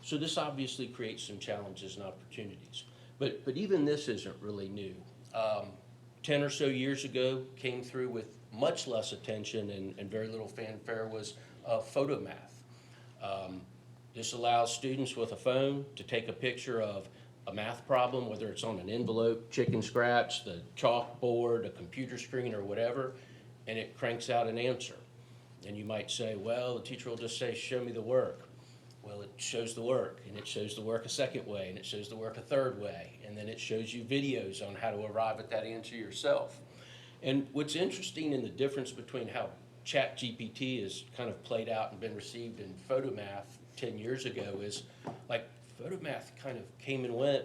So this obviously creates some challenges and opportunities. But even this isn't really new. 10 or so years ago, came through with much less attention and very little fanfare was photo math. This allows students with a phone to take a picture of a math problem, whether it's on an envelope, chicken scratch, the chalkboard, a computer screen, or whatever, and it cranks out an answer. And you might say, well, the teacher will just say, show me the work. Well, it shows the work, and it shows the work a second way, and it shows the work a third way, and then it shows you videos on how to arrive at that answer yourself. And what's interesting in the difference between how ChatGPT is kind of played out and been received in photomath 10 years ago is like photomath kind of came and went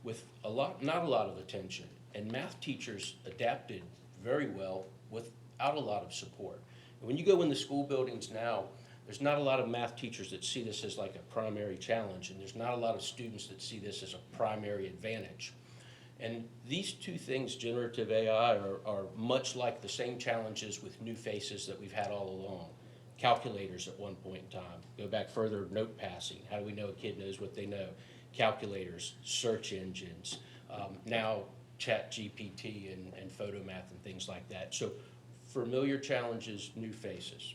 with not a lot of attention, and math teachers adapted very well without a lot of support. And when you go in the school buildings now, there's not a lot of math teachers that see this as like a primary challenge, and there's not a lot of students that see this as a primary advantage. And these two things, generative AI, are much like the same challenges with new faces that we've had all along. Calculators at one point in time. Go back further, note passing. How do we know a kid knows what they know? Calculators, search engines, now ChatGPT and photomath and things like that. So familiar challenges, new faces.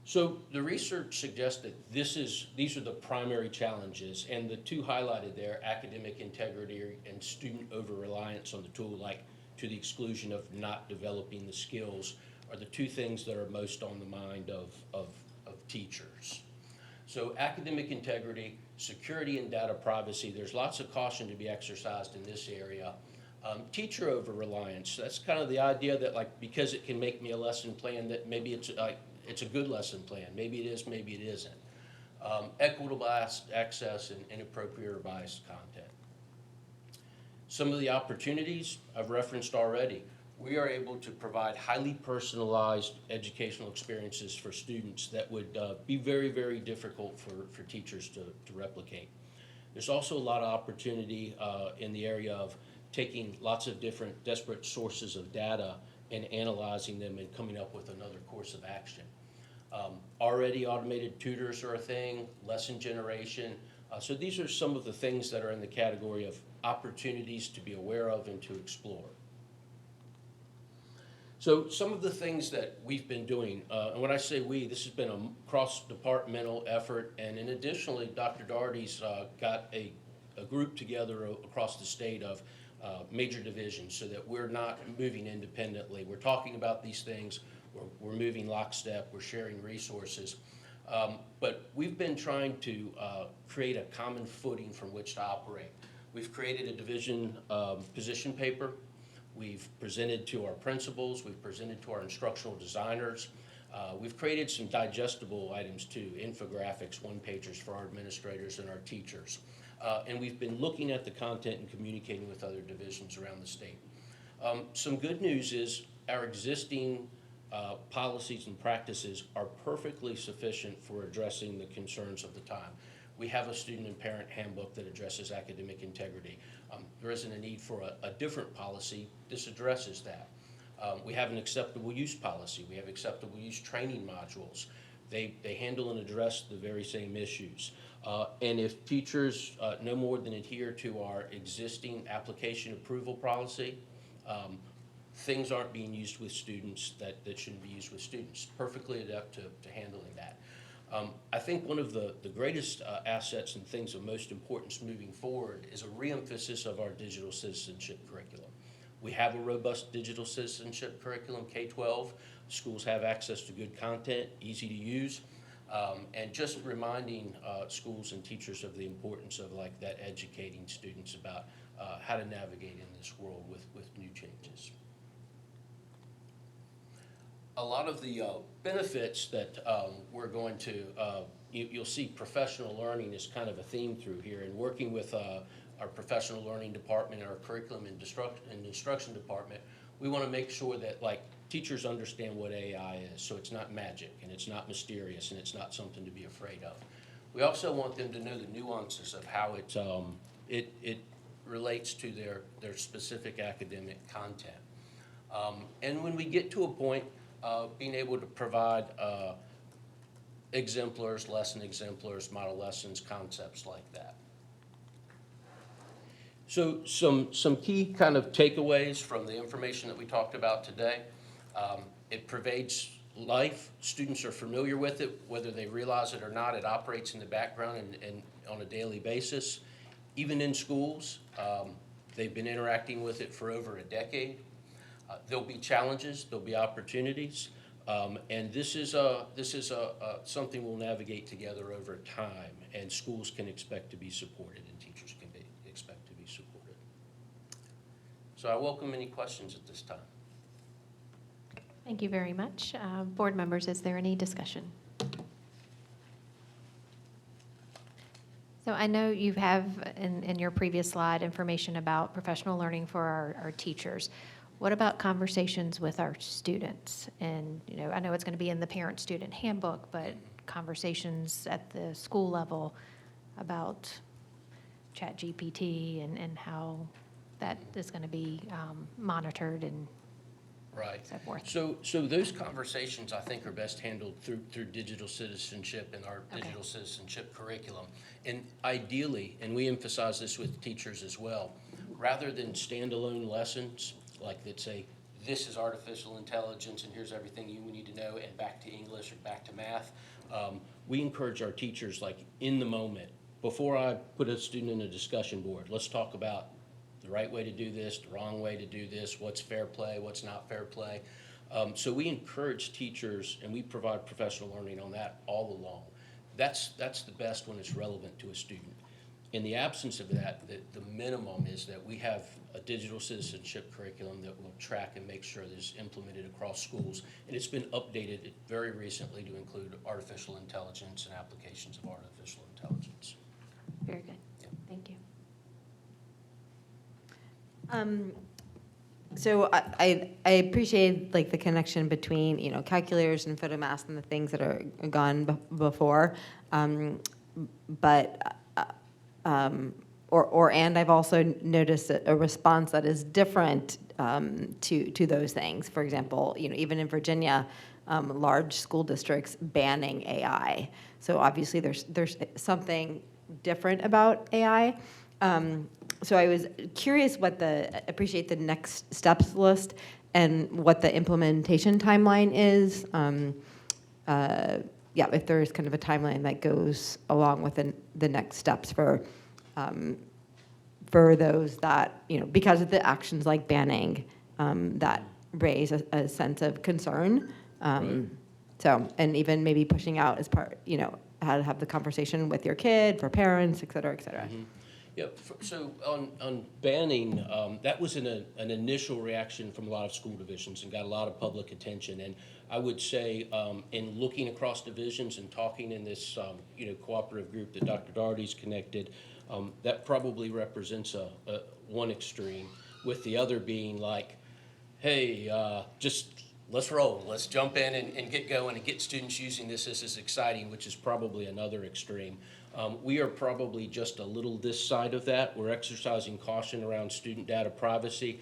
So the research suggests that these are the primary challenges, and the two highlighted there, academic integrity and student over-reliance on the tool, like to the exclusion of not developing the skills, are the two things that are most on the mind of teachers. So academic integrity, security and data privacy, there's lots of caution to be exercised in this area. Teacher over-reliance, that's kind of the idea that like because it can make me a lesson plan that maybe it's a good lesson plan. Maybe it is, maybe it isn't. Equitable access and inappropriate or biased content. Some of the opportunities I've referenced already. We are able to provide highly personalized educational experiences for students that would be very, very difficult for teachers to replicate. There's also a lot of opportunity in the area of taking lots of different disparate sources of data and analyzing them and coming up with another course of action. Already automated tutors are a thing, lesson generation. So these are some of the things that are in the category of opportunities to be aware of and to explore. So some of the things that we've been doing, and when I say we, this has been a cross-departmental effort, and in additionally, Dr. Daugherty's got a group together across the state of major divisions so that we're not moving independently. We're talking about these things, we're moving lockstep, we're sharing resources. But we've been trying to create a common footing from which to operate. We've created a division position paper. We've presented to our principals, we've presented to our instructional designers. We've created some digestible items too, infographics, one-pagers for our administrators and our teachers. And we've been looking at the content and communicating with other divisions around the state. Some good news is our existing policies and practices are perfectly sufficient for addressing the concerns of the time. We have a student and parent handbook that addresses academic integrity. There isn't a need for a different policy. This addresses that. We have an acceptable use policy. We have acceptable use training modules. They handle and address the very same issues. And if teachers no more than adhere to our existing application approval policy, things aren't being used with students that shouldn't be used with students. Perfectly adept to handling that. I think one of the greatest assets and things of most importance moving forward is a reemphasis of our digital citizenship curriculum. We have a robust digital citizenship curriculum, K-12. Schools have access to good content, easy to use, and just reminding schools and teachers of the importance of like that educating students about how to navigate in this world with new changes. A lot of the benefits that we're going to, you'll see professional learning is kind of a theme through here, and working with our professional learning department, our curriculum and instruction department, we want to make sure that like teachers understand what AI is, so it's not magic and it's not mysterious and it's not something to be afraid of. We also want them to know the nuances of how it relates to their specific academic content. And when we get to a point, being able to provide exemplars, lesson exemplars, model lessons, concepts like that. So some key kind of takeaways from the information that we talked about today. It pervades life. Students are familiar with it, whether they realize it or not. It operates in the background and on a daily basis. Even in schools, they've been interacting with it for over a decade. There'll be challenges, there'll be opportunities, and this is something we'll navigate together over time, and schools can expect to be supported and teachers can expect to be supported. So I welcome any questions at this time. Thank you very much. Board members, is there any discussion? So I know you have in your previous slide information about professional learning for our teachers. What about conversations with our students? And, you know, I know it's going to be in the parent-student handbook, but conversations at the school level about ChatGPT and how that is going to be monitored and Right. so forth. So those conversations, I think, are best handled through digital citizenship and our digital citizenship curriculum. And ideally, and we emphasize this with teachers as well, rather than standalone lessons like that say, this is artificial intelligence and here's everything you need to know and back to English or back to math, we encourage our teachers, like in the moment, before I put a student in a discussion board, let's talk about the right way to do this, the wrong way to do this, what's fair play, what's not fair play. So we encourage teachers and we provide professional learning on that all along. That's the best when it's relevant to a student. In the absence of that, the minimum is that we have a digital citizenship curriculum that will track and make sure that it's implemented across schools. And it's been updated very recently to include artificial intelligence and applications of artificial intelligence. Very good. Thank you. So I appreciate like the connection between, you know, calculators and photomath and the things that are gone before, but and I've also noticed a response that is different to those things. For example, you know, even in Virginia, large school districts banning AI. So obviously there's something different about AI. So I was curious appreciate the next steps list and what the implementation timeline is. If there's kind of a timeline that goes along with the next steps for those that, you know, because of the actions like banning that raise a sense of concern. So, and even maybe pushing out as part, you know, how to have the conversation with your kid, for parents, et cetera, et cetera. Mm-hmm. Yep. So on banning, that was an initial reaction from a lot of school divisions and got a lot of public attention. And I would say in looking across divisions and talking in this cooperative group that Dr. Daugherty's connected, that probably represents one extreme, with the other being like, hey, just let's roll, let's jump in and get going and get students using this. This is exciting, which is probably another extreme. We are probably just a little this side of that. We're exercising caution around student data privacy.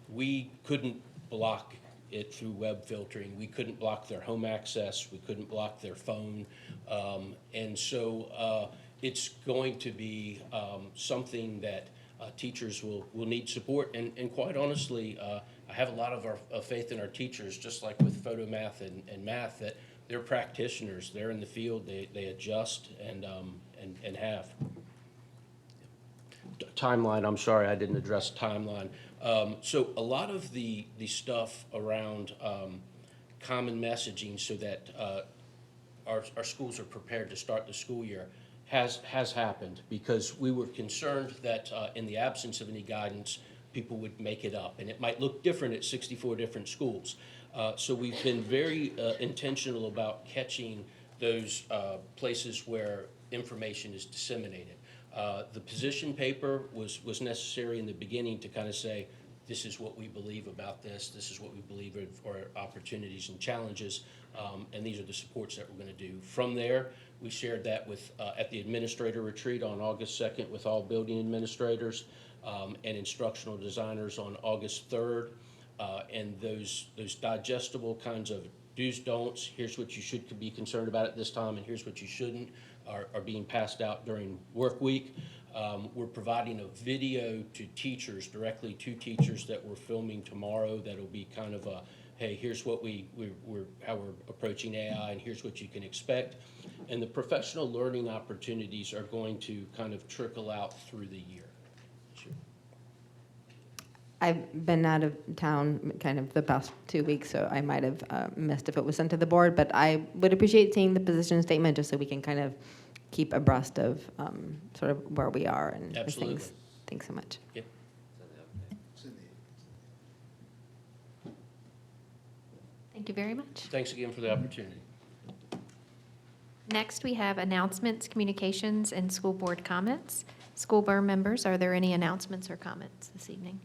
We couldn't block it through web filtering. We couldn't block their home access. We couldn't block their phone. And so it's going to be something that teachers will need support. And quite honestly, I have a lot of faith in our teachers, just like with photo math and math, that they're practitioners. They're in the field. They adjust and have. Timeline, I'm sorry, I didn't address timeline. So a lot of the stuff around common messaging so that our schools are prepared to start the school year has happened, because we were concerned that in the absence of any guidance, people would make it up, and it might look different at 64 different schools. So we've been very intentional about catching those places where information is disseminated. The position paper was necessary in the beginning to kind of say, this is what we believe about this is what we believe are opportunities and challenges, and these are the supports that we're going to do. From there, we shared that with at the administrator retreat on August 2nd with all building administrators and instructional designers on August 3rd, and those digestible kinds of do's, don'ts, here's what you should be concerned about at this time, and here's what you shouldn't, are being passed out during work week. We're providing a video to teachers, directly to teachers, that we're filming tomorrow. That'll be kind of a, hey, here's what how we're approaching AI, and here's what you can expect. And the professional learning opportunities are going to kind of trickle out through the year. I've been out of town kind of the past 2 weeks, so I might have missed if it was sent to the board, but I would appreciate seeing the position statement just so we can kind of keep abreast of sort of where we are and Absolutely. things. Thanks so much. Yep. Thank you very much. Thanks again for the opportunity. Next, we have announcements, communications, and school board comments. School board members, are there any announcements or comments this evening?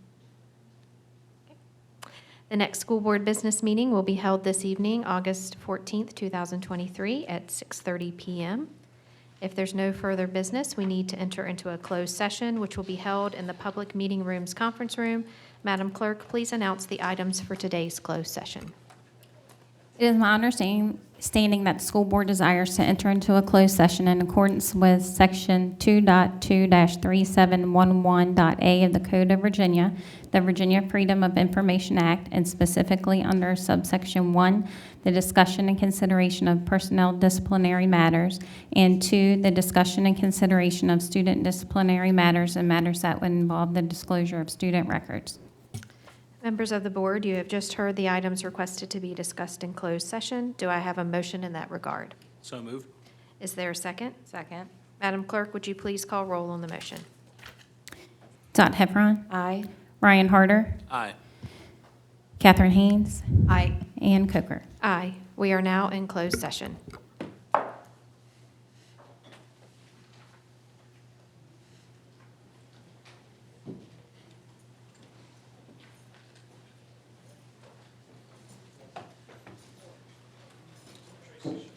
The next school board business meeting will be held this evening, August 14th, 2023, at 6:30 p.m. If there's no further business, we need to enter into a closed session, which will be held in the public meeting room's conference room. Madam Clerk, please announce the items for today's closed session. It is my understanding that the school board desires to enter into a closed session in accordance with Section 2.2-3711.a of the Code of Virginia, the Virginia Freedom of Information Act, and specifically under subsection 1, the discussion and consideration of personnel disciplinary matters, and 2, the discussion and consideration of student disciplinary matters and matters that would involve the disclosure of student records. Members of the board, you have just heard the items requested to be discussed in closed session. Do I have a motion in that regard? So moved. Is there a second? Second. Madam Clerk, would you please call roll on the motion? Dot Heffron. Aye. Ryan Harder. Aye. Catherine Haynes. Aye. Ann Coker. Aye. We are now in closed session. Tracy.